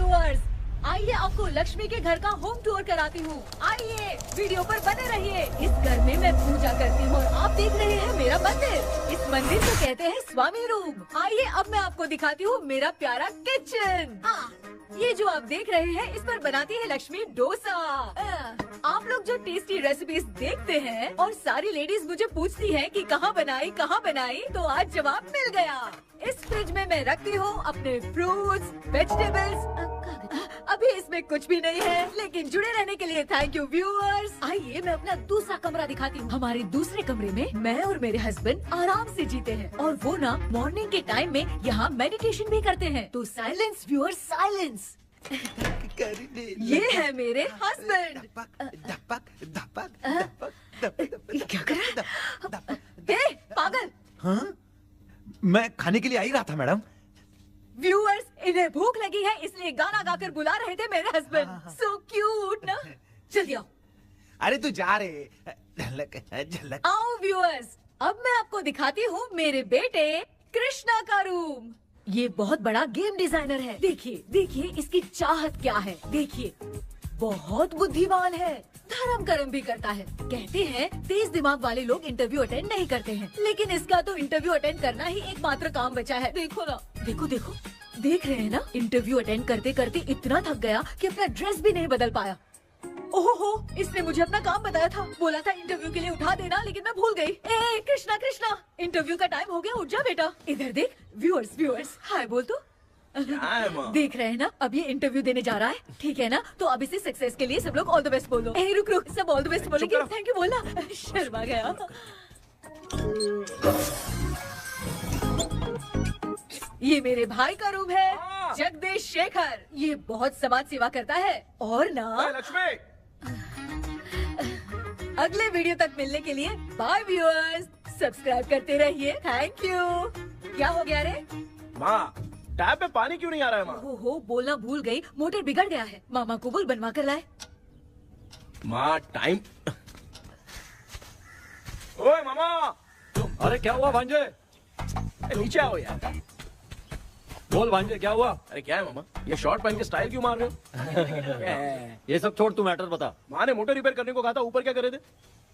Viewers, आइए आपको लक्ष्मी के घर का होम टूर कराती हूँ। आइए वीडियो पर बने रहिए। इस घर में मैं पूजा करती हूँ और आप देख रहे हैं मेरा मंदिर। इस मंदिर को कहते हैं स्वामी रूम। आइए अब मैं आपको दिखाती हूँ मेरा प्यारा किचन। ये जो आप देख रहे हैं इस पर बनाती है लक्ष्मी डोसा। आप लोग जो टेस्टी रेसिपीज देखते हैं और सारी लेडीज मुझे पूछती हैं कि कहाँ बनाई, तो आज जवाब मिल गया। इस फ्रिज में मैं रखती हूँ अपने फ्रूट्स, वेजिटेबल्स। अभी इसमें कुछ भी नहीं है, लेकिन जुड़े रहने के लिए थैंक यू व्यूअर्स। आइए मैं अपना दूसरा कमरा दिखाती हूँ। हमारे दूसरे कमरे में मैं और मेरे हस्बैंड आराम से जीते हैं और वो ना मॉर्निंग के टाइम में यहाँ मेडिटेशन भी करते हैं। तो साइलेंस व्यूअर्स, साइलेंस। ये है मेरे हस्बैंड। क्या कर रहा है? पागल। हाँ? मैं खाने के लिए आ ही रहा था मैडम। व्यूअर्स, इन्हें भूख लगी है इसलिए गाना गाकर बुला रहे थे मेरे हस्बैंड। सो क्यूट ना। जल्दी आओ। अरे तू जा रे। झलक। आओ व्यूअर्स, अब मैं आपको दिखाती हूँ मेरे बेटे कृष्णा का रूम। ये बहुत बड़ा गेम डिजाइनर है। देखिए देखिए इसकी चाहत क्या है। देखिए बहुत बुद्धिमान है, धर्म कर्म भी करता है। कहते हैं तेज दिमाग वाले लोग इंटरव्यू अटेंड नहीं करते हैं, लेकिन इसका तो इंटरव्यू अटेंड करना ही एकमात्र काम बचा है। देखो ना, देखो देखो, देख रहे हैं ना। इंटरव्यू अटेंड करते करते इतना थक गया कि अपना ड्रेस भी नहीं बदल पाया। ओहो, इसने मुझे अपना काम बताया था। बोला था इंटरव्यू के लिए उठा देना, लेकिन मैं भूल गई। ए कृष्णा कृष्णा, इंटरव्यू का टाइम हो गया, उठ जा बेटा। इधर देख। व्यूअर्स हाय बोल तो। देख रहे हैं ना, अब ये इंटरव्यू देने जा रहा है, ठीक है ना। तो अब इसे सक्सेस के लिए सब लोग ऑल द बेस्ट बोलो। ए रुक रुक, सब ऑल द बेस्ट बोलेंगे। थैंक यू बोलना। शर्मा गया। ये मेरे भाई का रूम है, जगदीश शेखर। ये बहुत समाज सेवा करता है और ना लक्ष्मी। अगले वीडियो तक मिलने के लिए बाय व्यूअर्स। सब्सक्राइब करते रहिए। Thank you. क्या हो गया रे? माँ, टैप में पानी क्यों नहीं आ रहा है माँ? हो बोलना भूल गई, मोटर बिगड़ गया है। मामा को बोल बनवा कर लाए। माँ टाइम। ओए मामा। अरे क्या हुआ भांजे? नीचे आओ यार। बोल भांजे क्या हुआ? अरे क्या है मामा, ये शॉर्ट पहन के स्टाइल क्यों मार रहे हो? ये सब छोड़, तू मैटर बता। माँ ने मोटर रिपेयर करने को कहा था, ऊपर क्या करे थे?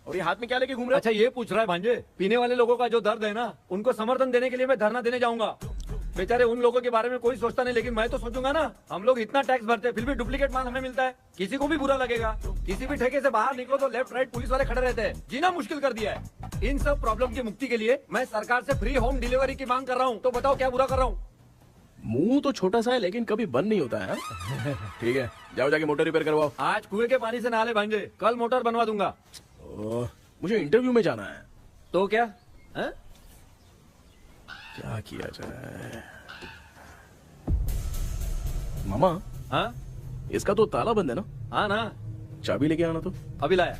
और ये हाथ में क्या लेके घूम रहे हो? अच्छा ये पूछ रहा है भांजे, पीने वाले लोगों का जो दर्द है ना, उनको समर्थन देने के लिए मैं धरना देने जाऊंगा। बेचारे उन लोगों के बारे में कोई सोचता नहीं, लेकिन मैं तो सोचूंगा ना। हम लोग इतना टैक्स भरते हैं, फिर भी डुप्लीकेट माल हमें मिलता है। किसी को भी बुरा लगेगा। किसी भी ठेके से बाहर निकलो तो लेफ्ट राइट पुलिस वाले खड़े रहते हैं। जीना मुश्किल कर दिया है। इन सब प्रॉब्लम की मुक्ति के लिए मैं सरकार से फ्री होम डिलीवरी की मांग कर रहा हूँ। तो बताओ क्या बुरा कर रहा हूँ? मुंह तो छोटा सा है लेकिन कभी बंद नहीं होता है। ठीक है, जाओ जाके मोटर रिपेयर करवाओ। आज कुएं के पानी से नहा ले भांजे, कल मोटर बनवा दूंगा। मुझे इंटरव्यू में जाना है। तो क्या है? क्या किया जाए? मामा। हाँ इसका तो ताला बंद है ना? हाँ ना। चाबी लेके आना तो। अभी लाया।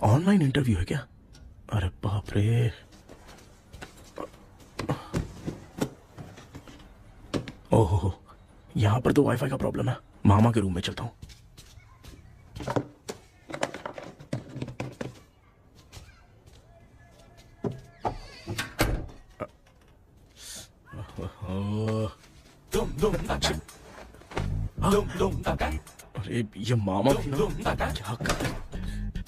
ऑनलाइन इंटरव्यू है क्या? अरे बाप रे। ओहो, यहाँ पर तो वाईफाई का प्रॉब्लम है। मामा के रूम में चलता हूँ। अरे ये मामा भी ना क्या कर,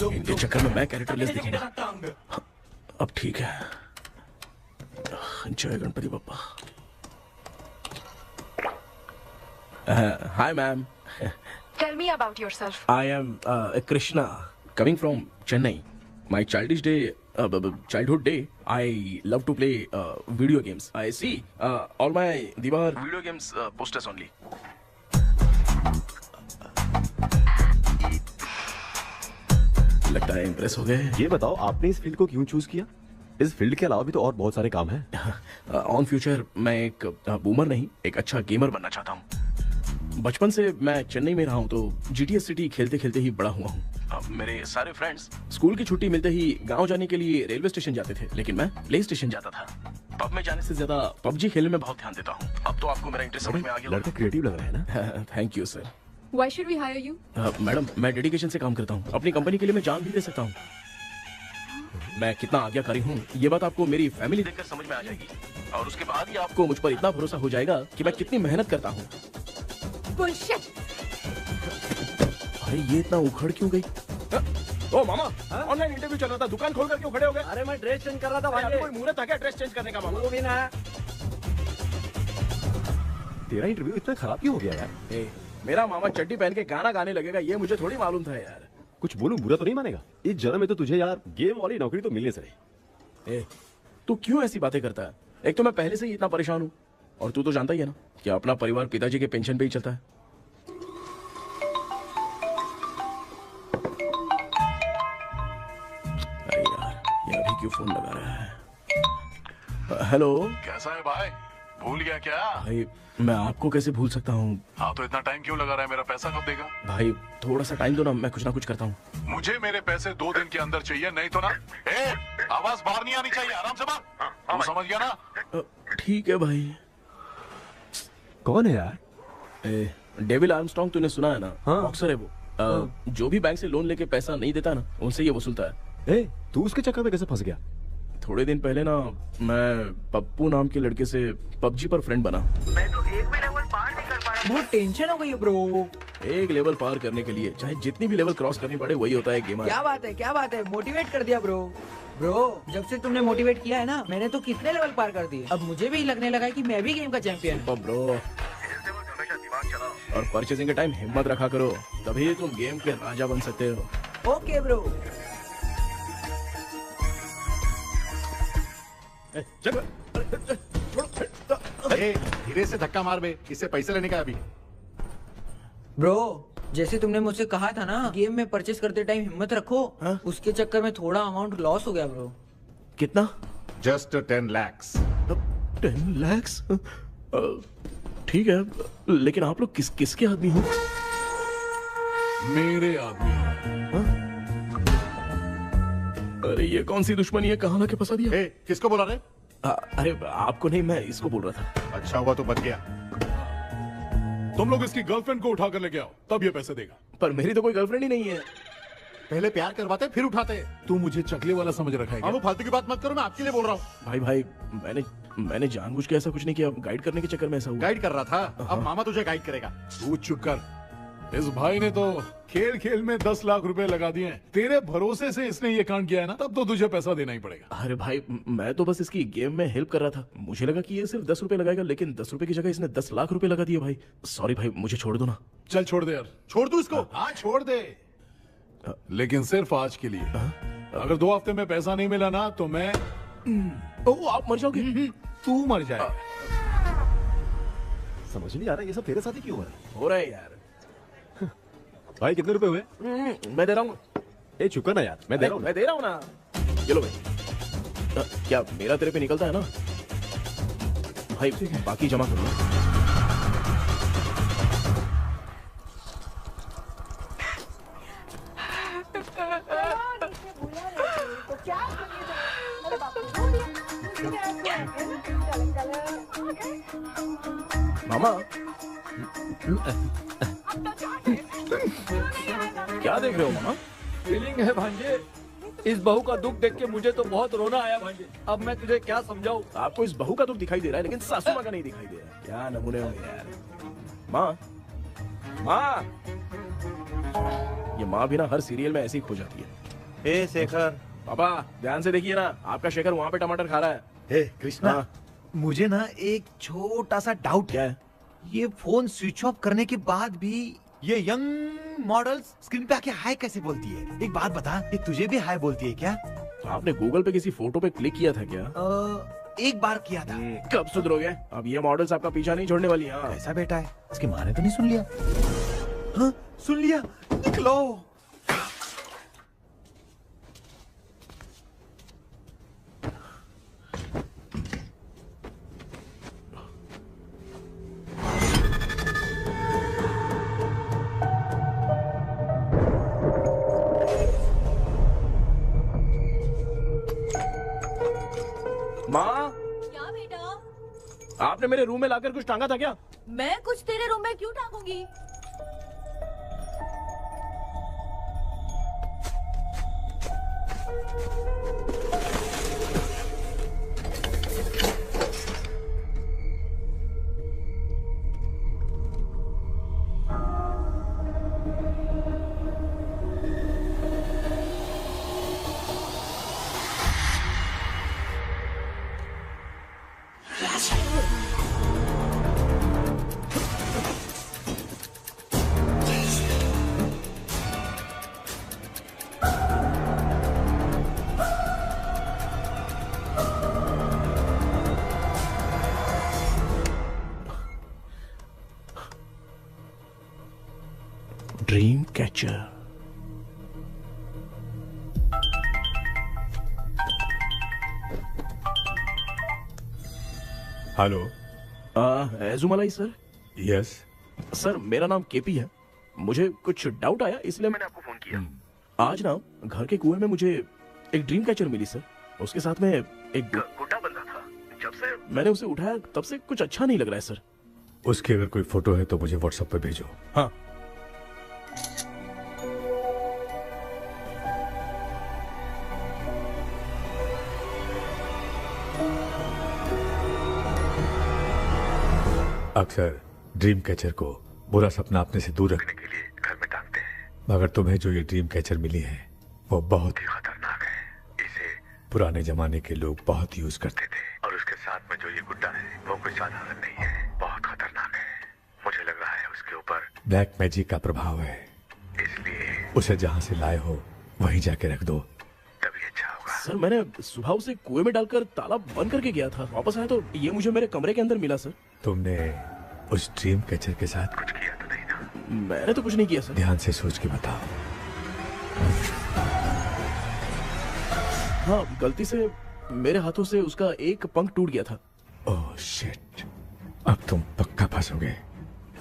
इनके चक्कर में मैं कैरेक्टरलेस दिखूंगा। अब ठीक है। जय Ganpati Bappa. Hi ma'am. Tell me about yourself. I am Krishna, coming from Chennai. My childhood day, I love to play video games. I see all my Diwar video games posters only. लगता है impress हो गए। ये बताओ आपने इस field को क्यों चूज किया? इस फील्ड के अलावा भी तो और बहुत सारे काम हैं। ऑन फ्यूचर मैं एक बूमर नहीं, एक अच्छा गेमर बनना चाहता हूँ। बचपन से मैं चेन्नई में रहा हूँ तो जीटीएस सिटी खेलते खेलते ही बड़ा हुआ हूँ। मेरे सारे फ्रेंड्स स्कूल की छुट्टी मिलते ही गांव जाने के लिए रेलवे स्टेशन जाते थे, लेकिन मैं प्ले स्टेशन जाता था। पब में जाने से ज्यादा पबजी खेलने में बहुत ध्यान देता हूँ। अब तो आपको मेरा इंटरेस्ट समझ में आ गया। लड़का क्रिएटिव लग रहा है ना। Thank you sir. Why should we hire you? Madam मैं डेडिकेशन से काम करता हूँ, अपनी कंपनी के लिए मैं जान भी दे सकता हूँ। मैं कितना आज्ञाकारी हूँ ये बात आपको मेरी फैमिली देखकर समझ में आ जाएगी, और उसके बाद ही आपको मुझ पर इतना भरोसा हो जाएगा कि मैं कितनी मेहनत करता हूँ। Bullshit! अरे ये इतना उखड़ क्यों गई? ओ मामा, ऑनलाइन इंटरव्यू चल रहा था, दुकान खोलकर क्यों खड़े हो गए? अरे मैं ड्रेस चेंज कर रहा था भाई भाई। कोई मुहूर्त था क्या ड्रेस चेंज करने का मामा? वो भी ना। तेरा इंटरव्यू इतना खराब क्यों हो गया यार? ए, मेरा मामा चड्डी पहन के गाना गाने लगेगा ये मुझे थोड़ी मालूम था यार। कुछ बोलूं बुरा तो नहीं मानेगा? इस जन्म में तो तुझे यार गेम वाली नौकरी तो मिलने से रही। ए, तू क्यों ऐसी बातें करता है? एक तो मैं पहले से ही इतना परेशान हूँ, और तू तो जानता ही है ना कि अपना परिवार पिताजी के पेंशन पे ही चलता है। अरे यार ये अभी क्यों फोन लगा रहा है? हेलो कैसा है भाई? भूल गया क्या? भाई, मैं आपको कैसे भूल सकता हूँ? हाँ तो इतना टाइम क्यों लगा रहा है? मेरा पैसा कब देगा? भाई थोड़ा सा टाइम दो ना, मैं कुछ ना कुछ करता हूँ। मुझे मेरे पैसे 2 दिन के अंदर चाहिए, नहीं तो ना आवाज बाहर नहीं आनी चाहिए। आराम से बात, तू समझ गया ना? ठीक है भाई। कौन है यार? डेविल आर्मस्ट्रॉन्ग तूने सुना है ना? हाँ। बॉक्सर है वो। जो भी बैंक से लोन लेके पैसा नहीं देता ना, उनसे ये वसूलता है। तू उसके चक्कर में कैसे फंस गया? थोड़े दिन पहले ना मैं पप्पू नाम के लड़के से पबजी पर फ्रेंड बना। मैं तो एक भी लेवल पार नहीं कर पा रहा। बहुत टेंशन हो गई है ब्रो। एक लेवल पार करने के लिए चाहे जितनी भी लेवल क्रॉस करनी पड़े, वही होता है गेमर। क्या बात है, मोटिवेट कर दिया ब्रो। जब से तुमने मोटिवेट किया है ना, मैंने तो कितने लेवल पार कर दिए। अब मुझे भी लगने लगा है कि मैं भी गेम का चैंपियन हूँ। ब्रो, और परचेजिंग के टाइम हिम्मत रखा करो, तभी तुम गेम के राजा बन सकते हो। Okay bro. धीरे से धक्का मार बे, इससे पैसे लेने का अभी। ब्रो जैसे तुमने मुझसे कहा था ना, गेम में परचेस करते टाइम हिम्मत रखो। हाँ? उसके चक्कर में थोड़ा अमाउंट लॉस हो गया ब्रो। कितना? Just 10 lakhs। 10 lakhs? ठीक है, लेकिन आप लोग किसके आदमी हो? मेरे आदमी। अरे ये कौन सी दुश्मनी है, कहाँ लाके फंसा दिया? किसको बोला रे? अरे आपको नहीं, मैं इसको बोल रहा था। अच्छा हुआ तो बच गया। तुम लोग इसकी गर्लफ्रेंड को उठा कर लेके आओ, तब ये पैसे देगा। पर मेरी तो कोई गर्लफ्रेंड ही नहीं है। पहले प्यार करवाते फिर उठाते। तू मुझे चकले वाला समझ रखा है क्या? वो फालतू की बात मत करो, मैं आपके लिए बोल रहा हूँ। भाई मैंने जानबूझ के ऐसा कुछ नहीं किया, गाइड करने के चक्कर में ऐसा हुआ। गाइड कर रहा था, अब मामा तुझे गाइड करेगा। तू चुप कर। इस भाई ने तो खेल खेल में 10 लाख रुपए लगा दिए हैं। तेरे भरोसे से इसने ये कांड किया है ना, तब तो तुझे पैसा देना ही पड़ेगा। अरे भाई, मैं तो बस इसकी गेम में हेल्प कर रहा था। मुझे लगा कि ये सिर्फ 10 रुपए लगाएगा, लेकिन 10 रुपए की जगह इसने 10 लाख रुपए लगा दिए। भाई सॉरी भाई, मुझे छोड़ दो ना। चल छोड़ दे यार। छोड़ दू इसको? हाँ छोड़ दे, लेकिन सिर्फ आज के लिए। अगर 2 हफ्ते में पैसा नहीं मिला ना तो मैं आप मर जाओगे। तू मर जाए। समझ नहीं आ रहा ये सब तेरे साथ ही क्यों हो रहा है? हो रहा है यार। भाई कितने रुपए हुए? मैं दे रहा हूँ। चुका ना यार, मैं दे रहा हूँ। मैं दे रहा हूँ ना। चलो भाई, क्या मेरा तेरे पे निकलता है ना भाई? बाकी जमा कर लो। मामा क्या देख रहे हो मामा? फीलिंग है भांजे। इस बहू का दुख देख के मुझे तो बहुत रोना आया भाई। अब मैं तुझे क्या समझाऊं? आपको इस बहू का दुख दिखाई दे रहा है लेकिन सासू माँ का नहीं दिखाई दे रहा है। क्या नमूने हो यार। माँ, माँ, ये माँ भी ना हर सीरियल में ऐसी खो जाती है। ए शेखर। पापा ध्यान से देखिए ना, आपका शेखर वहाँ पे टमाटर खा रहा है। हे कृष्णा, हाँ। मुझे ना एक छोटा सा डाउट क्या है। है? ये फोन स्विच ऑफ करने के बाद भी ये यंग मॉडल्स स्क्रीन पे आके हाय कैसे बोलती है? एक बात बता, ये तुझे भी हाय बोलती है क्या? तो आपने गूगल पे किसी फोटो पे क्लिक किया था क्या? एक बार किया था। कब सुधरोगे? अब ये मॉडल्स आपका पीछा नहीं छोड़ने वाली। हाँ। कैसा बेटा है? इसकी माँ ने तो नहीं सुन लिया? हाँ, सुन लिया। निकलो। माँ, क्या बेटा? आपने मेरे रूम में लाकर कुछ टांगा था क्या? मैं कुछ तेरे रूम में क्यों टांगूंगी? Dream catcher. Hello. Ezhumalai sir. Yes. Sir मेरा नाम केपी है। मुझे कुछ डाउट आया इसलिए मैंने आपको फोन किया। आज ना घर के कुएं में मुझे एक ड्रीम कैचर मिली सर। उसके साथ में एक गुड्डा बंधा था। जब से मैंने उसे उठाया तब से कुछ अच्छा नहीं लग रहा है सर। उसकी अगर कोई फोटो है तो मुझे व्हाट्सएप पे भेजो। हाँ। अक्सर ड्रीम कैचर को बुरा सपना अपने से दूर रखने के लिए घर में टांगते हैं, मगर तुम्हें जो ये ड्रीम कैचर मिली है वो बहुत ही खतरनाक है। इसे पुराने जमाने के लोग बहुत यूज करते थे और उसके साथ में जो ये गुड्डा है वो कोई साधारण नहीं है, बहुत खतरनाक है। मुझे लग रहा है उसके ऊपर ब्लैक मैजिक का प्रभाव है, इसलिए उसे जहाँ से लाए हो वहीं जाके रख दो, तभी अच्छा होगा। सर मैंने सुबह उसे कुएं में डालकर ताला बंद करके गया था। वापस आया तो ये मुझे मेरे कमरे के अंदर मिला सर। तुमने उस ड्रीम कैचर के साथ कुछ किया तो नहीं ना? मैंने तो कुछ नहीं किया सर। ध्यान से सोच के बताओ। हाँ, गलती से मेरे हाथों से उसका एक पंख टूट गया था। ओह शिट, अब तुम पक्का फंसोगे।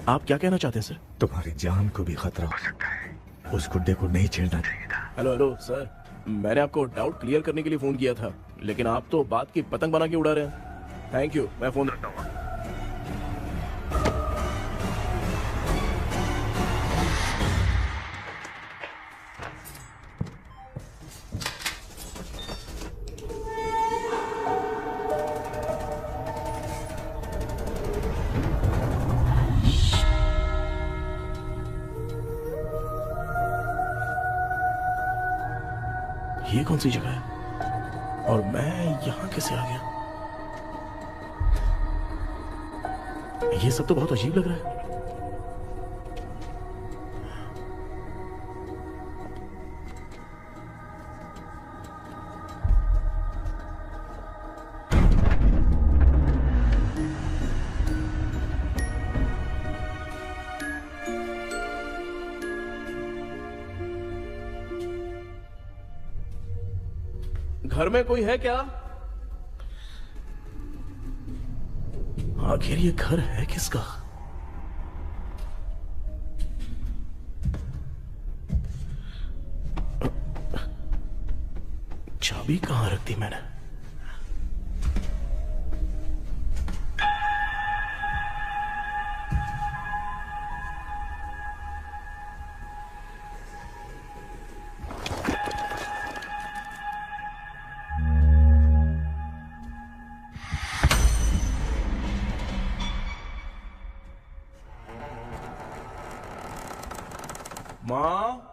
आप क्या कहना चाहते हैं सर? तुम्हारी जान को भी खतरा हो सकता है। उस गुड्डे को नहीं छेड़ना चाहिए था। हेलो हेलो सर, मैंने आपको डाउट क्लियर करने के लिए फोन किया था, लेकिन आप तो बात की पतंग बना के उड़ा रहे हैं। थैंक यू, मैं फोन रखता हूँ। ये कौन सी जगह है और मैं यहाँ कैसे आ गया? ये सब तो बहुत अजीब लग रहा है। घर में कोई है क्या? आखिर ये घर है किसका? चाबी कहां रख दी मैंने? माँ।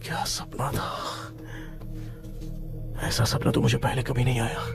क्या सपना था? ऐसा सपना तो मुझे पहले कभी नहीं आया।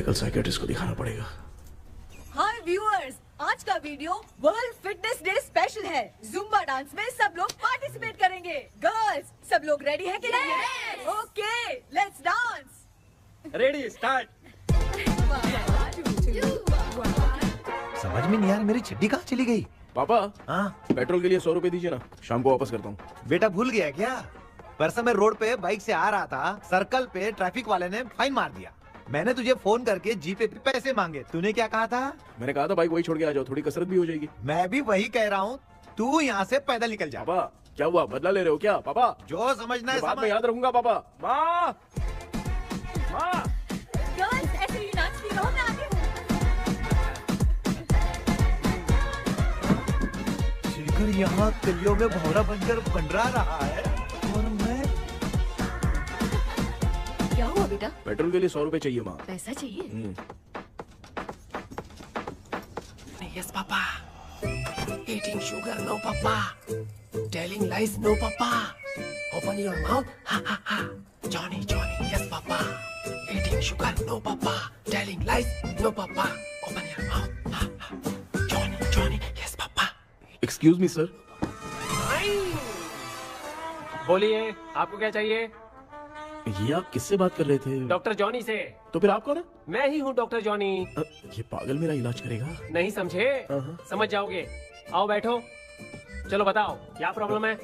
कल साइकियाट्रिस्ट को दिखाना पड़ेगा। हाय व्यूअर्स, आज का video world fitness day special है। जुम्बा डांस में सब लोग पार्टिसिपेट करेंगे। गर्ल्स, सब लोग रेडी हैं कि नहीं? Okay, let's dance. Ready, start. समझ में नहीं यार, मेरी चड्डी कहाँ चली गई? पापा, हाँ पेट्रोल के लिए 100 रुपए दीजिए ना, शाम को वापस करता हूँ। बेटा भूल गया क्या? परसों मैं रोड पे बाइक से आ रहा था, सर्कल पे ट्रैफिक वाले ने फाइन मार दिया। मैंने तुझे फोन करके जीपे पे पैसे मांगे, तूने क्या कहा था? मैंने कहा था बाइक वही छोड़ के आ जाओ, थोड़ी कसरत भी हो जाएगी। मैं भी वही कह रहा हूँ, तू यहाँ से पैदल निकल जा। पापा क्या हुआ, बदला ले रहे हो क्या? पापा जो समझना है बाद में समझ। याद रखूंगा। पापा, माँ, माँ। गर्ल्स, ऐसे ही नाचती रहो, मैं आती हूँ। शेखर यहाँ कलियों में भौरा बनकर बंडरा रहा है और मैं। क्या हुआ बेटा? पेट्रोल के लिए 100 रुपए चाहिए माँ। पैसा चाहिए? Yes, Papa. Eating sugar, no, Papa. Telling lies, no, Papa. Open your mouth, ha ha ha. Johnny, Johnny, yes, Papa. Eating sugar, no, Papa. Telling lies, no, Papa. Open your mouth, ha ha. Johnny, Johnny, yes, Papa. Excuse me sir. बोलिए, आपको क्या चाहिए? ये आप किससे बात कर रहे थे? डॉक्टर जॉनी से। तो फिर आप कौन है? मैं ही हूँ डॉक्टर जॉनी। ये पागल मेरा इलाज करेगा? नहीं समझे? समझ जाओगे। आओ बैठो। चलो बताओ क्या प्रॉब्लम है?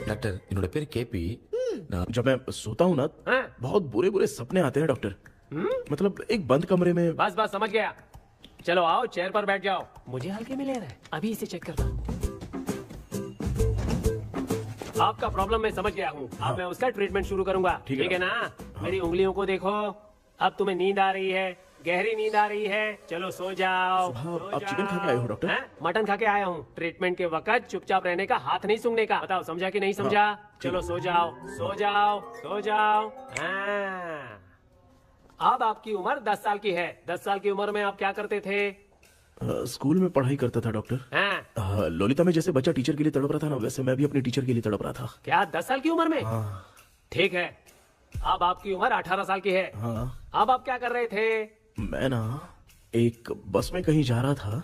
डॉक्टर इन्होंने पेर केपी जब मैं सोता हूँ ना, बहुत बुरे बुरे सपने आते हैं डॉक्टर। मतलब एक बंद कमरे में। बस बस समझ गया। चलो आओ, चेयर पर बैठ जाओ। मुझे हल्के में ले रहा है, अभी इसे चेक करता हूँ। आपका प्रॉब्लम मैं समझ गया हूँ। अब मैं उसका ट्रीटमेंट शुरू करूंगा, ठीक है ना? मेरी उंगलियों को देखो, अब तुम्हें नींद आ रही है, गहरी नींद आ रही है। चलो सो जाओ। आप चिकन खा के आए हो डॉक्टर? मटन खा के आया हूँ। ट्रीटमेंट के वक्त चुपचाप रहने का, हाथ नहीं सूंघने का। बताओ समझा कि नहीं समझा? चलो सो जाओ, सो जाओ, सो जाओ। हाँ। अब आपकी उम्र 10 साल की है। 10 साल की उम्र में आप क्या करते थे? स्कूल में पढ़ाई करता था डॉक्टर। ललिता में जैसे बच्चा टीचर के लिए तड़प रहा था ना, वैसे मैं भी अपने टीचर के लिए तड़प रहा था। क्या 10 साल की उम्र में? ठीक है, अब आपकी उम्र 18 साल की है। अब आप क्या कर रहे थे? मैं ना एक बस में कहीं जा रहा था,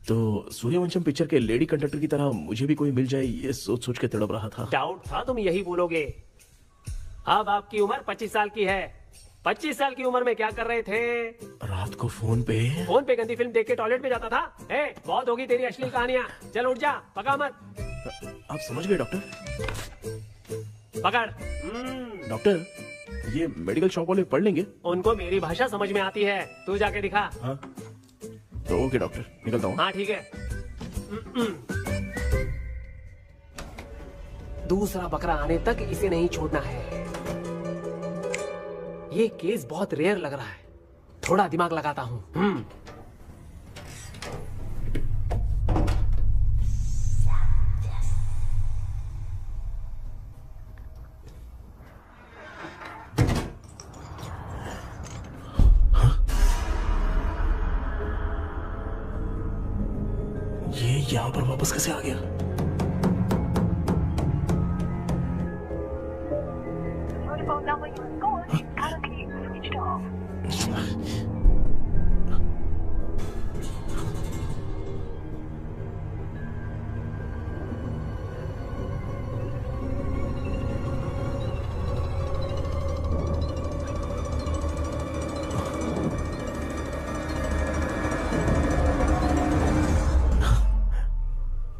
तो सूर्यवंशम पिक्चर के लेडी कंडक्टर की तरह मुझे भी कोई मिल जाए, ये सोच सोच के तड़प रहा था। डाउट था तुम यही बोलोगे। अब आपकी उम्र 25 साल की है। 25 साल की उम्र में क्या कर रहे थे? रात को फोन पे गंदी फिल्म देख के टॉयलेट में जाता था। बहुत होगी तेरी अश्लील कहानियां। चल उठ जा, पका मत। आप समझ गए डॉक्टर? पकड़। डॉक्टर, ये मेडिकल शॉप वाले पढ़ लेंगे? उनको मेरी भाषा समझ में आती है, तू जाके दिखा। तो ओके डॉक्टर, निकलता हूँ। हाँ ठीक है। दूसरा बकरा आने तक इसे नहीं छोड़ना है। ये केस बहुत रेयर लग रहा है, थोड़ा दिमाग लगाता हूँ। ये यहाँ पर वापस कैसे आ गया?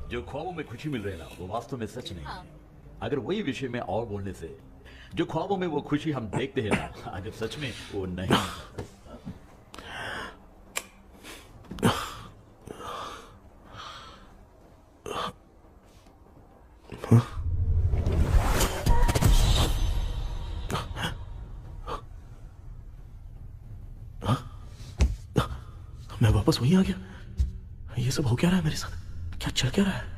जो ख्वाबों में खुशी मिल रही है ना, वो वास्तव में सच नहीं है। अगर वही विषय में और बोलने से, जो ख्वाबों में वो खुशी हम देखते हैं ना, अगर सच में वो नहीं। मैं वापस वहीं आ गया। ये सब हो क्या रहा है मेरे साथ? क्या चल क्या रहा है?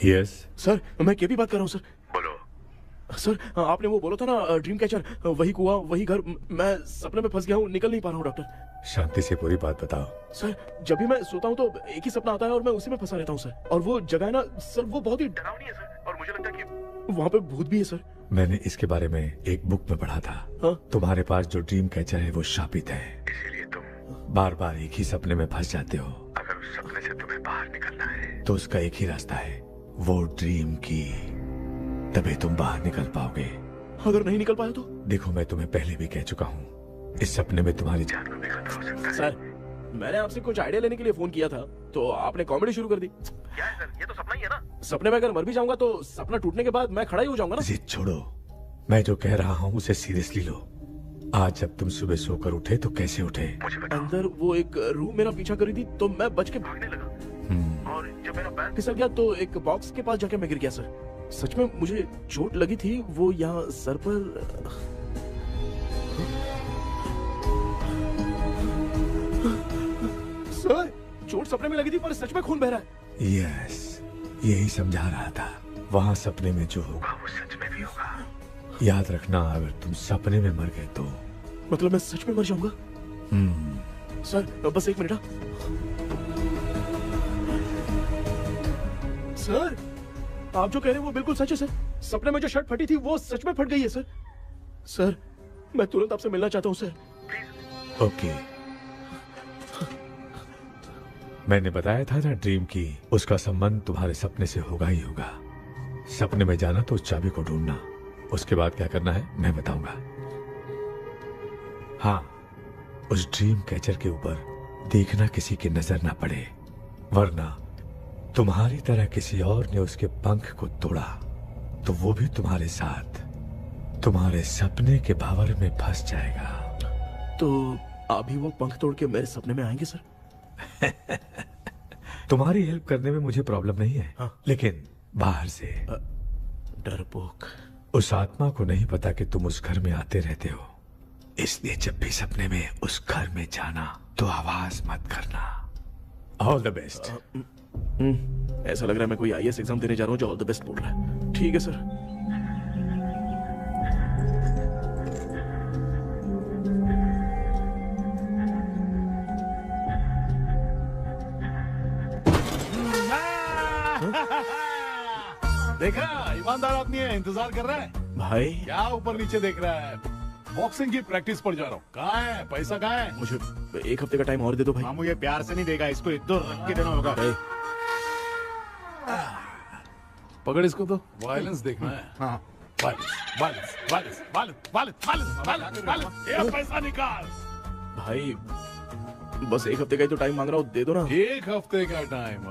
यस सर मैं केपी बात कर रहा हूँ सर। बोलो सर, आपने वो बोला था ना ड्रीम कैचर, वही कुआं वही घर, मैं सपने में फंस गया हूँ, निकल नहीं पा रहा हूँ डॉक्टर। शांति से पूरी बात बताओ। सर जब भी मैं सोता हूँ तो एक ही सपना आता है और मैं उसी में फंसा रहता हूँ सर। और वो जगह है ना सर, वो बहुत ही डरावनी है सर, और मुझे लगता है कि वहाँ पे भूत भी है सर। मैंने इसके बारे में एक बुक में पढ़ा था। हाँ? तुम्हारे पास जो ड्रीम कैचर है वो शापित है, इसीलिए तुम बार बार एक ही सपने में फंस जाते हो। अगर उस सपने से तुम्हें बाहर निकलना है तो उसका एक ही रास्ता है, वो ड्रीम की, तभी तुम बाहर निकल पाओगे। अगर नहीं निकल पाया तो? देखो मैं तुम्हें पहले भी कह चुका हूँ, इस सपने में तुम्हारी जान को भी खतरा हो सकता है। सर मैंने आपसे कुछ आइडिया लेने के लिए फोन किया था तो आपने कॉमेडी शुरू कर दी। क्या है सर, ये तो सपना ही है ना। सपने में अगर मर भी जाऊंगा तो सपना टूटने के बाद मैं खड़ा ही हो जाऊंगा ना। जिद छोड़ो, मैं जो कह रहा हूँ उसे सीरियसली लो। आज जब तुम सुबह सोकर उठे तो कैसे उठे? अंदर वो एक रूह मेरा पीछा करी थी तो मैं बच के भागने लगा, और जब मेरा पैर फिसल गया तो एक बॉक्स के पास जाके मैं गिर गया सर। सच में मुझे चोट लगी थी, वो यहाँ सर पर। सर चोट सपने में लगी थी पर सच में खून बह रहा है। यस, यही समझा रहा था, वहाँ सपने में जो होगा वो सच में भी होगा। याद रखना, अगर तुम सपने में मर गए तो मतलब मैं सच में मर जाऊंगा। सर बस एक मिनट। सर आप जो कह रहे हैं वो बिल्कुल सच है सर। सपने में जो शर्ट फटी थी वो सच में फट गई है सर। सर मैं तुरंत आपसे मिलना चाहता हूँ सर। ओके, मैंने बताया था ना ड्रीम की, उसका संबंध तुम्हारे सपने से होगा ही होगा। सपने में जाना तो उस चाबी को ढूंढना, उसके बाद क्या करना है मैं बताऊंगा। हाँ, उस ड्रीम कैचर के ऊपर देखना किसी की नजर ना पड़े, वरना तुम्हारी तरह किसी और ने उसके पंख को तोड़ा तो वो भी तुम्हारे साथ तुम्हारे सपने के भावर में फंस जाएगा। तो अभी वो पंख तोड़ के मेरे सपने में आएंगे सर? तुम्हारी हेल्प करने में मुझे प्रॉब्लम नहीं है। हाँ। लेकिन बाहर से डरपोक, उस आत्मा को नहीं पता कि तुम उस घर में आते रहते हो, इसलिए जब भी सपने में उस घर में जाना तो आवाज मत करना। All the best. ऐसा लग रहा है मैं कोई आईएएस एग्जाम देने जा रहा हूँ जो ऑल द बेस्ट बोल रहा है। ठीक है सर। देखा, ईमानदार आदमी है, इंतजार कर रहा है। भाई क्या ऊपर नीचे देख रहा है? बॉक्सिंग की प्रैक्टिस पर जा रहा हूँ। कहाँ है पैसा, कहाँ है? मुझे एक हफ्ते का टाइम और दे दो भाई। मामू ये प्यार से नहीं देगा, इसको एक दो रख के देना होगा। पकड़ इसको तो। वायलेंस देखना है। हाँ, violence violence violence violence violence violence violence. ये पैसा निकाल भाई, बस एक हफ्ते का ही तो टाइम मांग रहा हूँ, दे दो ना। एक हफ्ते का टाइम?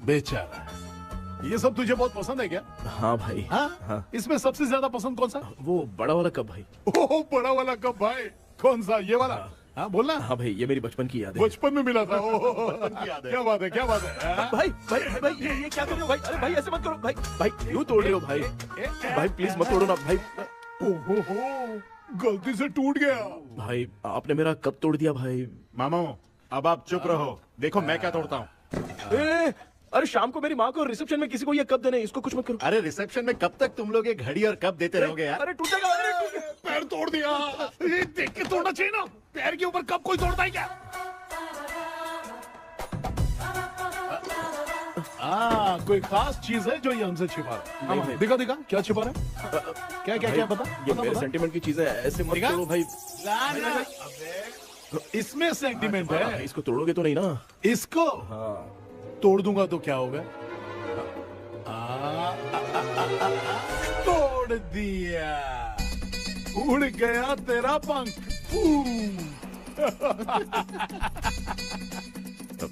बेचारा, ये सब तुझे बहुत पसंद है क्या? हाँ भाई। हाँ? इसमें सबसे ज्यादा पसंद कौन सा? वो बड़ा वाला कप भाई। ओह, बड़ा वाला कप भाई। कौन सा, ये वाला? हाँ बोलना। हाँ भाई, ये मेरी बचपन की याद है। बचपन में मिला था। क्या बात है, क्या बात है। भाई भाई भाई ये क्या कर रहे हो भाई? अरे भाई ऐसे मत करो भाई। भाई क्यों तोड़ रहे हो भाई? भाई प्लीज मत तोड़ो ना भाई। ओहो, गलती से टूट गया। भाई आपने मेरा कप तोड़ दिया भाई। मामू अब आप चुप रहो, देखो मैं क्या तोड़ता हूँ। अरे शाम को मेरी माँ को रिसेप्शन में किसी को ये कप देने, इसको कुछ मत करो। अरे रिसेप्शन में कब तक तुम लोग ये घड़ी और कप देते रहोगे यार? अरे टूटेगा, अरे टूट गया। पैर तोड़ दिया। ये देख के तोड़ना चाहिए ना, पैर के ऊपर कप कोई तोड़ता है क्या? कोई खास चीज है जो ये हमसे छिपा रहा है? दिखा दिखा, क्या छिपा रहा है? क्या क्या क्या बता? ये मेरे सेंटिमेंट की चीज है, ऐसे मत करो भाई। इसमें सेंटिमेंट है। इसको तोड़ोगे तो नहीं ना? इसको तोड़ दूंगा तो क्या होगा? तोड़ दिया। उड़ गया तेरा पंख।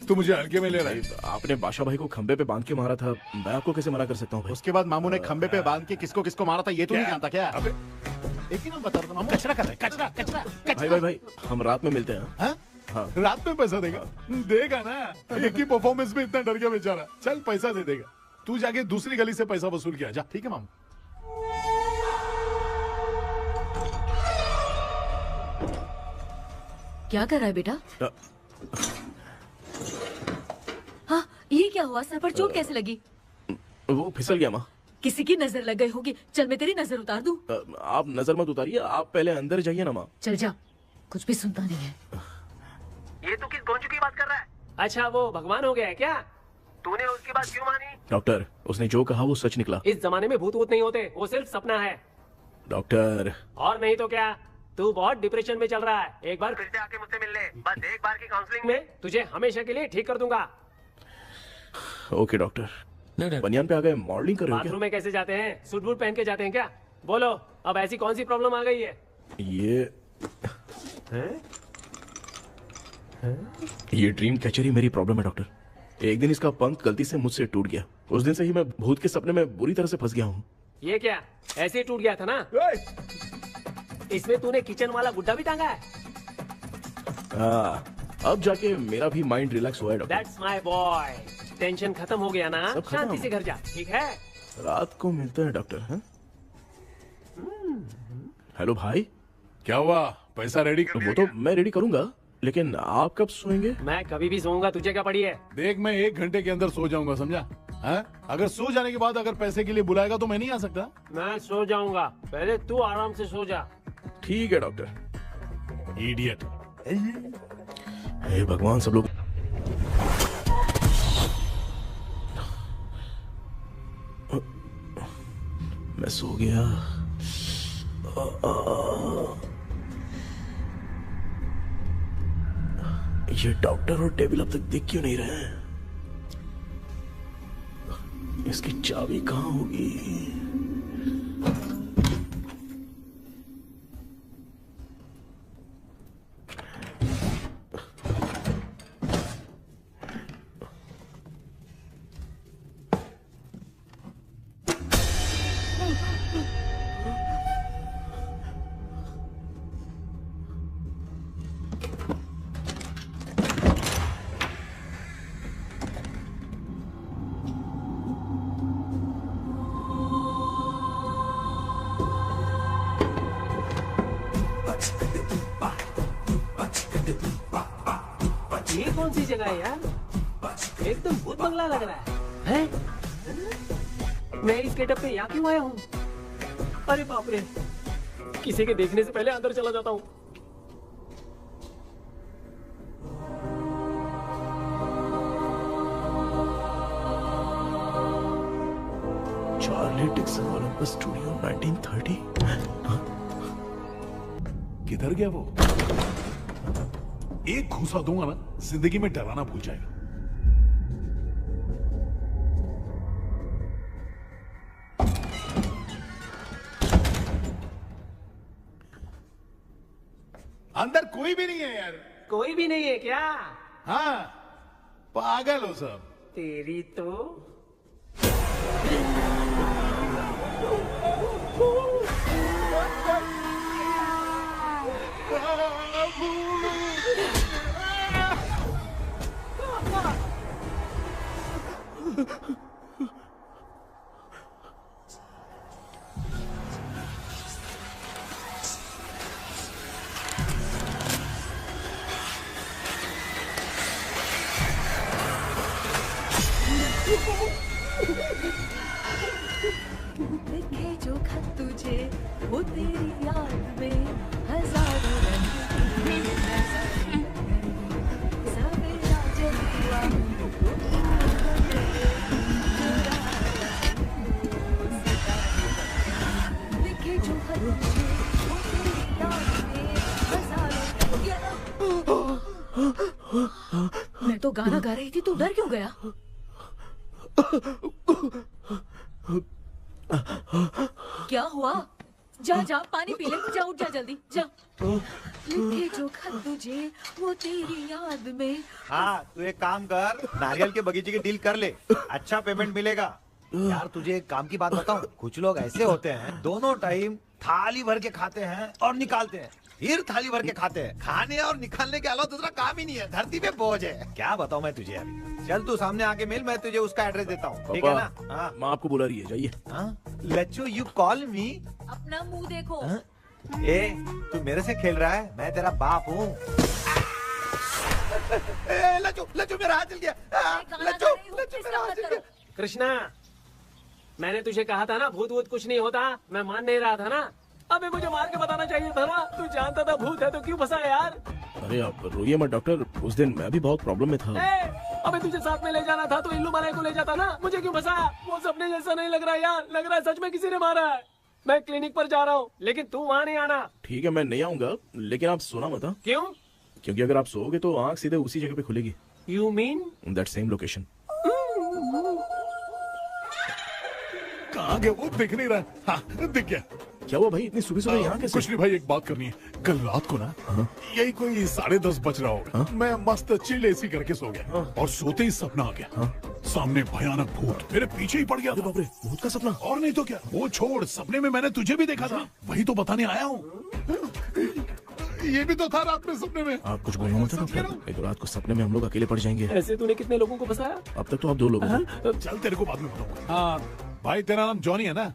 तू मुझे हल्के में ले रहा है। आपने बादशाह भाई को खंबे पे बांध के मारा था, मैं आपको कैसे मना कर सकता हूँ भाई? उसके बाद मामू ने खंबे पे बांध के किसको किसको मारा था ये तो नहीं जानता क्या? अबे एक ही नाम बता रहा था मामू। कचरा कर रहा है, कचरा कचरा भाई भाई भाई, हम रात में मिलते हैं। हाँ? हाँ। रात में पैसा देगा? देगा ना, एक ही परफॉर्मेंस में इतना डर गया बेचारा। चल पैसा दे देगा, तू जाके दूसरी गली से पैसा वसूल किया जा। ठीक है मामू। क्या कर रहा है बेटा? हाँ, ये क्या हुआ? सर पर चोट कैसे लगी? वो फिसल गया माँ। किसी की नजर लग गई होगी। चल मैं तेरी नजर उतार दूं। आप नजर मत उतारिए, आप पहले अंदर जाइए ना माँ। चल जा, कुछ भी सुनता नहीं है। ये तू किस गोंचू की बात कर रहा है? अच्छा वो भगवान हो गया है क्या? तूने उसकी बात क्यों मानी? डॉक्टर, उसने जो कहा वो सच निकला। इस जमाने में भूत वूत नहीं होते, वो सिर्फ सपना है। डॉक्टर। और नहीं तो क्या, तू बहुत डिप्रेशन में चल रहा है। एक बार फिर से आके मुझसे मिल ले, बस एक बार की काउंसलिंग में तुझे हमेशा के लिए ठीक कर दूंगा। Okay doctor. बनियान पे आ गए, मॉडलिंग कर रहे हो बाथरूम में कैसे जाते हैं? सूट बूट पहन के जाते हैं क्या? बोलो, अब ऐसी कौन सी प्रॉब्लम आ गई है? ये ड्रीम कैचर ही मेरी प्रॉब्लम है डॉक्टर। एक दिन इसका पंख गलती से मुझसे टूट गया। उस दिन से ही मैं भूत के सपने में बुरी तरह से फंस गया हूँ। ये क्या ऐसे ही टूट गया था ना? इसमें तूने किचन वाला गुड्डा भी टांगा है? अब जाके मेरा भी माइंड रिलैक्स हुआ है doctor. That's my boy. Tension खत्म हो गया ना? शांति से घर जा, ठीक है? रात को मिलते हैं डॉक्टर। हैं? हेलो भाई, क्या हुआ? पैसा रेडी कर? वो तो मैं रेडी करूंगा, लेकिन आप कब सोएंगे? मैं कभी भी सोऊंगा, तुझे क्या पड़ी है? देख, मैं 1 घंटे के अंदर सो जाऊंगा, समझा? अगर सो जाने के बाद अगर पैसे के लिए बुलाएगा तो मैं नहीं आ सकता। मैं सो जाऊंगा, पहले तू आराम से सो जा। ठीक है डॉक्टर। इडियट। हे भगवान, सब लोग मैं सो गया। ये डॉक्टर और टेबल अब तक दिख क्यों नहीं रहे हैं? इसकी चाबी कहाँ होगी? ये कौन सी जगह है यार? एकदम भूत बंगला लग रहा है। हैं? मैं इस गेटअप पे यहाँ क्यों आया हूँ? अरे बाप रे, किसी के देखने से पहले अंदर चला जाता हूँ। Charlie Dixon Olympus studio 1930। किधर गया वो? एक घूसा दूंगा ना, जिंदगी में डराना भूल जाएगा। अंदर कोई भी नहीं है यार। कोई भी नहीं है क्या? हाँ, पागल हो सब। तेरी तो लिखे जो खत तुझे वो तेरी याद में हजारों रंग की सवेरा जब हुआ लिखे जो खत तुझे वो तेरी याद में हजारों मैं तो गाना गा रही थी, तू डर क्यों गया? क्या हुआ? जा जा पानी पी ले, जा उठ जा जल्दी जा। लिखे जो खत तुझे वो तेरी याद में। हाँ तू एक काम कर, नारियल के बगीचे की डील कर ले, अच्छा पेमेंट मिलेगा। यार तुझे एक काम की बात बताऊं, कुछ लोग ऐसे होते हैं दोनों टाइम थाली भर के खाते हैं और निकालते हैं, फिर थाली भर के खाते हैं। खाने और निकालने के अलावा दूसरा काम ही नहीं है, धरती पे बोझ है। क्या बताऊं मैं तुझे अभी। चल तू सामने आके मिल, मैं तुझे उसका एड्रेस देता हूँ, ठीक है ना? हाँ माँ आपको बुला रही है, जाइए। लच्चू यू कॉल मी। अपना मुंह देखो। ए तू मेरे से खेल रहा है, मैं तेरा बाप हूँ। लच्चू लच्चू मेरा हाथ जल गया। लच्चू लच्चू मेरा हाथ जल गया। कृष्णा, मैंने तुझे कहा था ना भूत वूत कुछ नहीं होता, मैं मान नहीं रहा था ना। अबे मुझे मार के बताना चाहिए था ना, तू जानता था भूत है तो क्यों फंसा यार। अरे आप रोइए मत डॉक्टर, उस दिन मैं भी बहुत प्रॉब्लम में था। अबे तुझे साथ में ले जाना था तो इल्लू मलाई को ले जाता ना, मुझे क्यों फंसाया? वो सपने जैसा नहीं लग रहा यार, लग रहा है सच में किसी ने मारा है। मैं क्लिनिक पर जा रहा हूँ, लेकिन तू वहाँ नहीं आना। ठीक है मैं नहीं आऊंगा, लेकिन आप सोना मत। क्यों? क्योंकि अगर आप सोओगे तो आंख सीधे उसी जगह पे खुलेगी। You mean that same location. कहाँ गया वो, दिख नहीं रहा। हाँ दिख गया। क्या हुआ भाई, इतनी सुबह सुबह यहाँ कैसे? कुछ नहीं भाई, एक बात करनी है। कल रात को ना यही कोई 10:30 बज रहा होगा, मैं मस्त चिल एसी करके सो गया और सोते ही सपना आ गया। सामने भयानक भूत मेरे पीछे ही पड़ गया। बाप रे, भूत का सपना? और नहीं तो क्या, वो छोड़, सपने में मैंने तुझे भी देखा था, वही तो बताने आया हूँ। ये भी तो था रात में सपने में। आप कुछ बोलना मत डॉक्टर, एक रात को सपने में हम लोग अकेले पड़ जाएंगे। ऐसे तूने कितने लोगों को फंसाया? अब तक तो आप 2 लोग हो। चल तेरे को बाद में बताऊंगा। हाँ भाई, तेरा नाम जॉनी है ना?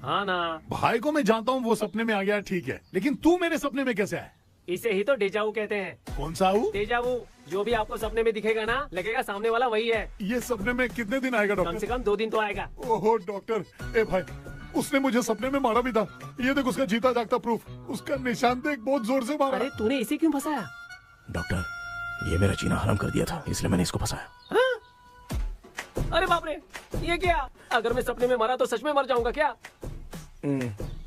हाँ ना। भाई को मैं जानता हूँ, वो सपने में आ गया, ठीक है, लेकिन तू मेरे सपने में कैसे आया? इसे ही तो डेजावू कहते हैं। कौन सा हूँ? डेजावू, जो भी आपको सपने में दिखेगा ना, लगेगा सामने वाला वही है। ये सपने में कितने दिन आएगा डॉक्टर? कम से कम 2 दिन तो आएगा। ओहो डॉक्टर, ए भाई उसने मुझे सपने में मारा भी था, ये देख उसका जीता जागता प्रूफ, उसका निशान देख, बहुत जोर से मारा। अरे तूने इसे क्यों फंसाया? डॉक्टर, ये मेरा जीना हराम कर दिया था, इसलिए मैंने इसको फंसाया। अरे बाप रे, ये क्या? अगर मैं सपने में मरा तो सच में मर जाऊंगा क्या?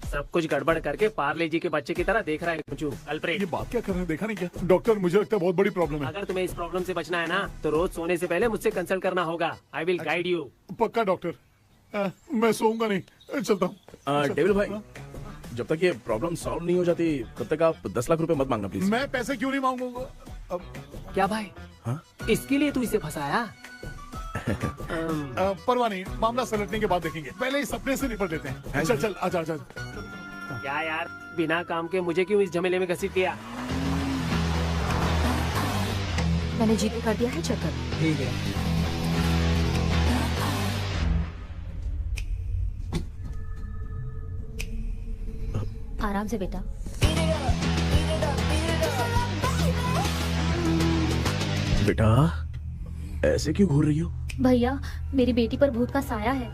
सब कुछ गड़बड़ करके पार्ले जी के बच्चे की तरह देख रहा है कुचू अल्फ्रेड। ये बात क्या कर रहे हैं, देखा नहीं क्या? डॉक्टर मुझे लगता है बहुत बड़ी प्रॉब्लम है। अगर तुम्हें इस प्रॉब्लम से बचना है ना, तो रोज सोने से पहले मुझसे कंसल्ट करना होगा। I will guide you. पक्का डॉक्टर, मैं सोऊंगा नहीं, चलता हूँ। डेविल भाई, जब तक ये प्रॉब्लम सॉल्व नहीं हो जाती तब तक आप 10 लाख रुपए मत मांगना प्लीज। मैं पैसे क्यों नहीं मांगूंगा? क्या भाई? हाँ? इसके लिए तू इसे फंसाया? परवाह नहीं, मामला सलटने के बाद देखेंगे, पहले इस सपने से निपट लेते हैं। चल चल आजा आजा। क्या यार, बिना काम के मुझे क्यों इस झमेले में घसीट दिया? मैंने जीपे कर दिया है, चेक कर। ठीक है। आराम से बेटा। बेटा ऐसे क्यों घूर रही हो? भैया मेरी बेटी पर भूत का साया है।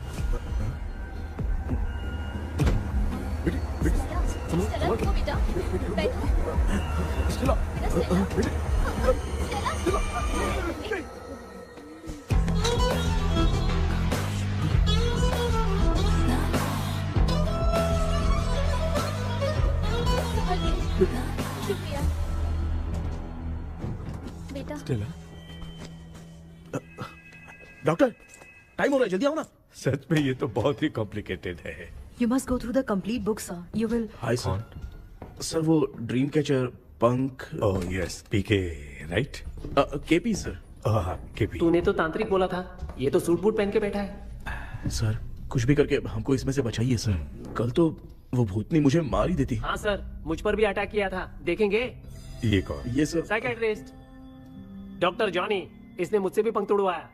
बेटा स्टेला, डॉक्टर टाइम हो रहा है, जल्दी आओ ना। सच में ये तो बहुत ही कॉम्प्लिकेटेड है। You must go through the complete book, sir. You will. Hi sir. Sir वो ड्रीम कैचर, पंख। ओह यस, पीके राइट? KP sir. हाँ केपी। तूने तो तांत्रिक बोला था, ये तो सूट बूट पहन के बैठा है। सर कुछ भी करके हमको इसमें से बचाइए सर, कल तो वो भूतनी मुझे मार ही देती। हाँ सर, मुझ पर भी अटैक किया था, देखेंगे? ये कौन? ये सर साइकियाट्रिस्ट डॉक्टर जॉनी, इसने मुझसे भी पंख तोड़वाया।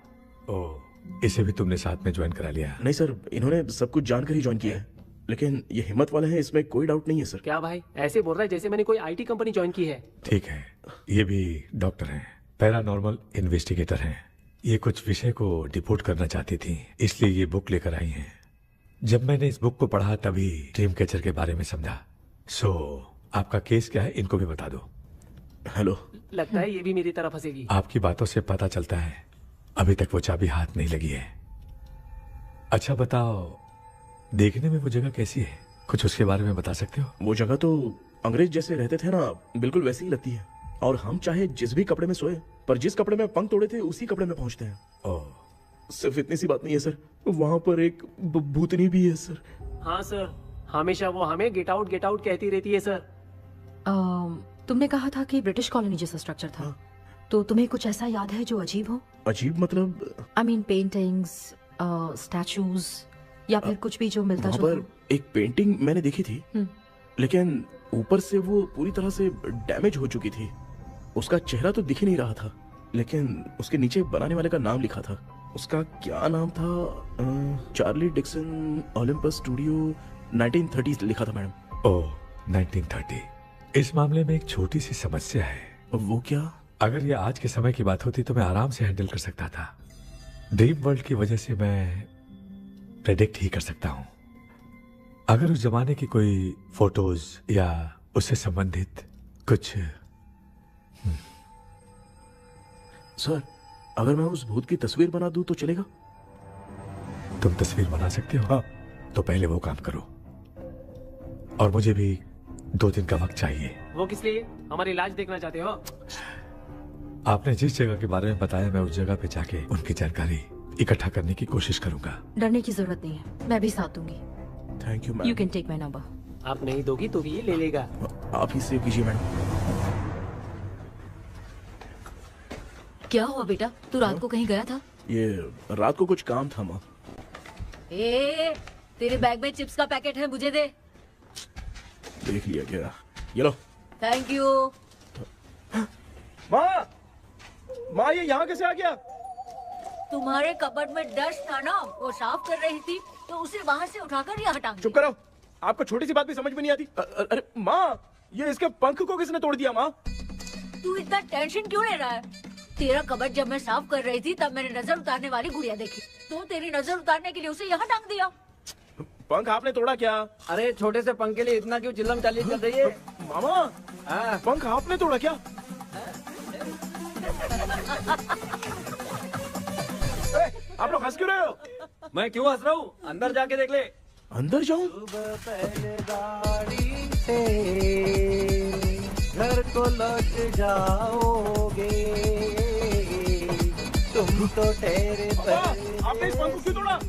ओह, इसे भी तुमने साथ में ज्वाइन करा लिया? नहीं सर, इन्होंने सब कुछ जानकर ही ज्वाइन किया है, लेकिन ये हिम्मत वाले हैं, इसमें कोई डाउट नहीं है सर। क्या भाई, ऐसे बोल रहा है जैसे मैंने कोई आईटी कंपनी ज्वाइन की है। ठीक है, ये भी डॉक्टर हैं, पैरानॉर्मल इन्वेस्टिगेटर हैं। ये कुछ विषय को डिपोर्ट करना चाहती थी, इसलिए ये बुक लेकर आई हैं। जब मैंने इस बुक को पढ़ा तभी ड्रीम कैचर के बारे में समझा। सो आपका केस क्या है, इनको भी बता दो। हेलो। लगता है ये भी मेरी तरफ फंसेगी। आपकी बातों से पता चलता है अभी तक वो चाबी हाथ नहीं लगी है। अच्छा बताओ, देखने में वो जगह कैसी है, कुछ उसके बारे में बता सकते हो? वो जगह तो अंग्रेज जैसे रहते थे ना, बिल्कुल वैसी ही लगती है। और हम चाहे जिस भी कपड़े में सोए, पर जिस कपड़े में पंख तोड़े थे उसी कपड़े में पहुंचते हैं। ओह, सिर्फ इतनी सी बात नहीं है सर, वहाँ पर एक भूतनी भी है सर। हाँ सर, हमेशा वो हमें गेट आउट कहती रहती है सर। तुमने कहा था कि ब्रिटिश कॉलोनी जैसा स्ट्रक्चर था, तो तुम्हें कुछ ऐसा याद है जो अजीब हो? अजीब मतलब? आई मीन पेंटिंग्स, स्टैचूज या फिर कुछ भी जो मिलता वहाँ जुलता पर एक पेंटिंग मैंने देखी थी, लेकिन ऊपर से वो पूरी तरह से डैमेज हो चुकी थी। उसका चेहरा तो दिख ही नहीं रहा था, लेकिन उसके नीचे बनाने वाले का नाम लिखा था। उसका क्या नाम था? चार्ली डिक्सन ओलंपस स्टूडियो 1930 लिखा था मैडम। ओह 1930। इस मामले में एक छोटी सी समस्या है। वो क्या? अगर ये आज के समय की बात होती तो मैं आराम से हैंडल कर सकता था। ड्रीम वर्ल्ड की वजह से मैं प्रेडिक्ट ही कर सकता हूँ। अगर उस जमाने की कोई फोटोज या उससे संबंधित कुछ। सर, अगर मैं उस भूत की तस्वीर बना दूं तो चलेगा? तुम तस्वीर बना सकते हो? हाँ। तो पहले वो काम करो, और मुझे भी 2 दिन का वक्त चाहिए। वो किस लिए? हमारी इलाज देखना चाहते हो? आपने जिस जगह के बारे में बताया, मैं उस जगह पे जाके उनकी जानकारी इकट्ठा करने की कोशिश करूंगा। डरने की जरूरत नहीं है, मैं भी साथ दूंगी। Thank you ma'am. You can take my number. आप नहीं दोगी तो भी ये ले लेगा। आप ही सेव कीजिए मैडम। क्या हुआ बेटा, तू रात को कहीं गया था? ये रात को कुछ काम था माँ। ए, तेरे बैग में चिप्स का पैकेट है, मुझे दे। देख लिया क्या? ये लो। Thank you. माँ ये यहाँ कैसे आ गया? तुम्हारे कबर्ड में डस्ट था ना, वो साफ कर रही थी तो उसे वहाँ से उठाकर यहाँ टांग दिया। चुप करो, आपको छोटी सी बात भी समझ में नहीं आती। अरे माँ, ये इसके पंख को किसने तोड़ दिया? माँ तू इतना टेंशन क्यों ले रहा है? तेरा कबर्ड जब मैं साफ कर रही थी तब मैंने नजर उतारने वाली गुड़िया देखी, तो तेरी नजर उतारने के लिए उसे यहाँ टांग दिया। पंख आपने तोड़ा क्या? अरे छोटे से पंख के लिए इतना क्यों चिल्लम चाली कर रही है? मामा, पंख आपने तोड़ा क्या? आप लोग हंस क्यों रहे हो? मैं क्यों हंस रहा हूँ? अंदर जाके देख ले। अंदर जाऊं? घर को लौट जाओगे तुम तो ठहरे। आपने इस पंख को क्यों तोड़ा?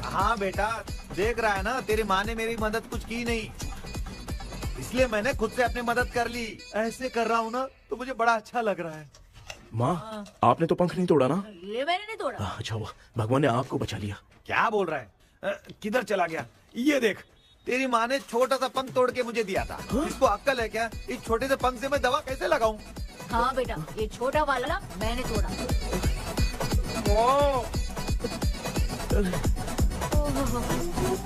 हाँ बेटा, देख रहा है ना, तेरी माँ ने मेरी मदद कुछ की नहीं, इसलिए मैंने खुद से अपनी मदद कर ली। ऐसे कर रहा हूँ ना तो मुझे बड़ा अच्छा लग रहा है। माँ, आपने तो पंख नहीं तोड़ा ना? ये मैंने नहीं तोड़ा। अच्छा हुआ, भगवान ने आपको बचा लिया। क्या बोल रहा है? किधर चला गया? ये देख, तेरी माँ ने छोटा सा पंख तोड़ के मुझे दिया था। इसको अक्ल है क्या? इस छोटे से पंख से मैं दवा कैसे लगाऊं? हाँ बेटा, ये छोटा वाला मैंने तोड़ा।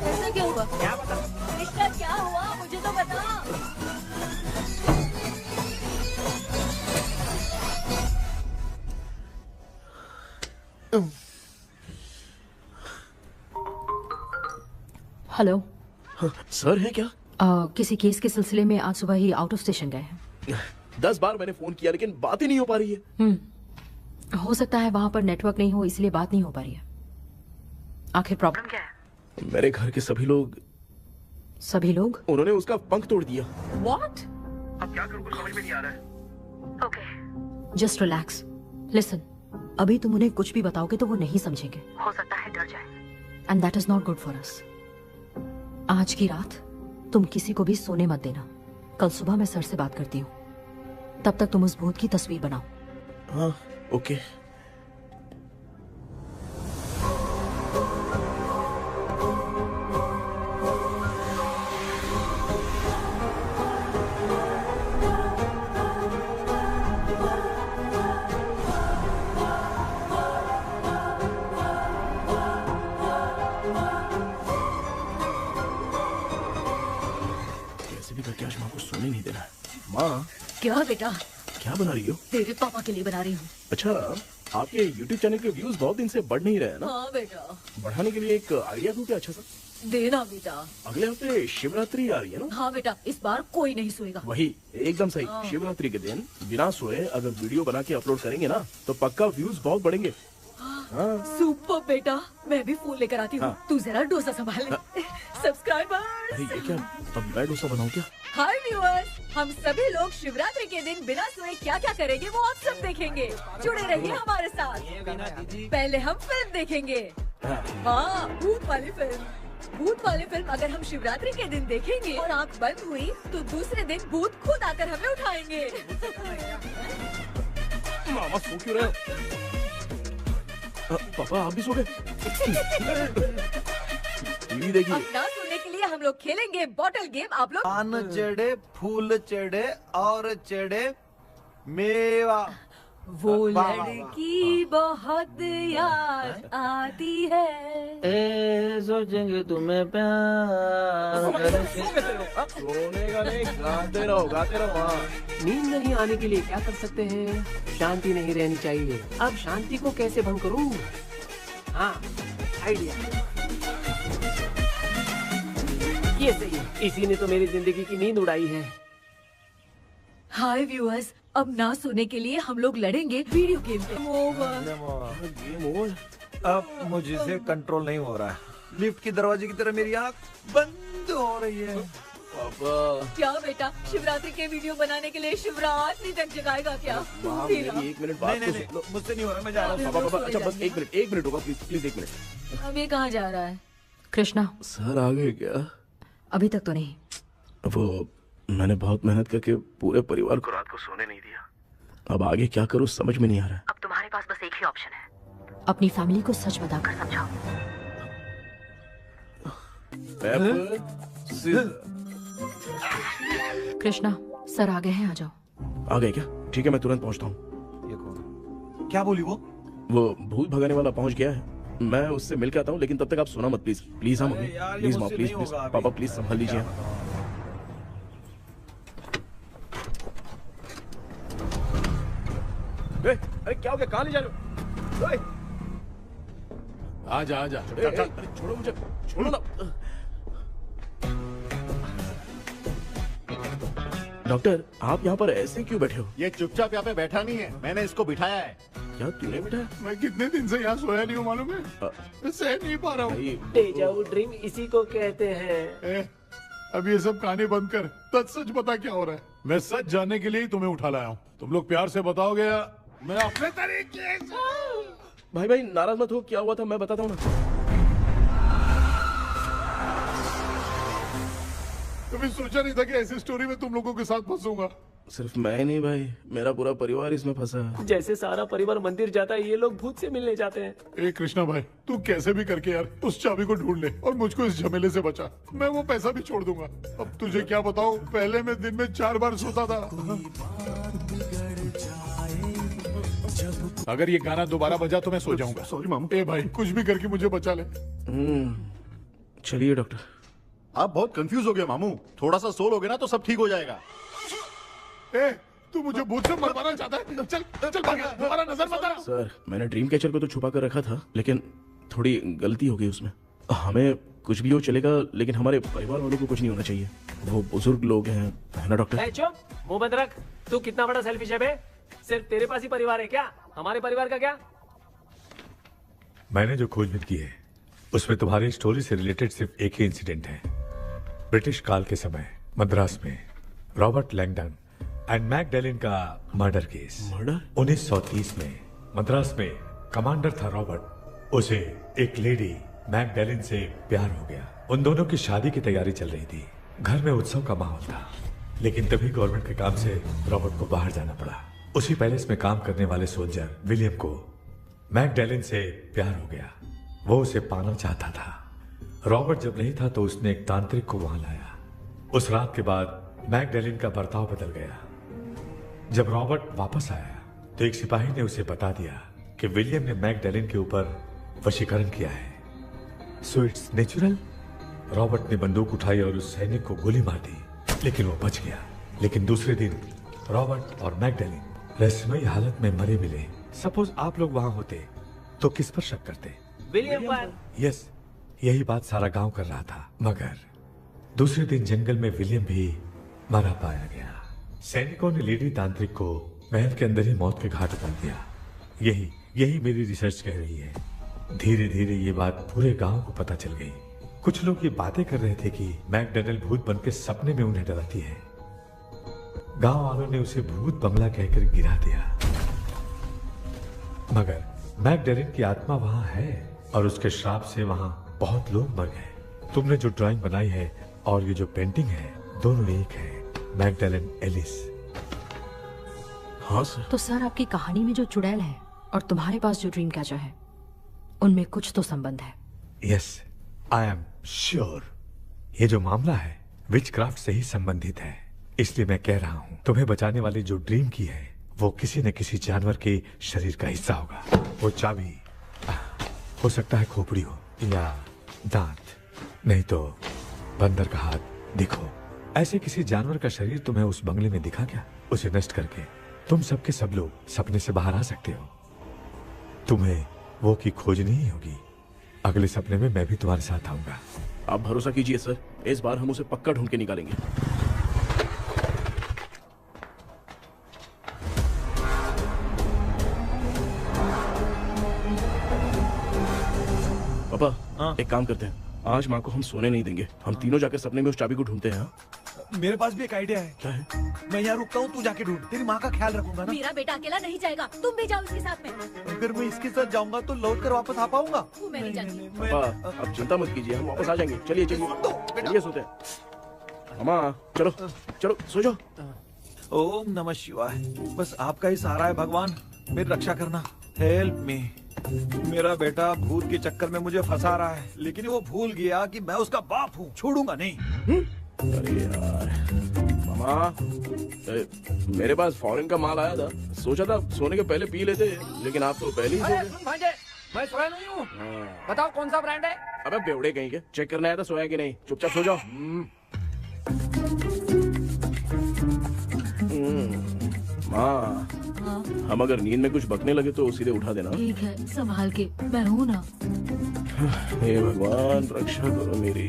ऐसा क्या हुआ? क्या बता? कृष्णा क्या हुआ, मुझे तो बता। हेलो सर है क्या? किसी केस के सिलसिले में आज सुबह ही आउट ऑफ स्टेशन गए हैं। 10 बार मैंने फोन किया लेकिन बात ही नहीं हो पा रही है। हो सकता है वहाँ पर नेटवर्क नहीं हो, इसलिए बात नहीं हो पा रही है। आखिर प्रॉब्लम क्या है? मेरे घर के सभी लोग उन्होंने उसका पंख तोड़ दिया। What? अब क्या करूं, कुछ समझ में नहीं आ रहा है। Okay. Just relax. Listen. अभी तुम उन्हें कुछ भी बताओगे तो वो नहीं समझेंगे। हो सकता है डर जाए। And that is not good for us. आज की रात तुम किसी को भी सोने मत देना। कल सुबह मैं सर से बात करती हूँ। तब तक तुम उस भूत की तस्वीर बनाओ। हाँ, ओके। करके आज माँ को सोने नहीं देना है। माँ, क्या बेटा? क्या बना रही हो? तेरे पापा के लिए बना रही हूँ। अच्छा, आपके YouTube चैनल के व्यूज बहुत दिन से बढ़ नहीं रहे हैं ना? हाँ बेटा। बढ़ाने के लिए एक आइडिया दूं क्या अच्छा सा? देना बेटा। अगले हफ्ते शिवरात्रि आ रही है ना? हाँ बेटा, इस बार कोई नहीं सोएगा। वही, एकदम सही। हाँ। शिवरात्रि के दिन बिना सोए अगर वीडियो बना के अपलोड करेंगे ना तो पक्का व्यूज बहुत बढ़ेंगे। हाँ। सुपर बेटा, मैं भी फोन लेकर आती हूँ। हाँ। तू जरा डोसा संभाल ले। सब्सक्राइबर्स। अरे ये क्या? अब मैं डोसा बनाऊं क्या? हाय व्यूअर्स, हम सभी लोग शिवरात्रि के दिन बिना सोए क्या क्या करेंगे वो आप सब देखेंगे। जुड़े रहिए हमारे साथ। पहले हम फिल्म देखेंगे। हाँ, भूत वाली फिल्म। भूत वाली फिल्म अगर हम शिवरात्रि के दिन देखेंगे और आँख बंद हुई तो दूसरे दिन भूत खुद आकर हमें उठाएंगे। मामा सो क्यों रहे हो? पापा आप भी सो गए? टीवी देखिए। अब ना सोने के लिए हम लोग खेलेंगे बॉटल गेम। आप लोग पान चढ़े, फूल चढ़े और चढ़े मेवा। वो लड़की बहुत याद आती है। सोचेंगे तुम्हें प्यार। सोने का नहीं, गाते रहो हाँ। नींद नहीं आने के लिए क्या कर सकते हैं? शांति नहीं रहनी चाहिए। अब शांति को कैसे भंग करूं? हाँ, आइडिया। ये सही है। इसी ने तो मेरी जिंदगी की नींद उड़ाई है। हाय व्यूअर्स, अब ना सोने के लिए हम लोग लड़ेंगे वीडियो गेम पे। अब मुझसे कंट्रोल नहीं हो रहा है। लिफ्ट की दरवाजे की तरह मेरी आँख बंद हो रही है। पापा क्या बेटा, शिवरात्रि के वीडियो बनाने के लिए शिवरात्रि तक जगाएगा क्या? एक मिनट बात तो सुन लो। मुझसे नहीं हो रहा, मैं जा रहा हूँ। पापा अच्छा बस एक मिनट होगा प्लीज 1 मिनट। अब ये कहाँ जा रहा है? कृष्णा, सर आ गए क्या? अभी तक तो नहीं। वो मैंने बहुत मेहनत करके पूरे परिवार को रात को सोने नहीं दिया। अब आगे क्या करूं समझ में नहीं आ रहा है। अब तुम्हारे पास बस एक ही ऑप्शन है, अपनी फैमिली को सच बताकर समझाओ। कृष्णा, सर आ गए हैं, आ जाओ। आ गए क्या? ठीक है, मैं तुरंत पहुंचता हूँ। ये कौन? क्या बोली वो? भूत भगाने वाला पहुंच गया है। मैं उससे मिल के आता हूँ, लेकिन तब तक आप सोना मत प्लीज। प्लीज हाँ मम्मी, प्लीज माँ, प्लीज पापा, प्लीज संभाल लीजिए। अरे क्या हो गया? कहाँ ले जा रहे हो? आजा आजा। छोड़ो मुझे, छोड़ो ना। डॉक्टर, आप यहाँ पर ऐसे क्यों बैठे हो? ये चुपचाप यहाँ पे बैठा नहीं है, मैंने इसको बिठाया है। क्या तूने बिठाया? मैं कितने दिन से यहाँ सोया नहीं हूँ मालूम है? मैं सह नहीं पा रहा हूँ। डेजा वू ड्रीम इसी को कहते हैं। अब ये सब कहानी बंद कर, सच बता क्या हो रहा है। मैं सच जानने के लिए ही तुम्हें उठा लाया हूँ। तुम लोग प्यार से बताओगे या मैं अपने तरीके से? भाई नाराज मत हो, क्या हुआ था मैं बताता हूँ ना। कभी सोचा नहीं था कि ऐसी स्टोरी में तुम लोगों के साथ फंसूंगा। सिर्फ मैं नहीं भाई, मेरा पूरा परिवार इसमें फंसा है। जैसे सारा परिवार मंदिर जाता है, ये लोग भूत से मिलने जाते हैं। ए कृष्णा भाई, तू कैसे भी करके यार उस चाबी को ढूंढ ले और मुझको इस झमेले से बचा। मैं वो पैसा भी छोड़ दूंगा। अब तुझे क्या बताऊं, पहले मैं दिन में 4 बार सोता था। अगर ये गाना दोबारा बजा तो मैं सो जाऊंगा। सॉरी मामू। ए भाई, कुछ भी करके मुझे बचा ले। चलिए डॉक्टर। आप बहुत कंफ्यूज हो गए मामू, थोड़ा सा सो लोगे ना तो सब ठीक हो जाएगा। ए, तू मुझे भूत से मरवाना चाहता है? चल चल भाग, दोबारा नजर मत आना। सर, मैंने ड्रीम कैचर को तो छुपा कर रखा था, लेकिन थोड़ी गलती हो गई उसमें। हमें कुछ भी हो चलेगा, लेकिन हमारे परिवार वालों को कुछ नहीं होना चाहिए। वो बुजुर्ग लोग हैं, है ना डॉक्टर? चुप, मुंह बंद रख। तू कितना बड़ा सेल्फिश है बे? सिर्फ तेरे पास ही परिवार है क्या? हमारे परिवार का क्या? मैंने जो खोजबीन की है उसमें तुम्हारी स्टोरी से रिलेटेड सिर्फ एक ही इंसिडेंट है। ब्रिटिश काल के समय मद्रास में रॉबर्ट लैंगडन एंड मैकडैलिन का मर्डर केस। मर्डर? 1930 में मद्रास में कमांडर था रॉबर्ट। उसे एक लेडी मैकडैलिन से प्यार हो गया। उन दोनों की शादी की तैयारी चल रही थी। घर में उत्सव का माहौल था, लेकिन तभी गवर्नमेंट के काम से रॉबर्ट को बाहर जाना पड़ा। उसी पैलेस में काम करने वाले सोल्जर विलियम को मैकडैलिन से प्यार हो गया। वो उसे पाना चाहता था। रॉबर्ट जब नहीं था तो उसने एक तांत्रिक को वहां लाया। उस रात के बाद मैकडैलिन का बर्ताव बदल गया। जब रॉबर्ट वापस आया तो एक सिपाही ने उसे बता दिया कि विलियम ने मैकडैलिन के ऊपर वशीकरण किया है। So it's natural. रॉबर्ट ने बंदूक उठाई और उस सैनिक को गोली मार दी, लेकिन वो बच गया। लेकिन दूसरे दिन रॉबर्ट और मैकडैलिन रहस्यमयी हालत में मरे मिले। सपोज आप लोग वहां होते तो किस पर शक करते? विलियम पर। यस, यही बात सारा गांव कर रहा था। मगर दूसरे दिन जंगल में विलियम भी मरा पाया गया। सैनिकों ने लेडी तांत्रिक को महल के अंदर ही मौत के घाट उतार दिया। यही मेरी रिसर्च कह रही है। धीरे धीरे ये बात पूरे गांव को पता चल गई। कुछ लोग ये बातें कर रहे थे कि मैकडैलिन भूत बनकर सपने में उन्हें डराती है। गांव वालों ने उसे भूत बंगला कहकर गिरा दिया। मगर मैकडैलिन की आत्मा वहां है और उसके श्राप से वहां बहुत लोग मर गए। तुमने जो ड्राइंग बनाई है और ये जो पेंटिंग है दोनों एक है, मैगडेलन एलिस। हाँ सर। तो सर आपकी कहानी में जो चुड़ैल है और तुम्हारे पास जो ड्रीम कैचर है उनमें कुछ तो संबंध है। यस, आई एम श्योर ये जो मामला है विचक्राफ्ट से ही संबंधित है। इसलिए मैं कह रहा हूँ तुम्हें बचाने वाली जो ड्रीम की है वो किसी न किसी जानवर के शरीर का हिस्सा होगा। वो चाबी हो सकता है खोपड़ी हो या दांत, नहीं तो बंदर का हाथ। देखो, ऐसे किसी जानवर का शरीर तुम्हें उस बंगले में दिखा क्या? उसे नष्ट करके तुम सबके सब लोग सपने से बाहर आ सकते हो। तुम्हें वो की खोजनी ही होगी। अगले सपने में मैं भी तुम्हारे साथ आऊंगा। आप भरोसा कीजिए सर, इस बार हम उसे पक्का ढूंढ के निकालेंगे। पापा, एक काम करते हैं, आज माँ को हम सोने नहीं देंगे। हम तीनों जाकर सपने में उस चाबी को ढूंढते हैं। मेरे पास भी एक आइडिया है। क्या है? मैं यहाँ रुकता हूँ, तू जाके ढूंढ। तेरी माँ का ख्याल रखूंगा ना। मेरा बेटा अकेला नहीं जाएगा, तुम भी जाओ इसके साथ में। अगर मैं इसके साथ जाऊंगा तो लौट कर वापस आ पाऊंगा? वो मैं नहीं जानती। पापा, अब चिंता मत कीजिए, हम वापस आ जाएंगे। चलिए चलिए चलिए, सोते हैं। मामा चलो चलो सो जाओ। ओम नमः शिवाय। बस आपका ही सहारा है भगवान, मेरी रक्षा करना। Help me. मेरा बेटा भूत के चक्कर में मुझे फंसा रहा है, लेकिन वो भूल गया कि मैं उसका बाप हूँ। छोड़ूंगा नहीं। अरे यार मामा, मेरे पास फॉरेन का माल आया था, सोचा था सोने के पहले पी लेते, लेकिन आप तो पहले ही सो गए। भांजे, मैं सोया नहीं हूँ। बताओ कौन सा ब्रांड है? अबे बेवड़े कहीं के, चेक करना आया था सोया कि नहीं। चुपचाप सो जाओ। माँ, हम अगर नींद में कुछ बकने लगे तो सीधे उठा देना। ठीक है, संभाल के, मैं हूँ ना। हे भगवान रक्षा करो मेरी।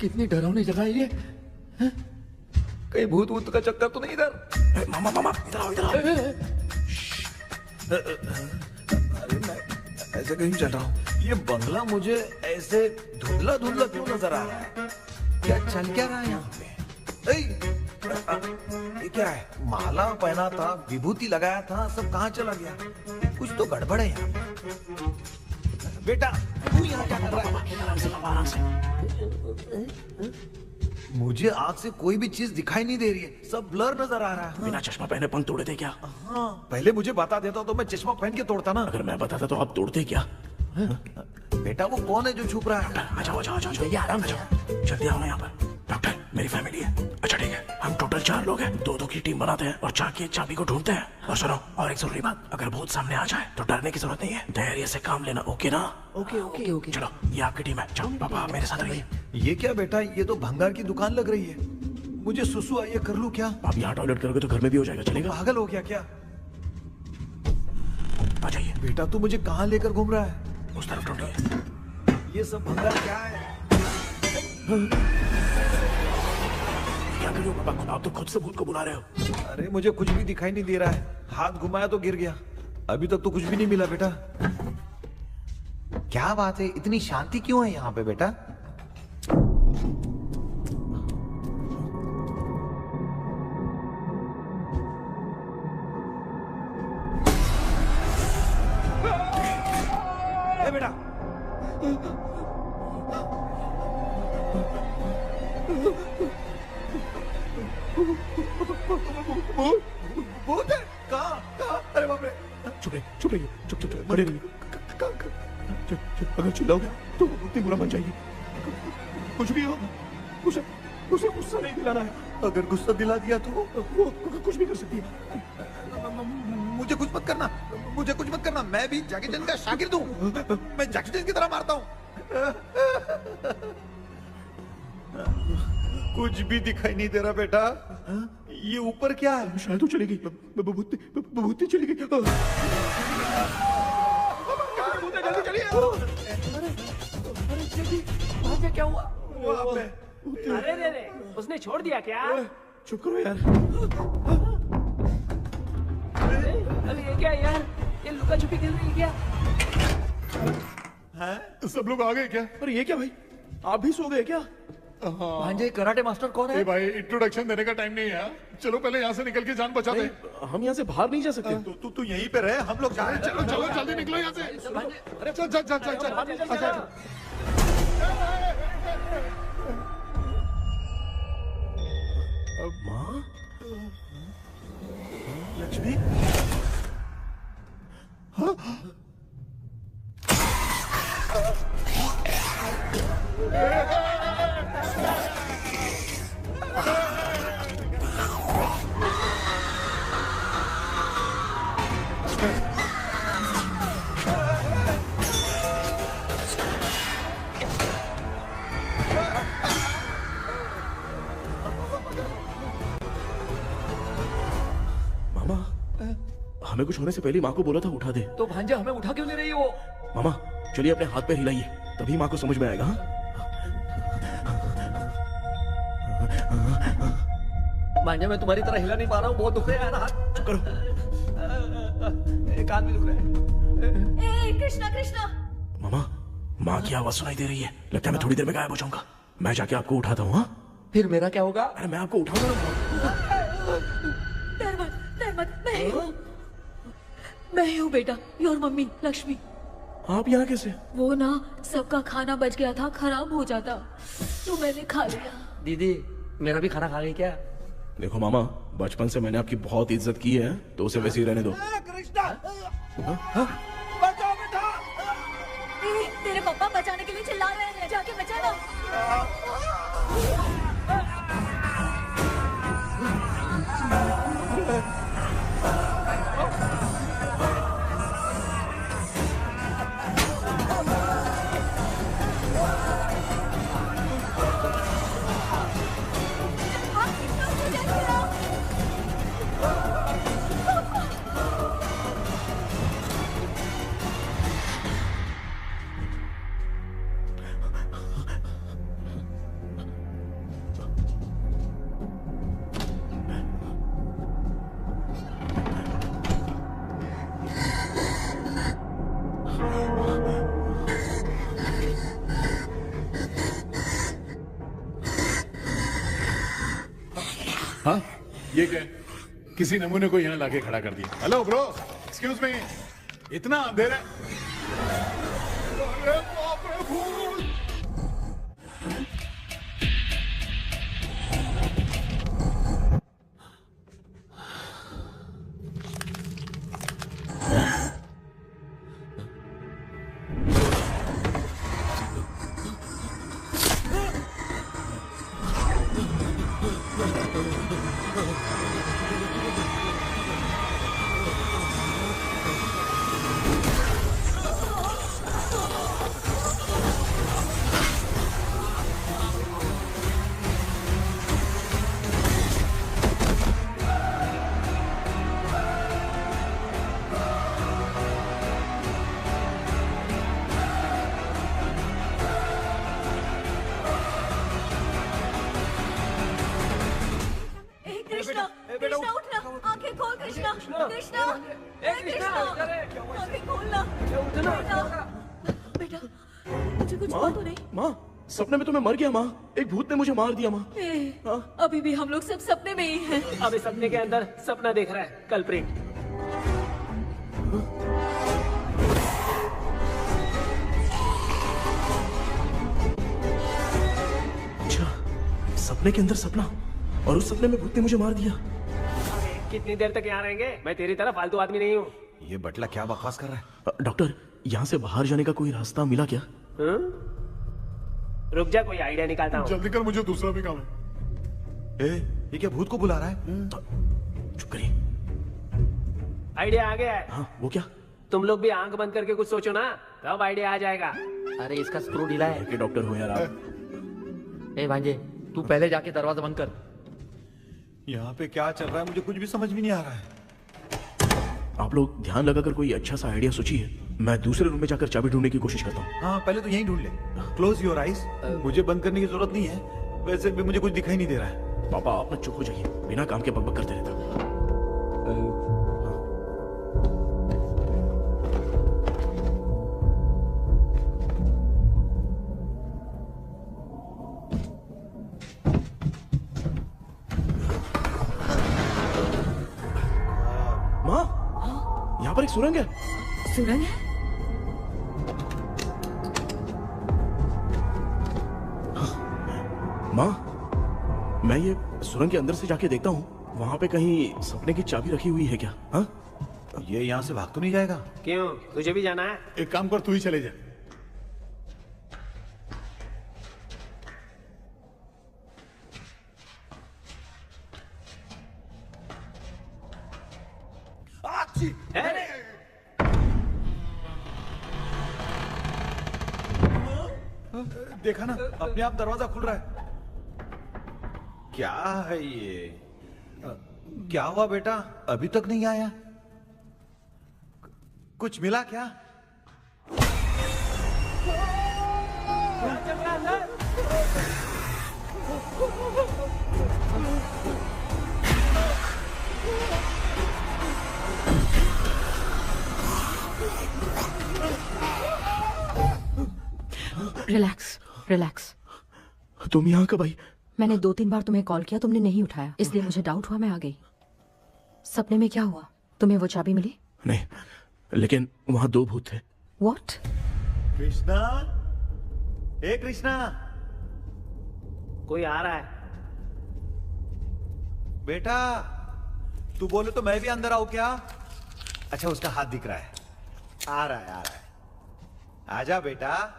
कितनी डरावनी जगह है ये। कहीं भूत भूत का चक्कर तो नहीं इधर? मामा मामा इधर आओ, इधर आओ। अरे मैं ऐसे कहीं चल रहा हूँ। ये बंगला मुझे ऐसे धुंधला धुंधला क्यों नजर आ रहा है? क्या चल क्या रहा है यहाँ पे? ये क्या है? माला पहना था, विभूति लगाया था, सब कहाँ चला गया? कुछ तो गड़बड़ है यहाँ पे। बेटा तू यहाँ क्या कर रहा है? मुझे आँख से कोई भी चीज दिखाई नहीं दे रही है, सब ब्लर नजर आ रहा है। बिना चश्मा पहने पंख तोड़े थे क्या? हाँ, पहले मुझे बता देता तो मैं चश्मा पहन के तोड़ता ना। अगर मैं बताता तो आप तोड़ते क्या? बेटा वो कौन है जो छुप रहा है? आ जाओ आ जाओ आ जाओ, ये आराम से जाओ। जल्दी आओ ना यहाँ पर। डॉक्टर, मेरी फैमिली है। अच्छा ठीक है, हम टोटल 4 लोग हैं। 2-2 की टीम बनाते हैं और जाके चाबी को ढूंढते हैं। और सुनो, और एक जरूरी बात, अगर भूत सामने आ जाए तो डरने की जरूरत नहीं है, धैर्य से काम लेना। ओके ना? Okay okay okay. चलो, ये आपकी टीम है। जाओ पापा मेरे साथ रहिए। ये क्या बेटा, ये तो भंगार की दुकान लग रही है। मुझे सुसु आई है, कर लूं क्या? आप यहाँ टॉयलेट करोगे तो घर में भी हो जाएगा, चलेगा? पागल हो गया क्या? आ जाइए। बेटा तू मुझे कहाँ लेकर घूम रहा है? उस तरफ ढूंढिए। ये सब भंगार क्या है? क्या कर रहे हो पापा? आप तो खुद से भूत को बुला रहे हो। अरे मुझे कुछ भी दिखाई नहीं दे रहा है, हाथ घुमाया तो गिर गया। अभी तक तो कुछ भी नहीं मिला बेटा। क्या बात है, इतनी शांति क्यों है यहाँ पे बेटा? बेटा भूत है? कहाँ? अरे बाप रे! चुप रहिए चुप रहिए, चुप चुप चुप खड़े रहिए। अगर चिल्लाओगे तो वो इतनी बुरा बन जाएगी। कुछ भी हो, उसे गुस्सा नहीं दिलाना है। अगर गुस्सा दिला दिया तो वो कुछ भी कर सकती है। मुझे कुछ मत करना, मुझे कुछ मत करना। मैं भी जैकी चैन का शागिर्द हूँ। मैं जैकी चैन की तरह मारता हूँ। कुछ भी दिखाई नहीं दे रहा बेटा। ये ऊपर क्या है? शायद वो चली गई, भूती चली गई। जल्दी चलिए। भांजे क्या हुआ? अरे रे रे, उसने छोड़ दिया क्या? चुप करो यार। अरे ये क्या यार, ये लुका छुपी खेल रही है क्या? हैं? सब लोग आ गए क्या? अरे ये क्या भाई, आप भी सो गए क्या? भांजे कराटे मास्टर कौन है? ए भाई इंट्रोडक्शन देने का टाइम नहीं है। चलो पहले यहाँ से निकल के जान बचा दे। हम यहाँ से बाहर नहीं जा सकते। तू यहीं पे रहे, हम लोग जा रहे हैं। चलो चलो जल्दी निकलो यहाँ से। चल चल चल चल चल। माँ, लक्ष्मी, हमें कुछ होने से पहले माँ को बोला था उठा दे। तो भांजे हमें उठा क्यों ले रही हो? मामा चलिए अपने हाथ पे हिलाइए, तभी माँ को समझ में आएगा। भांजे मैं तुम्हारी तरह हिला नहीं पा रहा हूँ, बहुत दुख रहा है ना हाथ। चुप करो। एक हाथ भी दुख रहा है। ए कृष्णा कृष्णा। मामा माँ की आवाज सुनाई दे रही है, लगता है मैं थोड़ी देर में गायब हो जाऊंगा। मैं जाके आपको उठाता हूँ। फिर मेरा क्या होगा? अरे मैं आपको उठाऊंगा। डर मत, मैं ही हूँ बेटा, योर मम्मी लक्ष्मी। आप यहाँ कैसे? वो ना सबका खाना बच गया था, खराब हो जाता तो मैंने खा लिया। दीदी मेरा भी खाना खा गई क्या? देखो मामा, बचपन से मैंने आपकी बहुत इज्जत की है, तो उसे वैसे ही रहने दो। बचाओ बेटा। तेरे पापा बचाने के लिए चिल्ला रहे हैं, जाके बचा लो। हाँ ये क्या? किसी नमूने को यहाँ लाके खड़ा कर दिया। हेलो ब्रो, एक्सक्यूज मी, इतना अंधेरा है। अरे बाप रे फूल। कृष्णा उठना, आंखें खोल कृष्णा, कृष्णा, आंखें खोलना। बेटा मुझे कुछ हुआ तो नहीं? माँ सपने में तो मैं मर गया माँ, एक भूत ने मुझे मार दिया माँ। अभी भी हम लोग सब सपने में ही हैं। अभी सपने के अंदर सपना देख रहा है कल्प्रिट। अच्छा, सपने के अंदर सपना, और उस सपने में भूत ने मुझे मार दिया। कितनी देर तक यहाँ रहेंगे? मैं तेरी तरह फालतू आदमी नहीं हूँ। ये बटला क्या बकवास कर रहा है? डॉक्टर यहाँ से बाहर जाने का कोई रास्ता मिला क्या? रुक जा, कोई आइडिया निकालता हूँ। जल्दी कर, मुझे दूसरा भी काम है। ये क्या भूत को बुला रहा है? चुप करिए। आइडिया आ गया है। हाँ, वो क्या? तुम लोग भी आंख बंद करके कुछ सोचो ना, तब आइडिया आ जाएगा। अरे इसका स्क्रू ढीला है। के डॉक्टर हो यार आप। ए भांजे, तू पहले जाके दरवाजा बंद कर। यहाँ पे क्या चल रहा है मुझे कुछ भी समझ में नहीं आ रहा है। आप लोग ध्यान लगाकर कोई अच्छा सा आइडिया सोचिए, मैं दूसरे रूम में जाकर चाबी ढूंढने की कोशिश करता हूँ। हाँ पहले तो यहीं ढूंढ ले। Close your eyes. मुझे बंद करने की जरूरत नहीं है, वैसे भी मुझे कुछ दिखाई नहीं दे रहा है। पापा आप ना चुप हो जाइए, बिना काम के बकबक करते रहते हो। पर एक सुरंग है। सुरंग है? माँ, मैं ये सुरंग के अंदर से जाके देखता हूँ, वहाँ पे कहीं सपने की चाबी रखी हुई है क्या? हाँ? ये यहाँ से भाग तो नहीं जाएगा? क्यों, तुझे भी जाना है? एक काम कर, तू ही चले जा। देखा ना, अपने आप दरवाजा खुल रहा है। क्या है ये? क्या हुआ बेटा, अभी तक नहीं आया? कुछ मिला क्या? Relax relax. तुम यहाँ कब आई? मैंने 2-3 बार तुम्हें कॉल किया, तुमने नहीं उठाया, इसलिए मुझे डाउट हुआ, मैं आ गई। सपने में क्या हुआ? तुम्हें वो चाबी मिली? नहीं, लेकिन वहाँ 2 भूत थे। What? कृष्णा, ए कृष्णा, कोई आ रहा है। बेटा तू बोले तो मैं भी अंदर आऊं क्या? अच्छा, उसका हाथ दिख रहा है, आ रहा है, आ रहा है। आजा बेटा।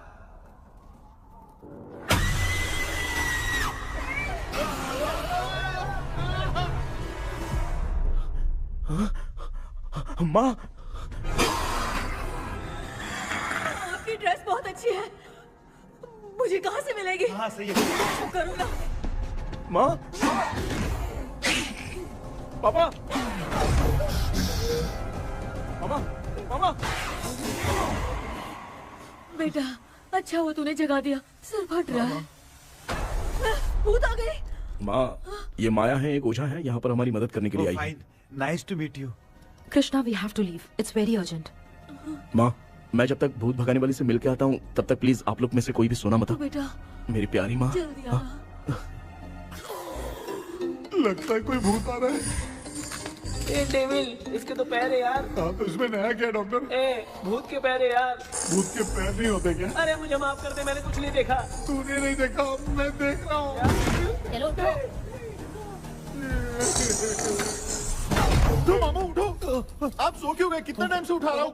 माँ, आपकी ड्रेस बहुत अच्छी है, मुझे कहाँ से मिलेगी? हाँ सही है। करूँगा। माँ, पापा, मामा, मामा। बेटा अच्छा हुआ तूने जगा दिया, सर फट रहा है। भूत आ गई। माँ, ये माया है, एक ओझा है, यहाँ पर हमारी मदद करने के लिए आई है। Nice to meet you. Krishna, we have to leave, it's very urgent. माँ, मैं जब तक भूत भगाने वाली से मिल के आता हूँ तब तक प्लीज आप लोग में से कोई भी सोना मत। बेटा मेरी प्यारी माँ। जल्दी आना। लगता है कोई भूत आ रहा है। ए डेविल, इसके तो पैर है यार। हाँ, तो इसमें नया क्या डॉक्टर? ए, भूत के पैर है यार। भूत के पैर नहीं होते क्या? अरे मुझे माफ कर दे, मैंने कुछ नहीं देखा। तूने नहीं देखा, मैं देख रहा हूँ। चलो उठो। उठो मामा, उठो। आप सो क्यों गए? कितना टाइम से उठा रहा हूँ।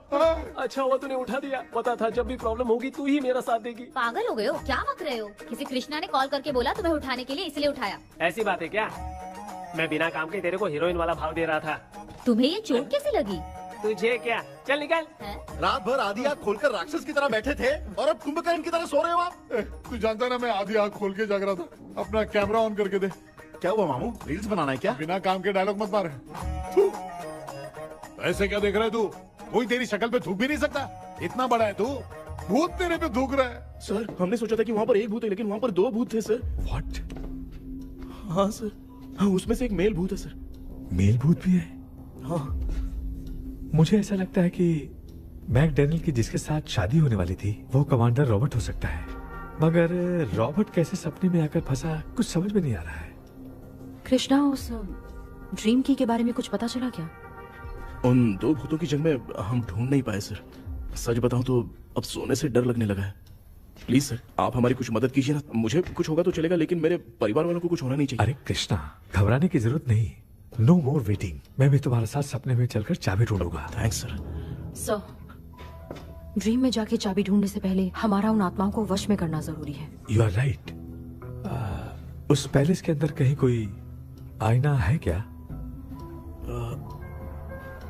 अच्छा हुआ तूने उठा दिया, पता था जब भी प्रॉब्लम होगी तू ही मेरा साथ देगी। पागल हो गए हो क्या? बक रहे हो? किसी कृष्णा ने कॉल करके बोला तुम्हें उठाने के लिए, इसलिए उठाया। ऐसी बात है क्या? मैं बिना काम के तेरे को हीरोइन वाला भाव दे रहा था। तुम्हें ये चोट कैसे लगी? तुझे क्या? चल निकल। रात भर आधी आँख खोलकर राक्षस की तरह बैठे थे और अब कुंभकर्ण की तरह सो रहे हो आप। तू जानता है ना, मैं आधी आँख खोल के जाग रहा था। अपना कैमरा ऑन करके दे। क्या हुआ मामू, रील्स बनाना है क्या? बिना काम के डायलॉग मत मार। ऐसे क्या देख रहा है तू? कोई तेरी शक्ल पे थूक भी नहीं सकता, इतना बड़ा है तू। भूत तेरे पे थूक रहा है। सर, हमने सोचा था कि वहाँ पर एक भूत है, लेकिन वहाँ पर 2 भूत थे सर। व्हाट? हाँ सर, हाँ, उसमें से एक मेल भूत है सर। मेल भूत भी है? हाँ। मुझे ऐसा लगता है कि मैकडैनियल की जिसके साथ शादी होने वाली थी वो कमांडर रॉबर्ट हो सकता है, मगर रॉबर्ट कैसे सपने में आकर फंसा कुछ समझ में नहीं आ रहा है। कृष्णा, उस ड्रीम की के बारे में कुछ पता चला क्या? उन 2 भूतों की जंग में हम ढूंढ नहीं पाए सर। सच बताऊं तो अब सोने से डर लगने लगा है। प्लीज सर, आप हमारी कुछ मदद कीजिए ना। मुझे कुछ होगा तो चलेगा, लेकिन मेरे परिवार वालों को कुछ होना नहीं चाहिए। अरे कृष्णा, घबराने की जरूरत नहीं, नो मोर वेटिंग। मैं भी तुम्हारे साथ सपने में चलकर चाबी ढूंढूंगा। Thanks sir. सर, ड्रीम में जाके चाबी ढूंढने से पहले हमारा उन आत्माओं को वश में करना जरूरी है। You are right. उस पैलेस के अंदर कहीं कोई आईना है क्या?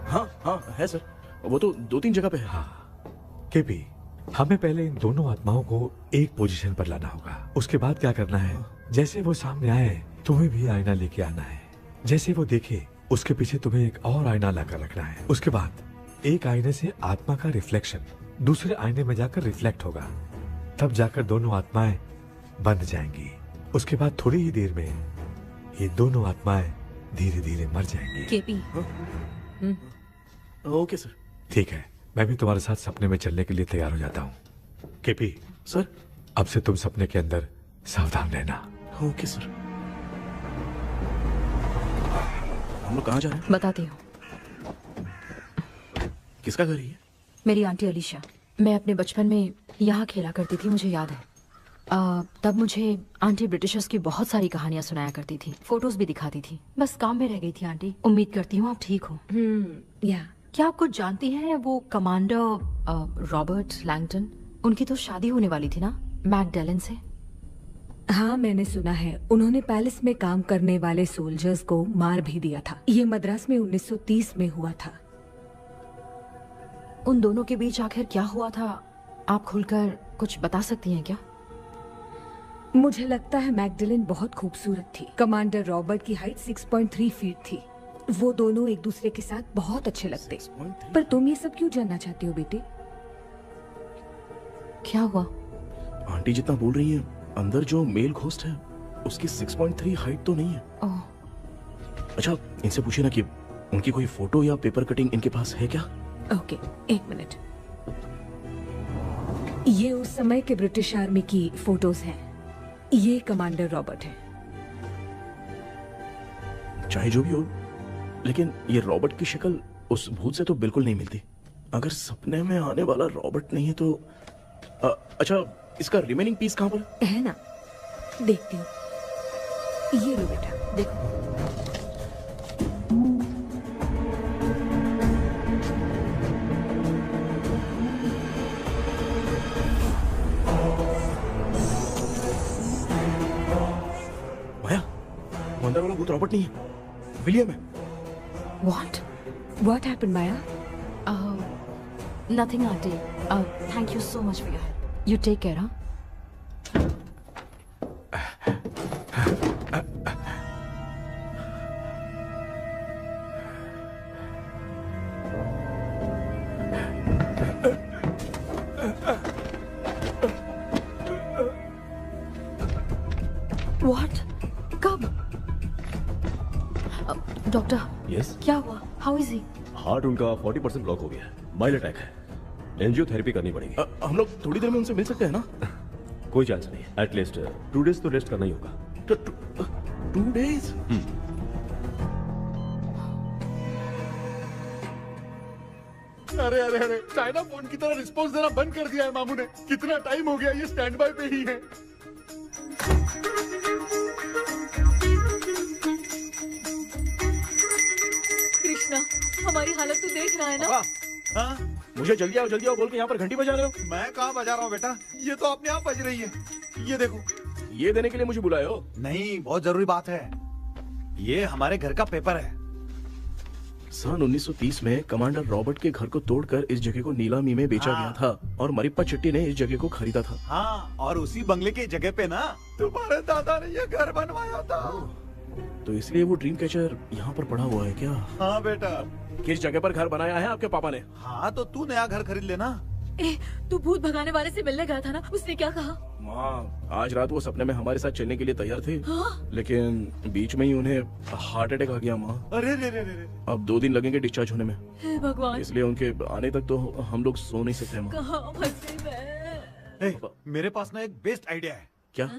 हाँ हाँ है सर, वो तो 2-3 जगह पे है। हाँ केपी, हमें पहले इन दोनों आत्माओं को एक पोजीशन पर लाना होगा। उसके बाद क्या करना है, जैसे वो सामने आए तुम्हें भी आईना लेके आना है। जैसे वो देखे उसके पीछे तुम्हें एक और आईना लाकर रखना है। उसके बाद एक आईने से आत्मा का रिफ्लेक्शन दूसरे आईने में जाकर रिफ्लेक्ट होगा, तब जाकर दोनों आत्माएं बंद जाएंगी। उसके बाद थोड़ी ही देर में ये दोनों आत्माएं धीरे धीरे मर जाएंगी। KP, okay sir. ठीक है, मैं भी तुम्हारे साथ सपने में चलने के लिए तैयार हो जाता हूँ। केपी सर, अब से तुम सपने के अंदर सावधान रहना। Okay sir. हम लोग कहाँ जा रहे हैं? बताती हूँ। किसका घर है ये? मेरी आंटी अलीशा। मैं अपने बचपन में यहाँ खेला करती थी, मुझे याद है। तब मुझे आंटी ब्रिटिशर्स की बहुत सारी कहानियां सुनाया करती थी, फोटोज भी दिखाती थी। बस काम में रह गई थी आंटी। उम्मीद करती हूँ आप ठीक हो। या क्या आप कुछ जानती हैं वो कमांडर रॉबर्ट लैंगटन? उनकी तो शादी होने वाली थी ना मैकडेलन से। हाँ, मैंने सुना है उन्होंने पैलेस में काम करने वाले सोल्जर्स को मार भी दिया था। ये मद्रास में 1930 में हुआ था। उन दोनों के बीच आखिर क्या हुआ था, आप खुलकर कुछ बता सकती हैं क्या? मुझे लगता है मैकडेलन बहुत खूबसूरत थी। कमांडर रॉबर्ट की हाइट 6.3 फीट थी। वो दोनों एक दूसरे के साथ बहुत अच्छे लगते। पर तुम ये सब क्यों जानना चाहती हो बेटे? क्या हुआ? आंटी जितना बोल रही है, अंदर जो मेल घोस्ट है उसकी 6.3 हाइट तो नहीं है। अच्छा, इनसे पूछिए ना कि उनकी कोई फोटो या पेपर कटिंग इनके पास है क्या? ओके, एक मिनट। ये उस समय के ब्रिटिश आर्मी की फोटोज हैं। ये कमांडर रॉबर्ट है। चाहे जो भी हो, लेकिन ये रॉबर्ट की शक्ल उस भूत से तो बिल्कुल नहीं मिलती। अगर सपने में आने वाला रॉबर्ट नहीं है तो अच्छा, इसका रिमेनिंग पीस कहाँ पर है? ना, देखती हूँ। ये लो बेटा, देखो। माया, अंदर वाला भूत रॉबर्ट नहीं है, विलियम है। What happened, Maya? Nothing, auntie. Thank you so much for your help. You take care, huh? What? कब? डॉक्टर, यस, क्या हुआ? How is he? हार्ट उनका 40% ब्लॉक हो गया है। माइल्ड अटैक है। एंजियोथेरेपी करनी पड़ेगी। हम लोग थोड़ी देर में उनसे मिल सकते हैं ना? कोई चांस नहीं। एटलीस्ट 2 डेज तो रेस्ट करना ही होगा। 2 डेज? अरे अरे अरे, चाइना फोन की तरह रिस्पॉन्स देना बंद कर दिया है मामू ने। कितना टाइम हो गया ये स्टैंड बाय पे ही है। कृष्णा, हमारी हालत तो देख रहा है ना। हाँ? मुझे जल्दी आओ बोल के यहाँ पर घंटी बजा रहे हो। मैं कहाँ बजा रहा हूँ बेटा, ये तो अपने आप बज रही है। ये देखो। ये देने के लिए मुझे बुलाए हो? नहीं, बहुत जरूरी बात है। ये हमारे घर का पेपर है। सन 1930 में कमांडर रॉबर्ट के घर को तोड़कर इस जगह को नीलामी में बेचा गया था और मरिप्पा चिट्टी ने इस जगह को खरीदा था। हाँ, और उसी बंगले की जगह पे ना तुम्हारे दादा ने ये घर बनवाया था। तो इसलिए वो ड्रीम कैचर यहाँ पर पड़ा हुआ है क्या? हाँ बेटा। किस जगह पर घर बनाया है आपके पापा ने? हाँ, तो तू नया घर खरीद लेना। तू भूत भगाने वाले से मिलने गया था ना, उसने क्या कहा? माँ, आज रात वो सपने में हमारे साथ चलने के लिए तैयार थे। हाँ? लेकिन बीच में ही उन्हें हार्ट अटैक आ गया माँ। अरे रे रे रे। अब 2 दिन लगेंगे डिस्चार्ज होने में। हे भगवान। इसलिए उनके आने तक तो हम लोग सो नहीं सकते माँ। कहाँ फंसे मैं? मेरे पास ना एक बेस्ट आइडिया है। क्या?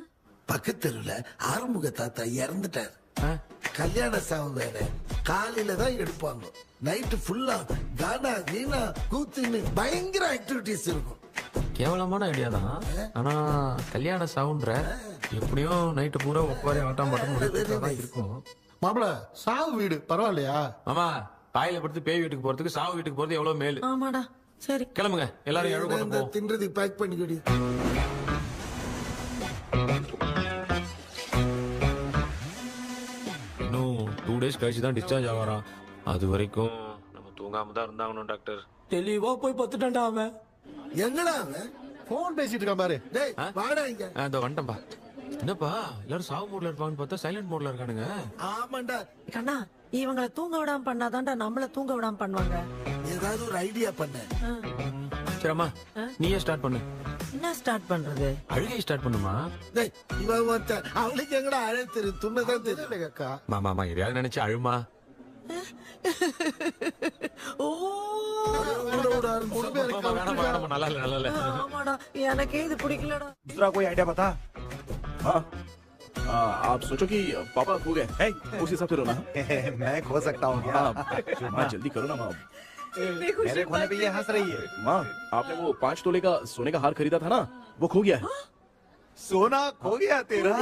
பக்கத்தெருவுல ஆறுமுக தாத்தா இறந்துட்டார். கல்யாண சாவு வேற. காலையில தான் எடுப்பாங்க. நைட் ஃபுல்லா கானா கீனா கூத்துன்னு பயங்கர ஆக்டிவிட்டிஸ் இருக்கும். கேவலமான ஐடியா தான். ஆனா கல்யாண சாவுன்ற எப்படியும் நைட்டு பூரா ஒப்பாரி ஆட்டம் பாட்டம் இருக்கும். மாப்பிள, சாவு வீடு பரவாயில்லையா? மாமா, பாயில படுத்து பேய் வீட்டுக்கு போறதுக்கு சாவு வீட்டுக்கு போறது எவ்வளவு மேலு. ஆமாடா. சரி, கிளம்புங்க, எல்லாரும் எழு கொண்டு போ. தின்றதுக்கு பேக் பண்ணிக்கடி. இன்னும் 2 டேஸ் கழிச்சு தான் டிஸ்சார்ஜ் ஆவாராம். அது வரைக்கும் நம்ம தூங்காம தான் இருந்தாகணும் டாக்டர். தெளிவா போய் பத்துட்டான்டா அவன். எங்கடா அவன்? போன் பேசிட்டு இருக்கான் பாரு. டேய், வாடா இங்க. இதோ வந்துட்டேன்பா. என்னப்பா எல்லாரும் சாவு மோட்ல இருப்பான்னு பார்த்தா சைலண்ட் மோட்ல இருக்கானுங்க. ஆமாண்டா. கண்ணா, இவங்களை தூங்க விடாம பண்ணாதான்டா நம்மள தூங்க விடாம பண்ணுவாங்க. ஏதாவது ஒரு ஐடியா பண்ண. சரிம்மா, நீயே ஸ்டார்ட் பண்ணு. என்ன ஸ்டார்ட் பண்றது? அழுகை ஸ்டார்ட் பண்ணுமா? டேய், இவன் ஒருத்தன். அவளுக்கு எங்கடா அழ தெரியும்? துண்ணதான் தெரியல அக்கா. மாமா எதையாவது நினைச்சு அழுமா. நல்லா இல்ல. ஆமாடா, எனக்கே இது பிடிக்கலடா. दूसरा कोई आइडिया बता। हाँ, आप सोचो कि पापा खो गए, उस हिसाब से रोना। मैं खो सकता हूँ क्या? हाँ, जल्दी करो ना माँ। मेरे खोने पे ये हंस रही है। माँ, आपने वो 5 तोले का सोने का हार खरीदा था ना, वो खो गया है। सोना खो गया तेरा?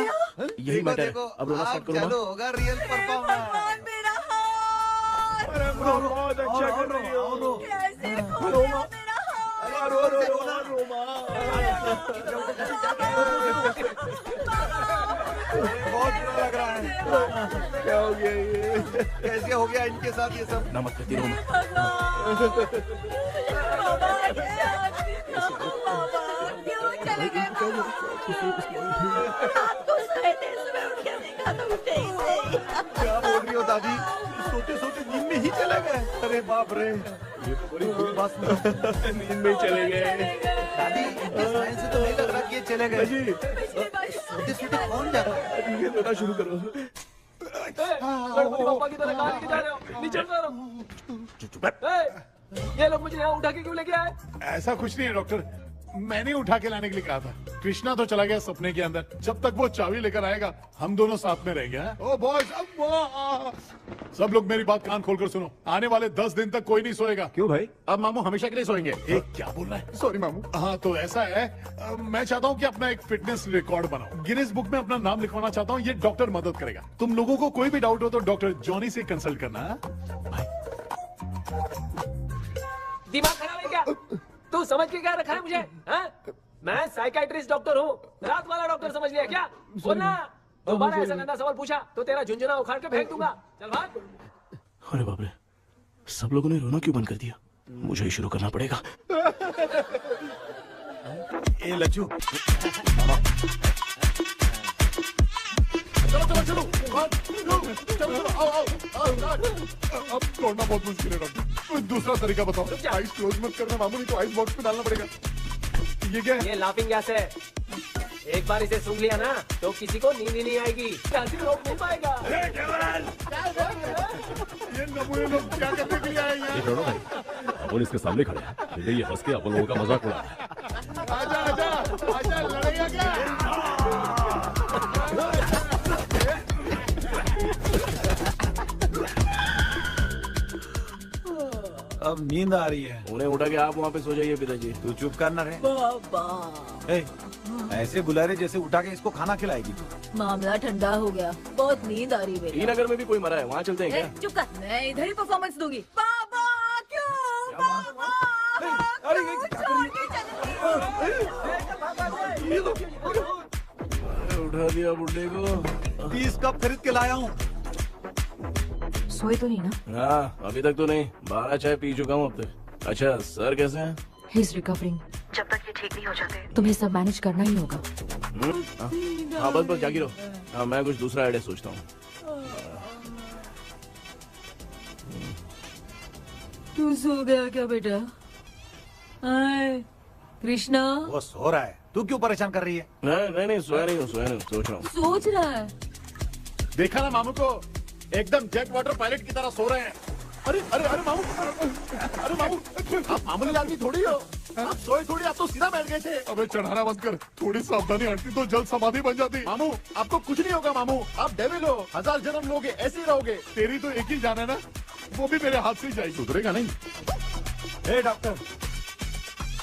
यही मैटर है। अब रोना स्टार्ट करो चलो होगा रियल परफॉर्मेंस। बहुत अच्छा कर रही हो। बहुत बुरा लग रहा है। क्या हो गया ये? कैसे हो गया इनके साथ ये सब? ना मत करती रो। क्या बोल रही हो दादी? सोते सोते नींद में ही चले गए? अरे बाप रे, ये तो बड़ी बुरी बात सुना। नींद में ही चले गए। दादी, इस लाइन से तो नहीं लग रहा कि ये चले गए। सोते सोते कौन जाता है? ये रोना शुरू करो। पापा की तरह कहाँ लेके जा रहे हो? नीचे उतारो। ये लोग मुझे यहाँ उठा के क्यों लेके आए? ऐसा कुछ नहीं है डॉक्टर, मैंने उठा के लाने के लिए कहा था। कृष्णा तो चला गया सपने के अंदर, जब तक वो चाबी लेकर आएगा हम दोनों साथ में रहेंगे। ओ बॉयज, सब लोग मेरी बात कान खोलकर सुनो। आने वाले 10 दिन तक कोई नहीं सोएगा। क्यों भाई? अब मामू हमेशा के लिए सोएंगे? एक क्या बोल रहा है? सॉरी मामू। हाँ तो ऐसा है, मैं चाहता हूँ कि अपना एक फिटनेस रिकॉर्ड बनाओ, गिनीज बुक में अपना नाम लिखवाना चाहता हूँ। ये डॉक्टर मदद करेगा। तुम लोगों को कोई भी डाउट हो तो डॉक्टर जॉनी से कंसल्ट करना। दिमाग खराब है क्या? तू समझ के क्या रखा है मुझे? हाँ? मैं साइकाइट्रिस्ट डॉक्टर हूँ, रात वाला डॉक्टर समझ लिया क्या? बोलना, दोबारा ऐसा गंदा सवाल पूछा तो तेरा झुंझुना उखाड़ के फेंक दूंगा। चल भाग। अरे बाप रे, सब लोगों ने रोना क्यों बंद कर दिया? मुझे ही शुरू करना पड़ेगा। ए लज्जू, चलो चलो चलो चलो आओ आओ। अब तोड़ना बहुत मुश्किल है डॉक्टर, कोई दूसरा तरीका बताओ। आइस क्लोज मत करना मामू, नहीं तो आइस बॉक्स में डालना पड़ेगा। ये क्या है? ये लाफिंग गैस है। एक बार इसे सूंघ लिया ना तो किसी को नींद ही नहीं आएगी, हंसी रोक नहीं पाएगा। ये नमूने लोग क्या करने के लिए आए हैं? ये छोड़ो भाई, अपन इसके सामने खड़े हैं, ये हंस के अपन लोगों का मजाक उड़ा रहा है। आजा आजा आजा, लड़ेगा क्या? अब नींद आ रही है। उन्हें उठा के आप वहाँ पे सो जाइए पिताजी। तू चुप करना रे। ऐसे बुला रहे जैसे उठा के इसको खाना खिलाएगी। मामला ठंडा हो गया, बहुत नींद आ रही है। नगर में भी कोई मरा है, वहाँ चलते हैं क्या? चुप कर, मैं इधर ही परफॉर्मेंस दूंगी। बाबा क्यों? बाबा उठा दिया बुड्ढे को। 20 कप खरीद के लाया हूँ। सोए तो नहीं ना? हाँ, अभी तक तो नहीं, 12 चाय पी चुका हूँ अब तक। अच्छा, सर कैसे हैं? He is recovering. जब तक ये ठीक नहीं हो जाते तुम्हें सब मैनेज करना ही होगा। हाँ बस बस जागी रहो। हाँ, मैं कुछ दूसरा आइडिया सोचता हूँ। तू सो गया क्या बेटा? कृष्णा, वो सो रहा है, तू क्यों परेशान कर रही है? नहीं नहीं, सोया नहीं हूँ, सोच रहा हूँ। सोच रहा है। देखा ना मामू को, एकदम जेट वाटर पायलट की तरह सो रहे हैं। अरे अरे अरे मामू, अरे मामू, आप मामूली आदमी थोड़ी हो, आप सोए थोड़ी, आप तो सीधा बैठ गए थे। अबे चढ़ाना बंद कर, थोड़ी सावधानी हटती तो जल्द समाधि बन जाती। मामू आपको कुछ नहीं होगा मामू, आप डेविल हो, 1000 जन्म लोगे ऐसे ही रहोगे। तेरी तो एक ही जान है ना, वो भी मेरे हाथ से ही जाएगी। सुधरेगा नहीं। ए डॉक्टर,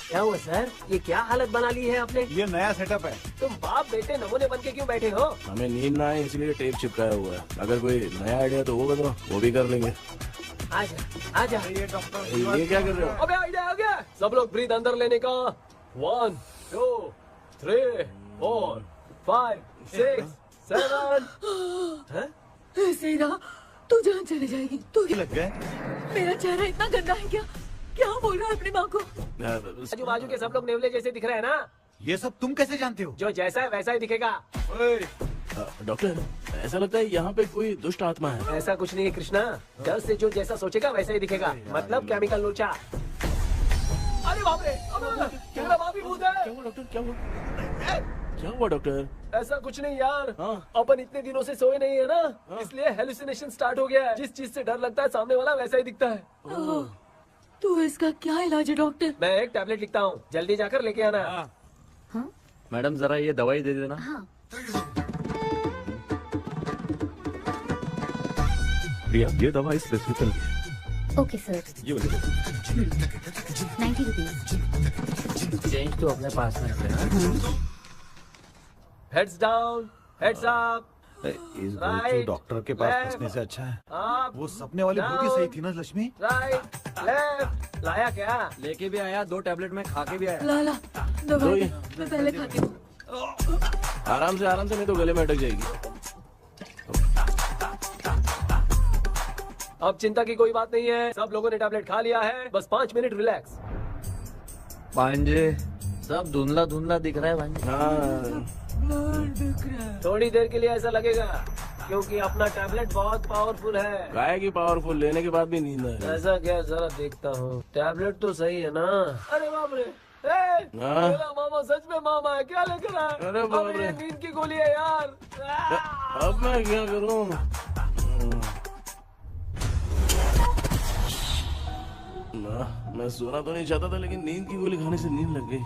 क्या हुआ सर? ये क्या हालत बना ली है आपने? ये नया सेटअप है। तुम बाप बेटे नमूने बन के क्यों बैठे हो? हमें नींद ना आए इसलिए टेप चिपकाया हुआ है। अगर कोई नया आइडिया तो वो बताओ, वो भी कर लेंगे। आजा आजा। ये डॉक्टर, ये क्या कर रहे हो? अबे आइडिया आ गया। सब लोग ब्रीथ अंदर लेने का। 1 2 3 4 5 6 7। ऐसे ना तू जान चली जाएगी। तू लग गए? मेरा चेहरा इतना गंदा है क्या? क्या बोल रहा है अपनी माँ को? आजू बाजू के सब लोग नेवले जैसे दिख रहे हैं ना? ये सब तुम कैसे जानते हो? जो जैसा है वैसा ही दिखेगा। डॉक्टर, ऐसा लगता है यहाँ पे कोई दुष्ट आत्मा है। ऐसा कुछ नहीं है कृष्णा, डर से जो जैसा सोचेगा वैसा ही दिखेगा, मतलब केमिकल लोचा। अरे बाप रे, मेरा बाप ही भूत है। क्या हुआ डॉक्टर, क्या हुआ? क्या हुआ डॉक्टर? ऐसा कुछ नहीं यार, अपन इतने दिनों से सोए नहीं है ना, इसलिए हेलुसिनेशन स्टार्ट हो गया है। जिस चीज से डर लगता है सामने वाला वैसा ही दिखता है। तो इसका क्या इलाज है डॉक्टर? मैं एक टैबलेट लिखता हूँ, जल्दी जाकर लेके आना। मैडम जरा ये दवाई दे देना। प्रिया, ये दवा इस प्रिस्क्रिप्शन की है। Okay sir. ये वाली 90 रुपीज। चेंज तो अपने पास में है। Heads down, heads up. इस भोचू डॉक्टर के पास फंसने से अच्छा है वो सपने वाली बूटी सही थी ना लक्ष्मी। Right left. लाया क्या? लेके भी आया, 2 टैबलेट में खा के भी आया। ला दवाई मैं पहले खाती हूँ। आराम से नहीं तो गले में अटक जाएगी। अब चिंता की कोई बात नहीं है, सब लोगों ने टैबलेट खा लिया है, बस 5 मिनट रिलैक्स। भांजे सब धुंधला धुंधला दिख रहा है भांजे। थोड़ी देर के लिए ऐसा लगेगा क्योंकि अपना टैबलेट बहुत पावरफुल है। गाय की पावरफुल लेने के बाद भी नींद है। ऐसा क्या, जरा देखता हूँ। टैबलेट तो सही है ना? अरे बाप रे, मेरा मामा सच में मामा है, क्या लेकर आया? अरे बाप रे, नींद की गोली है यार। अब मैं क्या करूँ? मैं सोना तो नहीं चाहता था, लेकिन नींद की गोली खाने से नींद लग गई।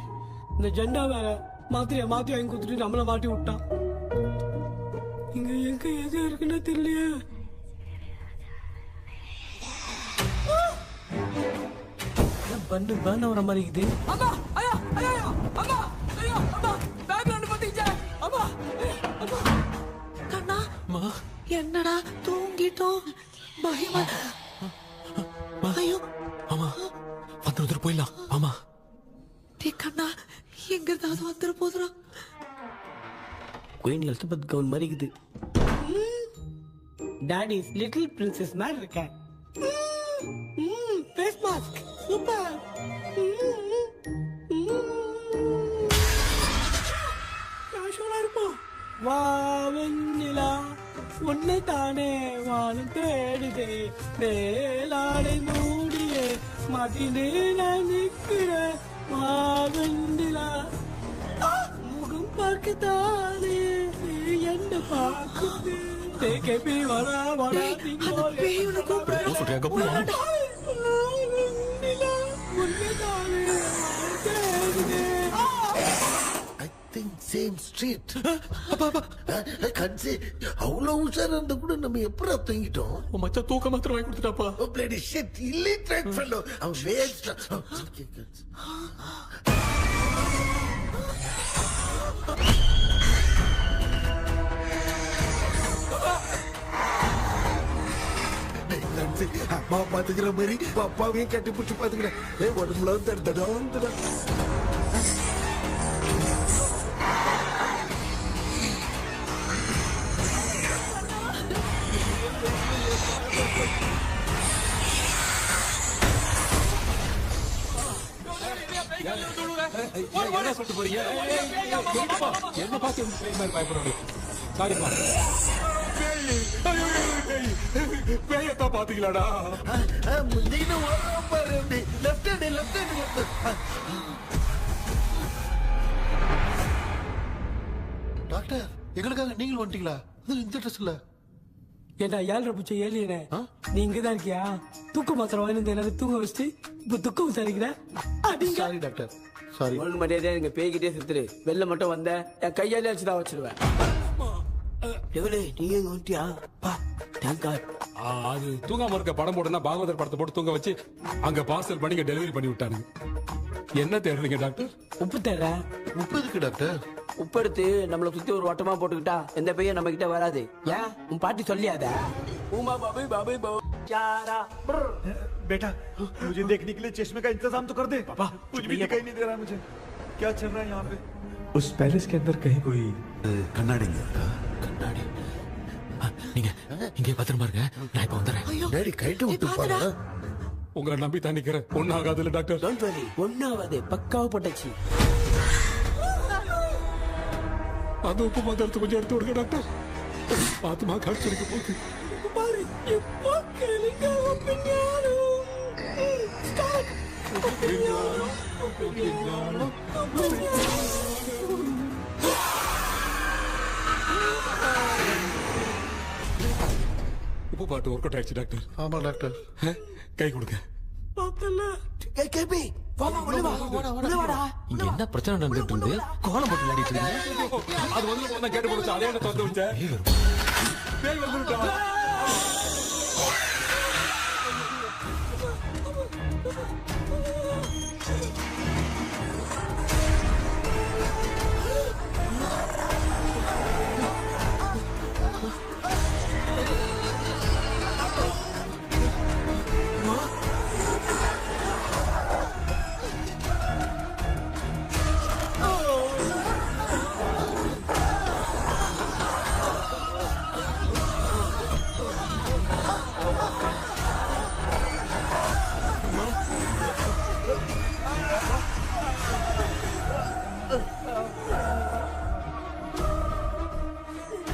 நிஜண்டா வேற மாத்திரையா வாங்கி கொடுத்துட்டு நம்மள மாட்டி விட்டான். இங்க எங்க எது இருக்குன்னு தெரியலையே. பண்டு பர்ன் ஆகிற மாதிரி இருக்குது. அம்மா ஐயா ஐயா அம்மா ஐயா அம்மா பேக்ரவுண்ட் பத்திச்சே அம்மா அம்மா கண்ணா மா என்னடா தூங்கிட்டோம் பயமா ஐயோ அம்மா வந்துரு போயிடலாம் அம்மா. கண்ணா எங்க இருந்தாவது வந்துரு போதுரா. குயின் எலிசபெத் கவுன் மாதிரி இருக்குது. டாடி லிட்டில் பிரின்சஸ் மாதிரி இருக்கேன். Face mask super. காஷோலா இருப்போம். வா வெண்ணிலா உன்னை தானே வானம் தேடுதே மேலாடை மூடியே மாட்டினே நான் நிற்கிறேன். வா வெண்ணிலா முகம் பார்க்கத்தானே என்ன பார்க்குது. தேக்கே வரா வரா சேம் ஸ்ட்ரீட் கன்சி அவ்வளவு உஷாரா இருந்தா கூட நம்ம எப்படா தூங்கிட்டோம். மச்சா தூக்க மாத்திரம் வாங்கி கொடுத்துட்டாப்பா. பிளடி ஷிட் இல்லிட்ரேட் ஃபெல்லோ அவன் வேஸ்ட். அம்மா பாத்துக்கிற மாதிரி அப்பாவையும் கட்டி பிடிச்சி பாத்துக்கிறேன். உடம்புல தடா என்ன சொல்லிட்டு போறீங்க? என்ன பார்த்து பயப்படுறீங்க? சாரிப்பா. பேயத்தான் பாத்தீங்களாடா? டாக்டர் எங்களுக்காக நீங்கள் வந்துட்டீங்களா? இந்த ட்ரெஸ் இல்ல ஏண்டா 7 பூச்சை ஏலியனே, நீ இங்கதான் இருக்கியா? தூக்க மாத்திரம் வாங்கி எல்லாரும் தூங்க வச்சுட்டு இப்ப துக்கம் விசாரிக்கிற. Sorry doctor sorry. ஒழுங்கு மரியாதையா நீங்க பேய்கிட்டே செத்துரு. வெளில மட்டும் வந்த என் கையாலே வச்சுதான் வச்சிருவேன். எவ்வளவு நீங்க எங்க வந்துட்டியா? அது தூங்காம இருக்க படம் போடுனா பாகவதர் படத்தை போட்டு தூங்க வச்சு அங்க பார்சல் பண்ணி டெலிவரி பண்ணி விட்டானுங்க. என்ன தேடுறீங்க டாக்டர்? உப்பு தேடுற. உப்பு இருக்கு டாக்டர். உப்பு எடுத்து நம்மள சுத்தி ஒரு வட்டமா போட்டுக்கிட்டா எந்த பையன் நம்ம கிட்ட வராது. ஏன் உன் பாட்டி சொல்லியாத? உமா பாபு பாபு பாபு चारा बेटा मुझे देखने के लिए चश्मे का इंतजाम तो कर दे। पापा कुछ भी दिखाई नहीं दे रहा है मुझे, क्या चल रहा है यहाँ पे? उस पैलेस के अंदर कहीं कोई கண்ணாடி கண்ணாடி நீங்க இங்கே பத்திரமா இருங்க, நான் இப்ப வந்துடுறேன். டேடி கைட்டு விட்டு போறா. உங்களை நம்பி தான் நிக்கிறேன். ஒன்னாகாதுல டாக்டர். டோன்ட் வரி, ஒன்னாவது பக்காவா போட்டாச்சு. அது உப்பு மாத்திரத்தை கொஞ்சம் எடுத்து விடுங்க டாக்டர். பாத்துமா கடிச்சிருக்க போகுது. பாரு இப்போ கேளுங்க. உப்பு பாட்டு ஒர்க் அவுட் ஆயிடுச்சு டாக்டர். ஆமா டாக்டர். கை கொடுங்க. இங்க என்ன பிரச்சனை நடந்துட்டு இருந்து கோலம் போட்டு விளையாடிட்டு இருக்கீங்க? அது வந்து கேட்டு போச்சு. அதே தந்து வச்சேன். பேய் வந்துட்டா.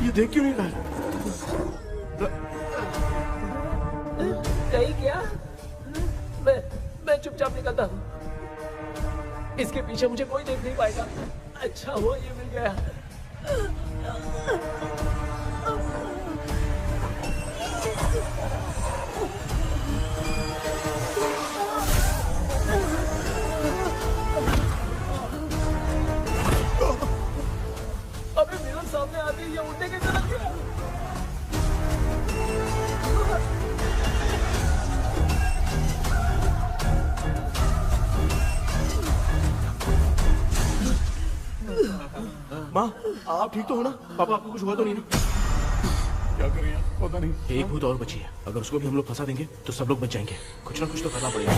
ये देख क्यों नहीं रहा है? नहीं क्या? मैं चुपचाप निकलता हूँ। इसके पीछे मुझे कोई देख नहीं पाएगा। अच्छा हुआ ये मिल गया। अबे मेरे सामने आते ही ये उड़ने के तरफ गया। माँ, आप ठीक तो हो ना? पापा आपको कुछ हुआ तो नहीं ना? क्या करें यार, पता नहीं। एक भूत और बची है, अगर उसको भी हम लोग फंसा देंगे तो सब लोग बच जाएंगे। कुछ ना कुछ तो करना पड़ेगा।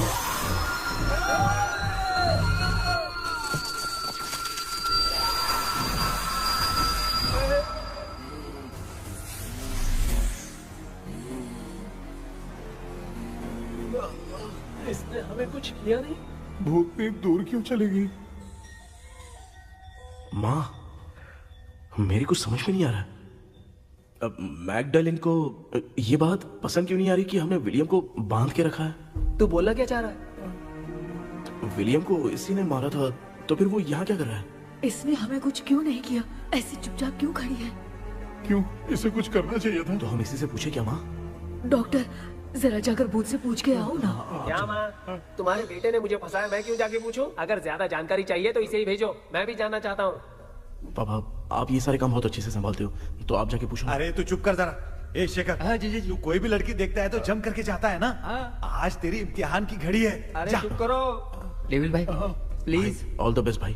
इसने हमें कुछ किया नहीं। भूतनी दूर क्यों चली गई? माँ, मेरी कुछ समझ में नहीं आ रहा। अब मैगडालिन को ये बात पसंद क्यों नहीं आ रही कि हमने विलियम को बांध के रखा है? तू बोलना क्या चाह रहा है? विलियम को इसी ने मारा था, तो फिर वो यहाँ क्या कर रहा है? इसने हमें कुछ क्यों नहीं किया? ऐसे चुपचाप क्यों खड़ी है? क्यों? इसे कुछ करना चाहिए था। तो हम इसी से पूछे क्या माँ? डॉक्टर, जरा जाकर भूत से पूछ के आओ ना। क्या माँ? तुम्हारे बेटे ने मुझे फंसाया, मैं क्यों जाके पूछूं? अगर ज्यादा जानकारी चाहिए तो इसे ही भेजो, मैं भी जानना चाहता हूँ। पापा, आप ये सारे काम बहुत अच्छे से संभालते हो, तो आप जाके पूछो। अरे तू चुप कर जरा। ए शेखर, हाँ जी जी, तू कोई भी लड़की देखता है तो जम करके जाता है ना? आज तेरी इम्तिहान की घड़ी है। अरे चुप करो डेविल भाई, प्लीज। ऑल द बेस्ट भाई।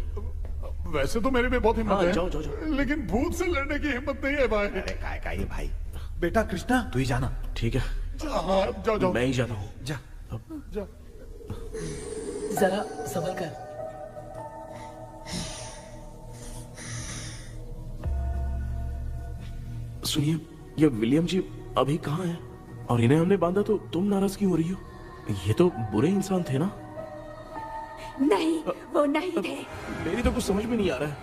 वैसे तो मेरे में बहुत हिम्मत है, जाओ, जाओ, जाओ। लेकिन भूत से लड़ने की हिम्मत नहीं है भाई। अरे काय का ये भाई। बेटा कृष्णा, तू ही जाना। ठीक है, हाँ, जाओ जाओ। मैं ही जाता हूँ। जा जा। जरा संभल कर। सुनिए, ये विलियम जी अभी कहाँ हैं? और इन्हें हमने बांधा तो तुम नाराज क्यों हो रही हो? ये तो बुरे इंसान थे ना? नहीं, वो नहीं थे। मेरी तो कुछ समझ में नहीं आ रहा है।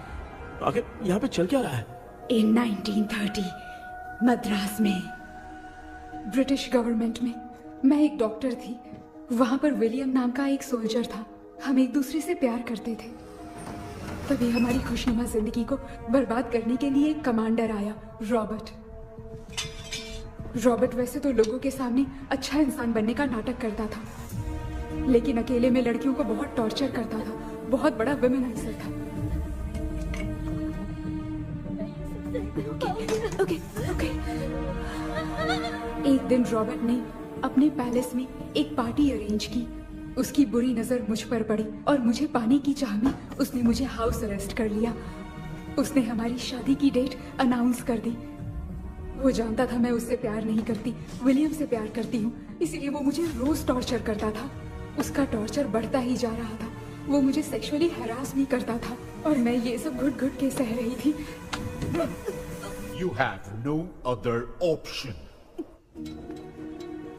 आखिर यहाँ पे चल क्या रहा है? इन 1930 मद्रास में ब्रिटिश गवर्नमेंट में मैं एक डॉक्टर थी। वहां पर विलियम नाम का एक सोल्जर था। हम एक दूसरे से प्यार करते थे। तभी हमारी खुशनुमा जिंदगी को बर्बाद करने के लिए एक कमांडर आया, रॉबर्ट। रॉबर्ट वैसे तो लोगों के सामने अच्छा इंसान बनने का नाटक करता था, लेकिन अकेले में लड़कियों को बहुत टॉर्चर करता था। बहुत बड़ा वुमेनाइजर था। ओके। एक दिन रॉबर्ट ने अपने पैलेस में एक पार्टी अरेंज की। उसकी बुरी नजर मुझ पर पड़ी और मुझे पाने की चाह में उसने मुझे हाउस अरेस्ट कर लिया। उसने हमारी शादी की डेट अनाउंस कर दी। वो जानता था मैं उससे प्यार नहीं करती, विलियम से प्यार करती हूँ, इसीलिए वो मुझे रोज टॉर्चर करता था। उसका टॉर्चर बढ़ता ही जा रहा था। वो मुझे सेक्सुअली हैरास भी करता था और मैं ये सब घुट घुट के सह रही थी। You have no other option.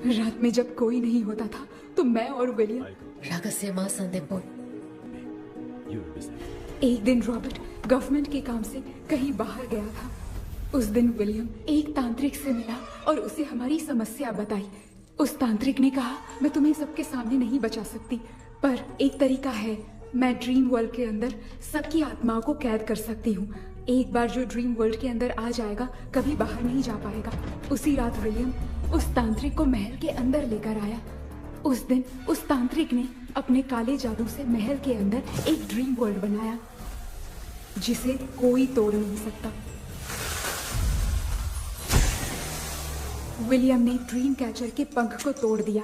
रात में जब कोई नहीं होता था तो मैं और विलियम रहस्यमा संदेपुर। एक दिन रॉबर्ट गवर्नमेंट के काम से कहीं बाहर गया था। उस दिन विलियम एक तांत्रिक से मिला और उसे हमारी समस्या बताई। उस तांत्रिक ने कहा, मैं तुम्हें सबके सामने नहीं बचा सकती, पर एक तरीका है। मैं ड्रीम वर्ल्ड के अंदर सबकी आत्माओं को कैद कर सकती हूँ। एक बार जो ड्रीम वर्ल्ड के अंदर आ जाएगा कभी बाहर नहीं जा पाएगा। उसी रात विलियम उस तांत्रिक को महल के अंदर लेकर आया। उस दिन उस तांत्रिक ने अपने काले जादू से महल के अंदर एक ड्रीम वर्ल्ड बनाया जिसे कोई तोड़ नहीं सकता। विलियम ने ड्रीम कैचर के पंख को तोड़ दिया।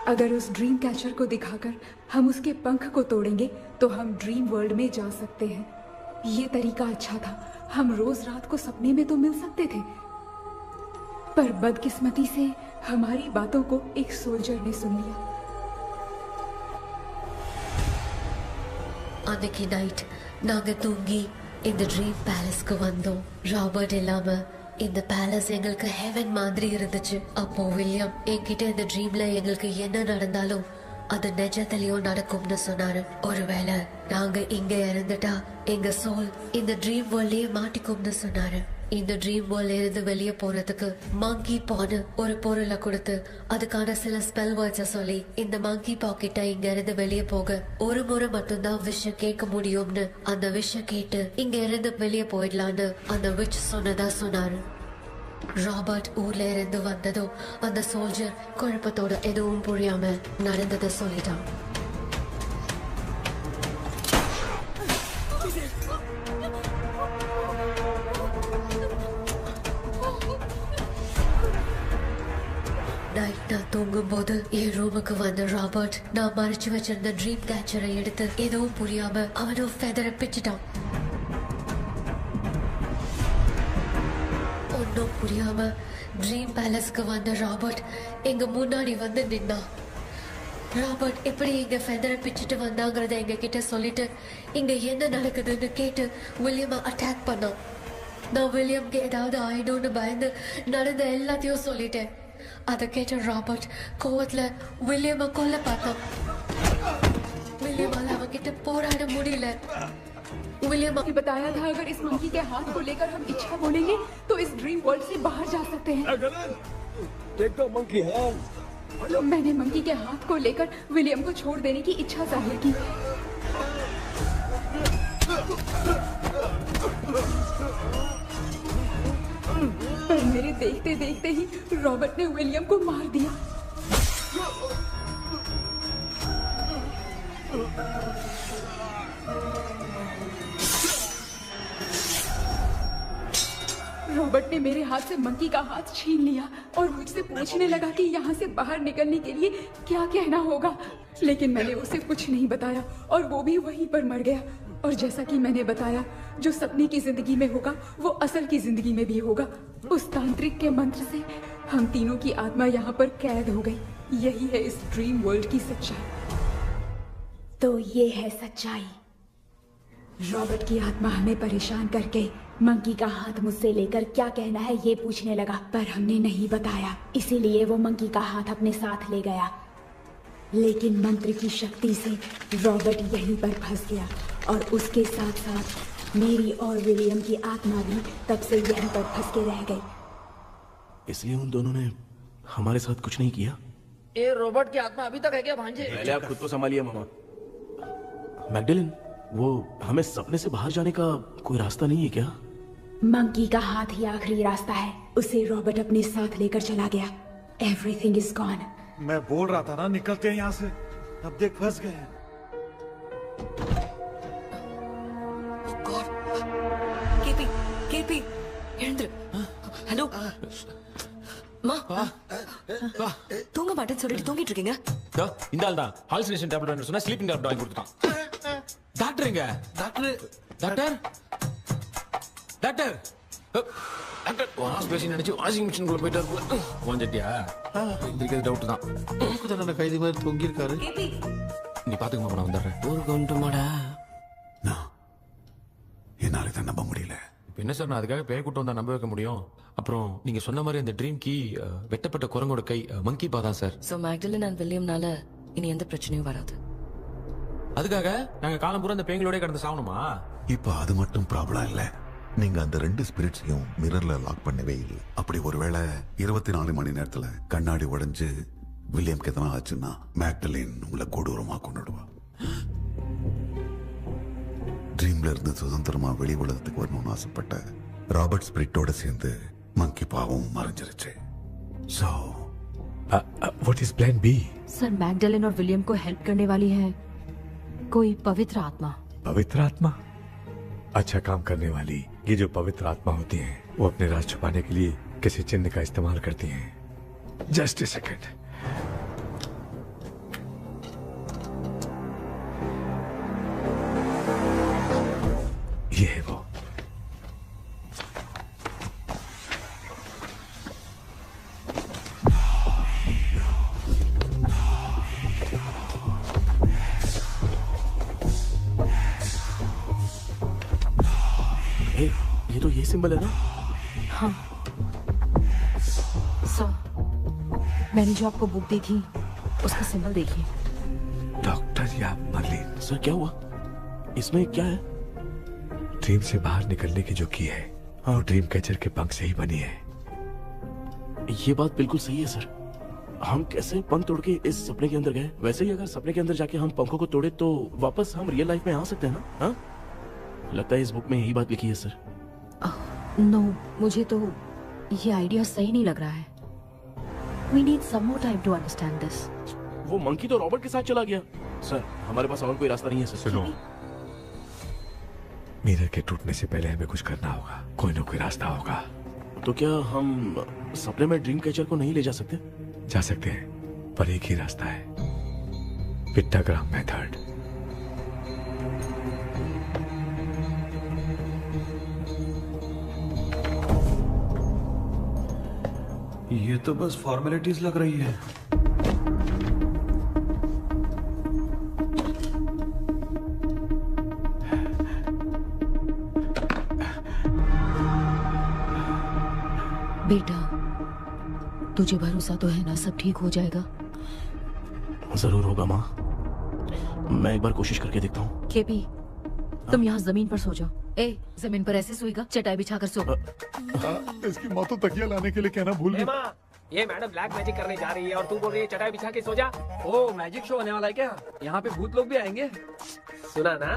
अगर उस ड्रीम कैचर को दिखाकर हम उसके पंख को तोड़ेंगे तो हम ड्रीम वर्ल्ड में जा सकते हैं। ये तरीका अच्छा था, हम रोज रात को सपने में तो मिल सकते थे, पर बदकिस्मती से हमारी बातों को एक सोल्जर ने सुन लिया। அன்னைக்கு நைட் நாங்க தூங்கி இந்த ட்ரீம் பேலஸ்க்கு வந்தோம். ராபர்ட் இல்லாம இந்த பேலஸ் எங்களுக்கு ஹெவன் மாதிரி இருந்துச்சு. அப்போ வில்லியம் என்கிட்ட இந்த ட்ரீம்ல எங்களுக்கு என்ன நடந்தாலும் அது நிஜத்திலயும் நடக்கும்னு சொன்னாரு. ஒருவேளை நாங்க இங்க இறந்துட்டா எங்க சோல் இந்த ட்ரீம் வேர்ல்ட்லயே மாட்டிக்கும்னு சொன்னாரு. இந்த ட்ரீம் வேர்ல்ட்ல இருந்து வெளியே போறதுக்கு மங்கி பான்னு ஒரு பொருளை கொடுத்து அதுக்கான சில ஸ்பெல் வேர்ட்ஸை சொல்லி இந்த மங்கி பாக்கெட்டை இங்க இருந்து வெளியே போக ஒரு முறை மட்டும்தான் விஷயம் கேட்க முடியும்னு அந்த விஷயம் கேட்டு இங்க இருந்து வெளியே போயிடலான்னு அந்த விச் சொன்னதா சொன்னாரு. ராபர்ட் ஊர்ல இருந்து வந்ததும் அந்த சோல்ஜர் குழப்பத்தோட எதுவும் புரியாம நடந்ததை சொல்லிட்டான். நைட் நான் தூங்கும் போது என் ரூமுக்கு வந்த ராபர்ட் நான் மறைச்சு வச்சிருந்த ட்ரீம் கேச்சரை எடுத்து எதுவும் புரியாம அவனும் ஃபெதரை பிச்சுட்டான். ஒன்னும் புரியாம ட்ரீம் பேலஸ்க்கு வந்த ராபர்ட் எங்க முன்னாடி வந்து நின்னான். ராபர்ட் எப்படி இங்க ஃபெதரை பிச்சுட்டு வந்தாங்கிறத எங்க கிட்ட சொல்லிட்டு இங்க என்ன நடக்குதுன்னு கேட்டு வில்லியமை அட்டாக் பண்ணான். நான் வில்லியம்க்கு ஏதாவது ஆயிடும்னு பயந்து நடந்த எல்லாத்தையும் சொல்லிட்டேன். அதை கேட்ட ராபர்ட் கோவத்துல வில்லியமை கொல்ல பார்த்தான். வில்லியமால அவன்கிட்ட போராட முடியல. विलियम ने बताया था अगर इस मंकी के हाथ को लेकर हम इच्छा बोलेंगे तो इस ड्रीम वर्ल्ड से बाहर जा सकते हैं। मैंने मंकी के हाथ को लेकर विलियम को छोड़ देने की इच्छा जाहिर की। पर मेरे देखते देखते ही रॉबर्ट ने विलियम को मार दिया। रॉबर्ट ने मेरे हाथ से मंकी का हाथ छीन लिया और मुझसे पूछने लगा कि यहाँ से बाहर निकलने के लिए क्या कहना होगा, लेकिन मैंने उसे कुछ नहीं बताया और वो भी वहीं पर मर गया। और जैसा कि मैंने बताया, जो सपने की जिंदगी में होगा वो असल की जिंदगी में भी होगा। उस तांत्रिक के मंत्र से हम तीनों की आत्मा यहाँ पर कैद हो गई। यही है इस ड्रीम वर्ल्ड की सच्चाई। तो ये है सच्चाई। रॉबर्ट की आत्मा हमें परेशान करके मंकी का हाथ मुझसे लेकर क्या कहना है ये पूछने लगा, पर हमने नहीं बताया, इसीलिए वो मंकी का हाथ अपने साथ ले गया। लेकिन मंत्र की शक्ति से रॉबर्ट यहीं पर फंस गया और उसके साथ साथ मेरी और विलियम की आत्मा भी तब से यहीं पर फंस के रह गई। इसलिए उन दोनों ने हमारे साथ कुछ नहीं किया। ये रॉबर्ट की आत्मा अभी तक है क्या भांजे? पहले आप खुद को संभालिए मामा। मैगडेलिन, वो हमें सपने से बाहर जाने का कोई रास्ता नहीं है क्या? मंकी का हाथ ही आखिरी रास्ता है। उसे रॉबर्ट अपने साथ लेकर चला गया। Everything is gone. मैं बोल रहा था ना निकलते हैं यहाँ से, अब देख फंस गए हैं। கேபி எழுந்துரு. ஹலோ மா, தூங்க மாட்டேன்னு சொல்லிட்டு தூங்கிட்டு இருக்கீங்க. இந்த ஆள் தான் ஹாலுசினேஷன் டேப்லெட் வேணும் சொன்னா ஸ்லீப்பிங் டேப்லெட் வாங்கி கொடுத்துட்டான். டாக்டர் எங்க? Doctor doctor doctor doctor wash basin நினைச்சு வாஷிங் மிஷின் குள்ள போயிட்டாரு. வாஞ்சிட்டியா? இதுக்கு டவுட் தான். தான் கைதி மாதிரி தொங்கி இருக்காரு. நீ பாத்துக்க மாமா, நான் வந்துடுறேன். ஊருக்கு வந்துமாடா. என்னால இதை நம்ப முடியல. இப்போ என்ன சார், நான் அதுக்காக பேய் கூட்டம் வந்தா நம்ப வைக்க முடியும்? அப்புறம் நீங்க சொன்ன மாதிரி அந்த ட்ரீம் கீ வெட்டப்பட்ட குரங்கோட கை மங்கி பா தான் சார். சோ மேக்டலின் அண்ட் வில்லியம்னால இனி எந்த பிரச்சனையும் வராது. அதுக்காக நாங்க காலம் பூரா அந்த பேய்களோட கடந்து சாவணுமா? இப்ப அது மட்டும் ப்ராப்ளம் இல்ல, நீங்க அந்த ரெண்டு ஸ்பிரிட்ஸையும் மிரர்ல லாக் பண்ணவே இல்லை. அப்படி ஒருவேளை 24 மணி நேரத்துல கண்ணாடி உடைஞ்சு வில்லியம்க்கு எதனா ஆச்சுன்னா மேக்டலின் உங்களை கொடூரமா கொண்டுடுவா. ட்ரீம்ல இருந்து சுதந்திரமா வெளி உலகத்துக்கு வரணும்னு ஆசைப்பட்ட ராபர்ட் ஸ்பிரிட்டோட சேர்ந்து மங்கி பாவும் மறைஞ்சிருச்சு. So what is plan B? Sir Magdalene और विलियम को हेल्प करने वाली है कोई पवित्र आत्मा। पवित्र आत्मा? अच्छा काम करने वाली ये जो पवित्र आत्मा होती हैं, वो अपने राज छुपाने के लिए किसी चिन्ह का इस्तेमाल करती हैं। Just a second. है वो। ये तो ये सिंबल है ना? हाँ। मैंने जो आपको बुक दी थी उसका सिंबल देखिए। डॉक्टर या मर्लिन। सर क्या हुआ? इसमें क्या है? ड्रीम से बाहर निकलने की जो की है वो ड्रीम कैचर के पंख से ही बनी है। ये बात बिल्कुल सही है सर। हम कैसे पंख तोड़ के इस सपने के अंदर गए, वैसे ही अगर सपने के अंदर जाके हम पंखों को तोड़े तो वापस हम रियल लाइफ में आ सकते हैं ना? हाँ? लगता है इस बुक में यही बात लिखी है सर। नो, मुझे तो ये आइडिया सही नहीं लग रहा है। We need some more time to understand this. वो मंकी तो रॉबर्ट के साथ चला गया। सर हमारे पास और कोई रास्ता नहीं है सर। सुनो, मिरर के टूटने से पहले हमें कुछ करना होगा। कोई ना कोई रास्ता होगा। तो क्या हम सपने में ड्रीम कैचर को नहीं ले जा सकते? जा सकते हैं, पर एक ही रास्ता है, पिट्टाग्राम मेथड। ये तो बस फॉर्मेलिटीज लग रही है। बेटा, तुझे भरोसा तो है ना सब ठीक हो जाएगा? जरूर होगा माँ, मैं एक बार कोशिश करके देखता हूँ। केपी, तुम यहाँ जमीन पर सो जाओ। ए, जमीन पर ऐसे सोएगा? चटाई बिछाकर सो। इसकी माँ तो तकिया लाने के लिए कहना भूल गई। माँ, ये मैडम ब्लैक मैजिक करने जा रही है और तू बोल रही है चटाई बिछा के सो जा। ओ, मैजिक शो होने वाला है क्या? यहाँ पे भूत लोग भी आएंगे। सुना ना,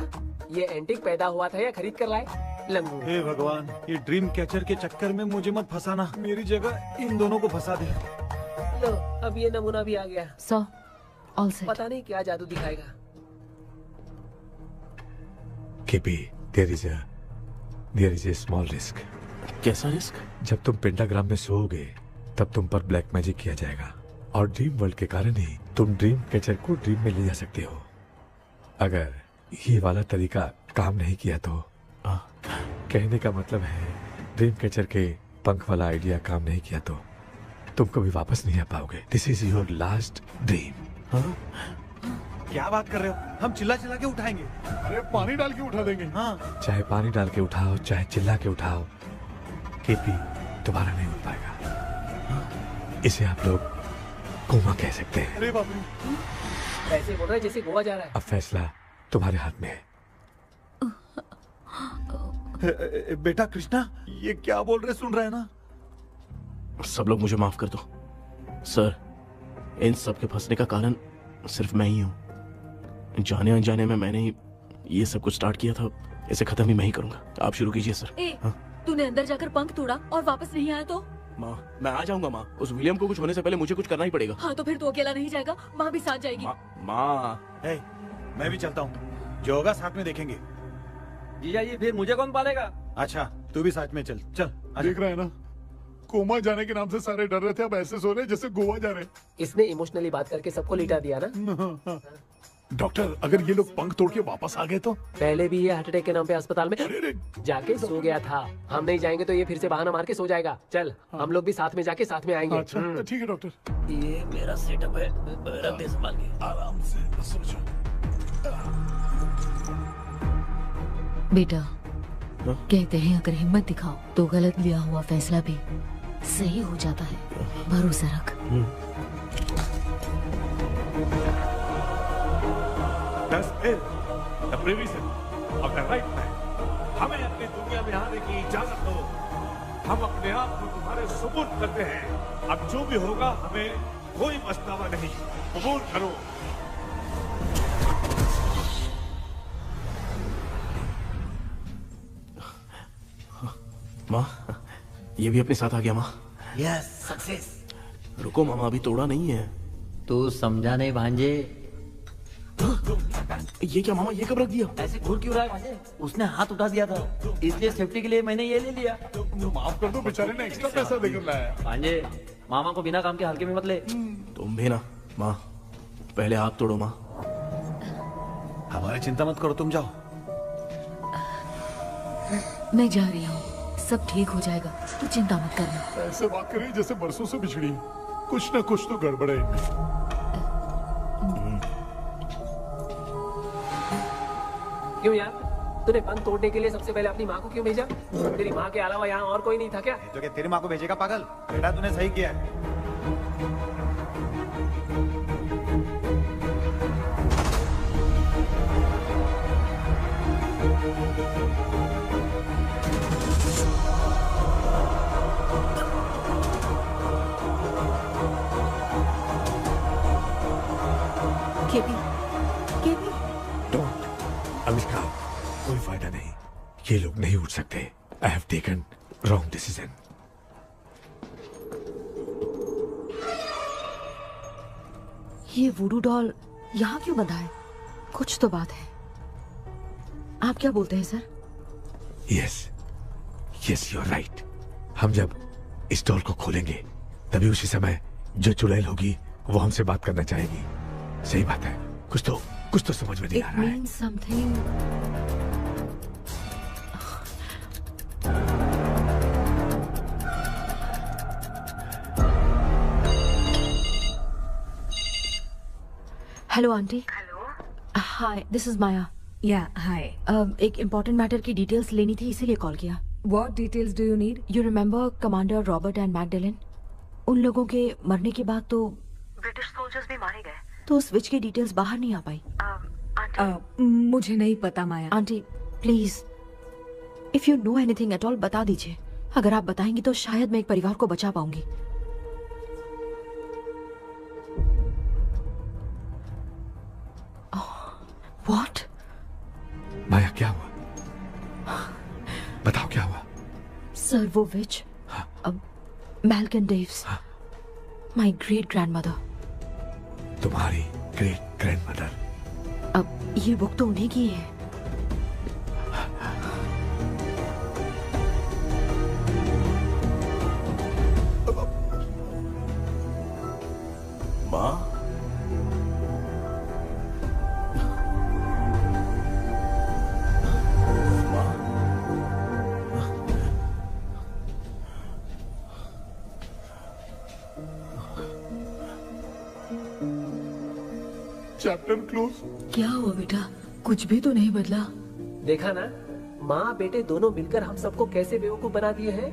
ये एंटीक पैदा हुआ था या खरीद कर लाए? लंगू। हे भगवान, ये ड्रीम कैचर के चक्कर में मुझे मत फंसाना। मेरी जगह इन दोनों को फंसा दे। लो, अब ये नमूना भी आ गया। सो, ऑल सेट। पता नहीं क्या जादू दिखाएगा। KP, there is a small risk। कैसा रिस्क? जब तुम पेंटाग्राम में सोओगे तब तुम पर ब्लैक मैजिक किया जाएगा और ड्रीम वर्ल्ड के कारण ही तुम ड्रीम कैचर को ड्रीम में ले जा सकते हो। अगर ये वाला तरीका काम नहीं किया तो कहने का मतलब है ड्रीम कैचर के पंख वाला आइडिया काम नहीं किया तो तुम कभी वापस नहीं आ पाओगे। This is your last dream. क्या बात कर रहे हो? हम चिल्ला चिल्ला के उठाएंगे। अरे पानी डाल के उठा देंगे। हाँ। चाहे पानी डाल के उठाओ, चाहे चिल्ला के उठाओ, केपी दोबारा नहीं उठ पाएगा। इसे आप लोग कोमा कह सकते हैं। अरे बाप रे, ऐसे बोल रहा है जैसे गोवा जा रहा है। अब फैसला तुम्हारे हाथ में है। बेटा कृष्णा, ये क्या बोल रहे, सुन रहे हैं ना? सब लोग मुझे माफ कर दो सर। इन सब के फंसने का कारण सिर्फ मैं ही हूँ। जाने अनजाने में मैंने ही ये सब कुछ स्टार्ट किया था, इसे खत्म भी मैं ही करूंगा। आप शुरू कीजिए सर। तूने अंदर जाकर पंख तोड़ा और वापस नहीं आया तो? माँ, मैं आ जाऊंगा माँ। उस विलियम को कुछ होने से पहले मुझे कुछ करना ही पड़ेगा। हाँ तो फिर तू अकेला नहीं जाएगा, माँ भी साथ जाएगी। माँ, मैं भी चलता हूँ, जो होगा साथ में देखेंगे। जीजा जी, फिर मुझे कौन पालेगा? अच्छा, तू भी साथ में चल। चल देख रहा है ना, कोमा जाने के नाम से सारे डर रहे थे, अब ऐसे सो रहे जैसे गोवा जा रहे। इसने इमोशनली बात करके सबको लिटा दिया ना। डॉक्टर, अगर ये लोग पंख तोड़ के वापस आ गए तो? पहले भी ये हार्ट अटैक के नाम पे अस्पताल में जाके सो गया था। हम नहीं जाएंगे तो ये फिर से बहाना मार के सो जाएगा। चल, हम लोग भी साथ में जाके साथ में आएंगे। अच्छा, ठीक है डॉक्टर। ये मेरा सेटअप है, रख दे संभाल के। आराम से सो जाओ। बेटा, कहते हैं अगर हिम्मत दिखाओ तो गलत लिया हुआ फैसला भी सही हो जाता है। भरोसा रख। हमें अपनी दुनिया में आने की इजाजत दो। हम अपने आप को तुम्हारे सुपुर्द करते हैं। अब जो भी होगा हमें कोई पछतावा नहीं। कबूल करो। माँ, ये भी अपने साथ आ गया। माँ, यस, सक्सेस। रुको मामा, अभी तोड़ा नहीं है। तू समझा नहीं भांजे। ये क्या मामा, ये कब रख दिया? ऐसे घूर क्यों रहा है भांजे? उसने हाथ उठा दिया था, इसलिए सेफ्टी के लिए मैंने ये ले लिया। माफ कर दो, बेचारे ने एक्स्ट्रा पैसा देकर लाया। भांजे, मामा को बिना काम के हल्के में मत ले। तुम भी ना। माँ, पहले हाथ तोड़ो। माँ, हमारी चिंता मत करो, तुम जाओ। मैं जा रही हूँ, सब ठीक हो जाएगा, तू चिंता मत करना। ऐसे बात कर रही जैसे बरसों से बिछड़ी। कुछ ना कुछ तो गड़बड़ है इनमें। क्यों यार, तूने बंद तोड़ने के लिए सबसे पहले अपनी माँ को क्यों भेजा? तेरी माँ के अलावा यहाँ और कोई नहीं था क्या? तो क्या तेरी माँ को भेजेगा पागल? बेटा तूने सही किया है। KP, KP. डोंट, अनुष्का, कोई फायदा नहीं। ये लोग नहीं उठ सकते। I have taken wrong decision. ये वुडू डॉल यहाँ क्यों बंधा है? कुछ तो बात है। आप क्या बोलते हैं sir? Yes, yes, you are right. हम जब इस डॉल को खोलेंगे तभी उसी समय जो चुड़ैल होगी वो हमसे बात करना चाहेगी। सही बात है। कुछ तो समझ में नहीं आ रहा है। It means something. Hello aunty. Hello. Hi, this is Maya. Yeah hi. एक इम्पोर्टेंट मैटर की डिटेल्स लेनी थी, इसीलिए कॉल किया। What details do you need? You remember commander Robert and Magdalene? उन लोगों के मरने के बाद तो ब्रिटिश सोल्जर्स भी मारे गए। तो स्विच की डिटेल्स बाहर नहीं आ पाई। मुझे नहीं पता Maya. Aunty please, if you know anything at all बता दीजिए। अगर आप बताएंगी तो शायद मैं एक परिवार को बचा पाऊंगी। व्हाट? माया क्या हुआ? बताओ क्या हुआ? सर वो विच, मैल्कन डेव्स, माय ग्रेट ग्रैंडमदर। तुम्हारी ग्रेट ग्रैंडमदर? अब ये बुक तो उन्हीं की है। माँ? Chapter close. क्या हुआ बेटा? कुछ भी तो नहीं बदला। देखा ना, माँ बेटे दोनों मिलकर हम सबको कैसे बेवकूफ बना दिए हैं।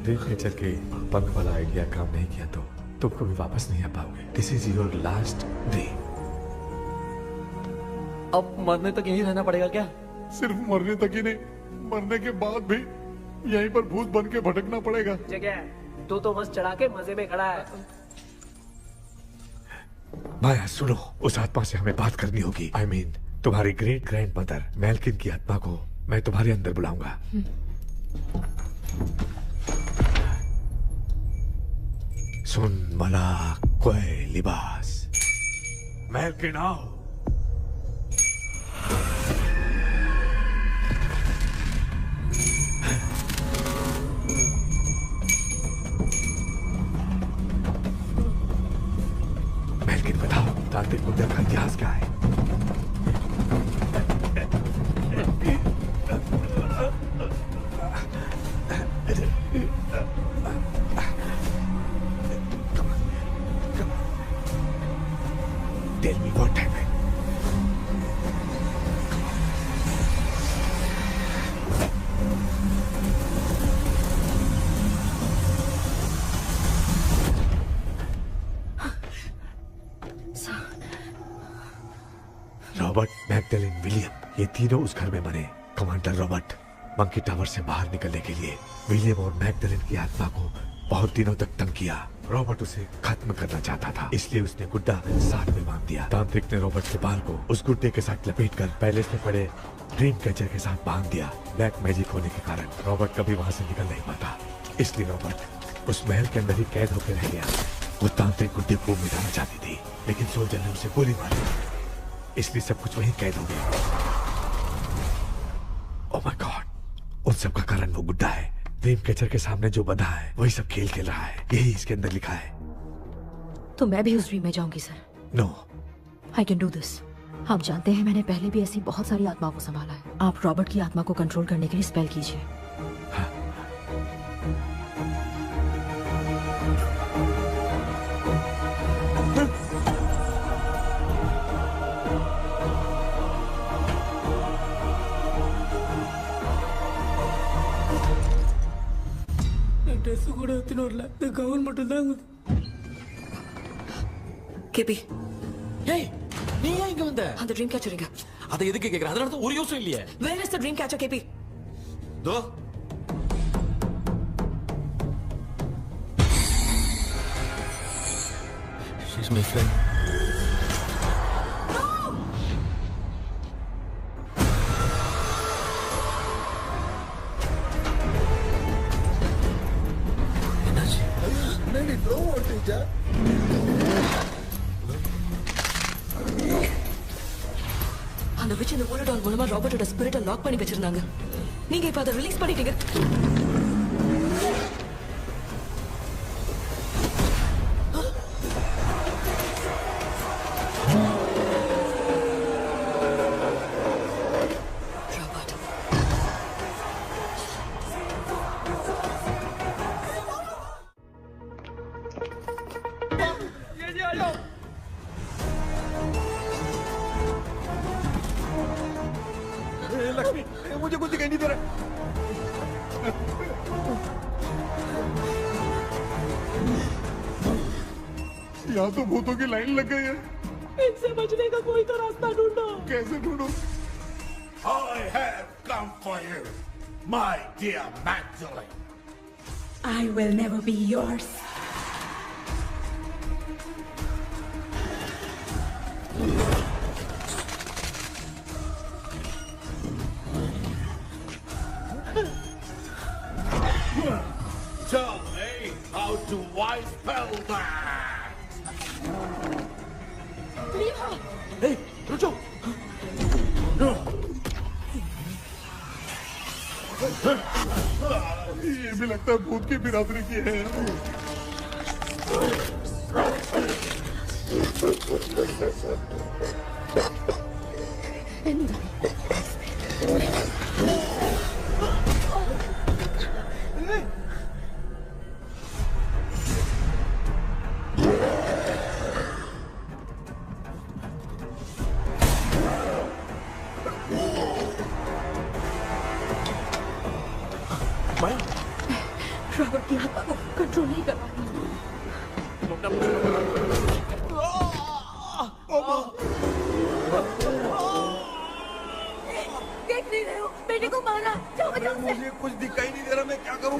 ड्रीम कैचर के पंख वाला आइडिया काम नहीं किया तो तुम कभी वापस नहीं आ पाओगे। This is your last dream. अब मरने तक यहीं रहना पड़ेगा क्या? सिर्फ मरने तक ही नहीं, मरने के बाद भी यहीं पर भूत बन के भटकना पड़ेगा। जगह तू तो मस्त चढ़ा के मजे में खड़ा है। माया सुनो, उस आत्मा से हमें बात करनी होगी। I mean, तुम्हारी ग्रेट ग्रैंड मदर मैल्किन की आत्मा को मैं तुम्हारे अंदर बुलाऊंगा। सुन मला कोई लिबास, मैल्किन आओ। मैल्किन बताओ, तांत्रिक मुद्रा का इतिहास क्या है? Tell me what happened. Robert, Magdalene, William, ये तीनों उस घर में मरे। कमांडर रॉबर्ट मंकी टावर से बाहर निकलने के लिए विलियम और मैगडेलिन की आत्मा को बहुत दिनों तक तंग किया। रॉबर्ट उसे खत्म करना चाहता था, इसलिए उसने गुड्डा साथ में बांध दिया। तांत्रिक ने रॉबर्ट के बाल को उस गुड्डे के साथ लपेटकर पैलेस में पड़े ड्रीम कैचर के साथ बांध दिया। ब्लैक मैजिक होने के कारण रॉबर्ट कभी वहां से निकल नहीं पाता, इसलिए रॉबर्ट उस महल के अंदर ही कैद होकर रह गया। वो तांत्रिक गुड्डे को मिटाना चाहती थी, लेकिन सोल्जर ने उसे गोली मारी, इसलिए सब कुछ वहीं कैद हो गया। ओह माय गॉड, उन सब का कारण वो गुड्डा है। ड्रीम कैचर के सामने जो बंधा है वही सब खेल खेल रहा है, यही इसके अंदर लिखा है। तो मैं भी उस ड्रीम में जाऊंगी sir. No, I can do this. आप जानते हैं मैंने पहले भी ऐसी बहुत सारी आत्माओं को संभाला है। आप रॉबर्ट की आत्मा को कंट्रोल करने के लिए स्पेल कीजिए। ட்ரெஸ் கூட எடுத்துன்னு வரல. இந்த கவுன் மட்டும் தான். கேபி, ஏய் நீ ஏன் இங்க வந்த? அந்த ட்ரீம் கேச்சர் எங்க? அதை எதுக்கு கேக்குற? அதனால தான் ஒரு யூஸும் இல்லையே. Where is the dream catcher, கேபி? தோ she's my friend. என்னடி த்ரோ ஓட்டிச்சா? அந்த விச் இந்த போலடால் மூலமா ராபர்ட்டோட ஸ்பிரிட்டை லாக் பண்ணி வச்சிருந்தாங்க. நீங்க இப்ப அதை ரிலீஸ் பண்ணிட்டீங்க. लक्ष्मी, मुझे कुछ दिखाई नहीं दे रहा। यहाँ तो भूतों की लाइन लग गई है। इनसे बचने का कोई तो रास्ता ढूंढो। कैसे ढूंढूं? I have come for you, my dear Magdalene. I will never be yours. Tell me how to wipe spell that. Hey, रुको। ये भी लगता है भूत की बिरादरी की है। रॉबर्ट की आत्मा को कंट्रोल नहीं कर पाती। देख नहीं रहे हो? बेटे को मारा। जाओ बचाओ उसे। मुझे कुछ दिखाई नहीं दे रहा, मैं क्या करूं?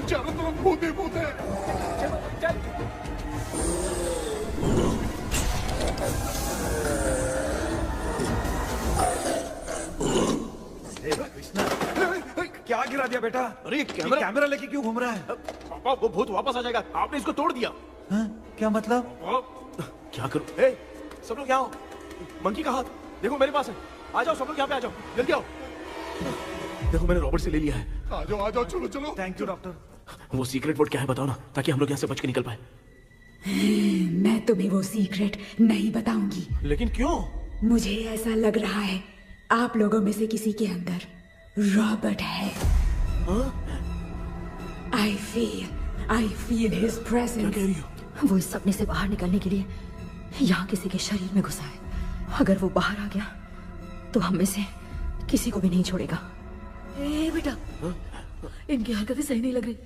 चारों तरफ भूत ही भूत है। क्या गिरा दिया बेटा? अरे कैमरा लेके क्यों घूम रहा है? पापा वो भूत वापस आ जाएगा। आपने इसको तोड़ दिया। क्या मतलब? क्या करूं? ए, सब लोग यहाँ आओ। मंकी का हाथ देखो मेरे पास है। आ जाओ सब लोग यहाँ पे आ जाओ, जल्दी आओ। देखो मैंने रॉबर्ट से ले लिया है। आ जाओ, चलो चलो। Thank you doctor. वो सीक्रेट वर्ड क्या है बताओ ना, ताकि हम लोग यहाँ से बच के निकल पाए। मैं तुम्हें वो सीक्रेट नहीं बताऊंगी। लेकिन क्यों? मुझे ऐसा लग रहा है आप लोगों में से किसी के अंदर रॉबर्ट है। I feel his presence. क्या कह रही हो? वो इस सपने से बाहर निकलने के लिए यहाँ किसी के शरीर में घुसा है। अगर वो बाहर आ गया तो हम में से किसी को भी नहीं छोड़ेगा। ए बेटा, इनकी हरकतें सही नहीं लग रही।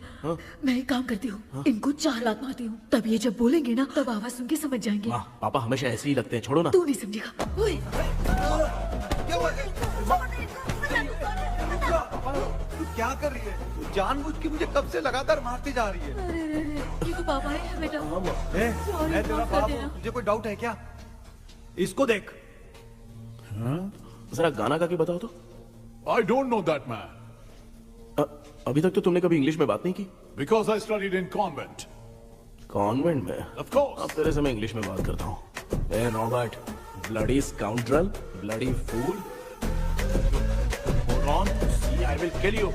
मैं एक काम करती हूँ, इनको 4 लात मारती हूँ, तब ये जब बोलेंगे ना तब आवाज सुन के समझ जाएंगे। पापा हमेशा ऐसे ही लगते हैं, छोड़ो ना। तू नहीं समझेगा। ओए, तू क्या कर रही है? जानबूझ के मुझे कब से लगातार मारती जा रही है। अरे ये तो पापा है बेटा। मैं तेरा बाप हूँ, तुझे कोई डाउट है क्या? इसको देख। जरा गाना गा के बताओ तो। I don't know that man. अभी तक तो तुमने कभी इंग्लिश में बात नहीं की। Because I studied in convent. Convent में? Of course. अब तेरे से मैं इंग्लिश में बात करता हूँ। ए Robert, bloody scoundrel, bloody fool. Hold on, see, I will kill you.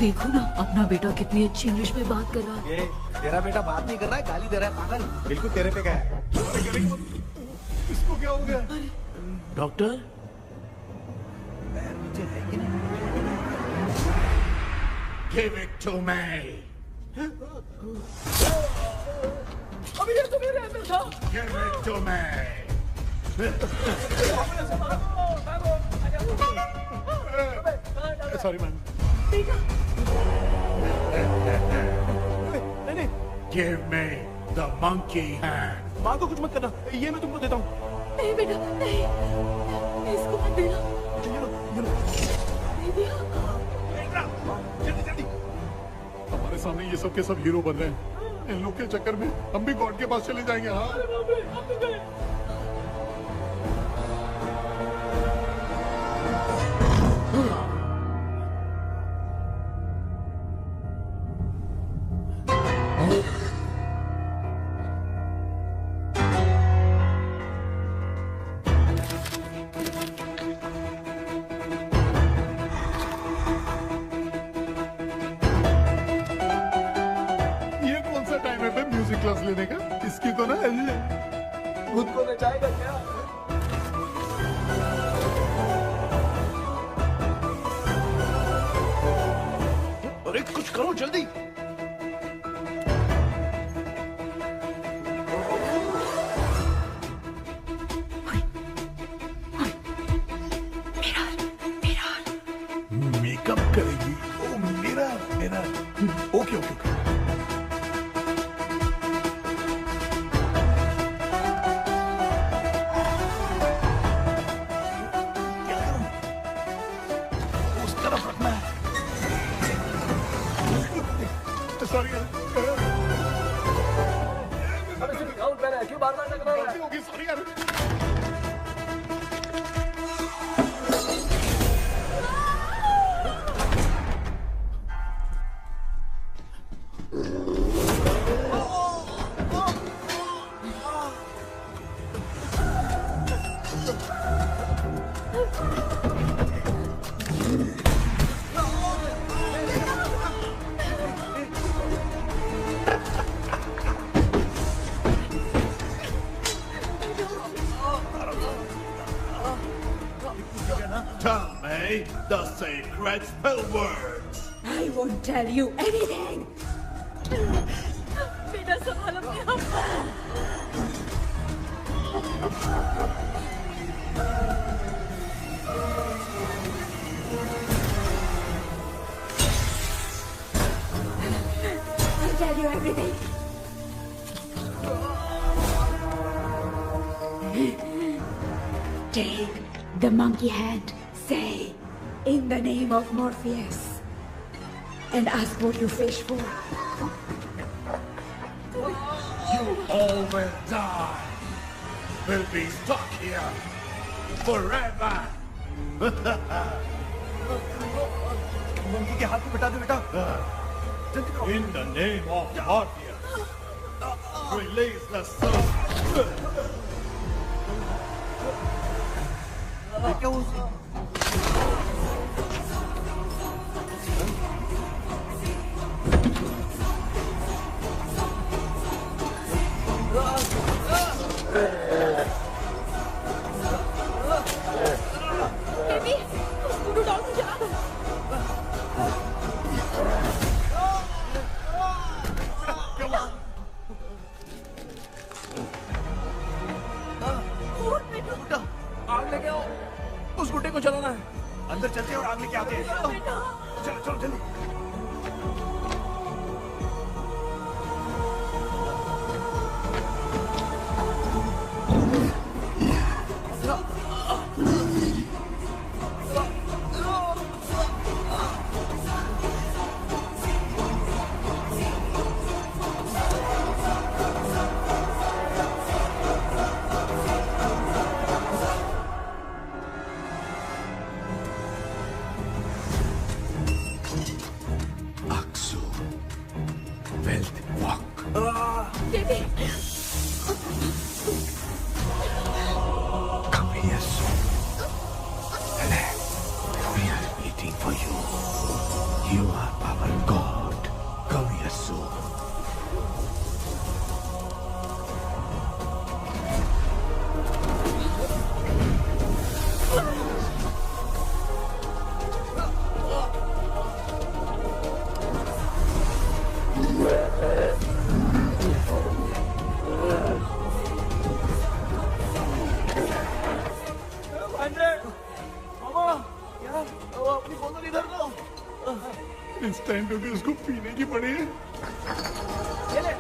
देखो ना अपना बेटा कितनी अच्छी इंग्लिश में बात कर रहा है। ये तेरा बेटा बात नहीं कर रहा है, गाली दे रहा है पागल। बिल्कुल तेरे पे क्या है? इसको क्या हो गया? Doctor? Give it to me. अभी ये तो मेरे अंदर था। Give it to me. Sorry man. नहीं। Give me the monkey hand. माँ को कुछ मत करना, ये मैं तुमको देता हूँ। नहीं बेटा नहीं, इसको मत देना। हमारे सामने ये सब के सब हीरो बन रहे हैं। इन लोग के चक्कर में हम भी गॉड के पास चले जाएंगे। हाँ क्लास लेने का। इसकी तो ना खुद को नचाएगा क्या? अरे कुछ करो जल्दी। मेकअप करेगी। ओ मेरा मेरा ओके ओके ओके। सॉरी क्यों बार-बार लग रहा है? होगी सॉरी यार। Tell me the sacred spell words. I won't tell you anything. बेटा संभाल अपने आप को। I'll tell you everything. Take the monkey hand. Say, in the name of Morpheus, and ask what you fish for. You all will die. We'll be stuck here forever. Monkey के हाथ को बिठा दे बेटा। In the name of Morpheus, release the soul. क्या हुआ? Baby, scooter डाल के चला। आग लेके आओ, उस गुड्डे को चलाना है। अंदर चलते हैं और आग लेके आते हैं। चलो चलो जल्दी। You are our God. Come here soon. अपनी बोतल इधर लो। इस टाइम पे भी उसको पीने की पड़ी है। ये ले।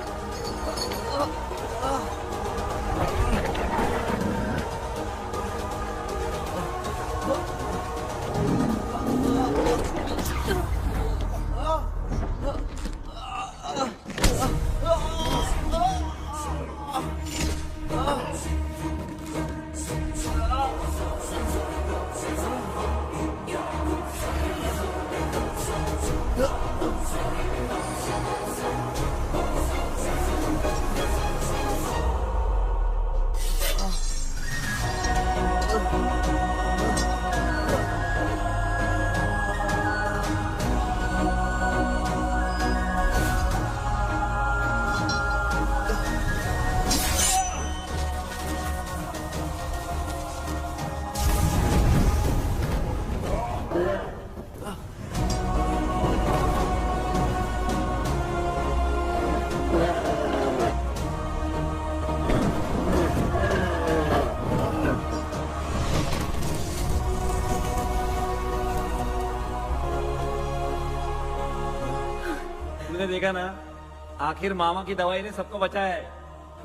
देखा ना, आखिर मामा की दवाई ने सबको बचाया है।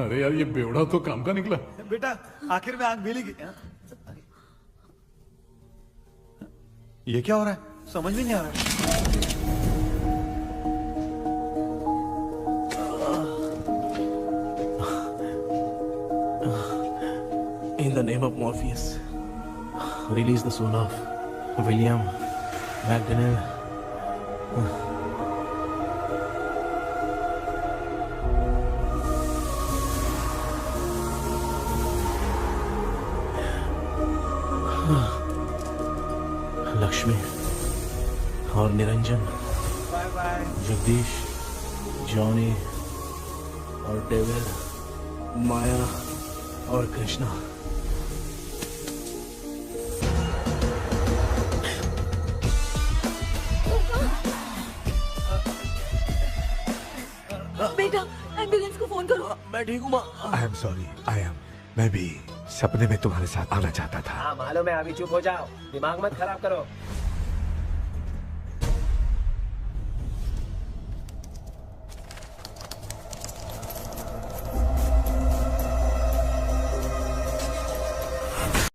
अरे यार, ये बेवड़ा तो काम का निकला। बेटा आखिर में आंख मिली। ये क्या हो रहा है? समझ में नहीं आ रहा है। In the name of Morpheus, release the soul of William Magdalene. Lakshmi और निरंजन, जगदीश, जॉनी और डेविड, माया और कृष्णा। बेटा एम्बुलेंस को फोन करो। मैं ठीक हूँ माँ। आई एम सॉरी, मैं भी सपने में तुम्हारे साथ आना चाहता था। हाँ मालूम है, अभी चुप हो जाओ, दिमाग मत खराब करो।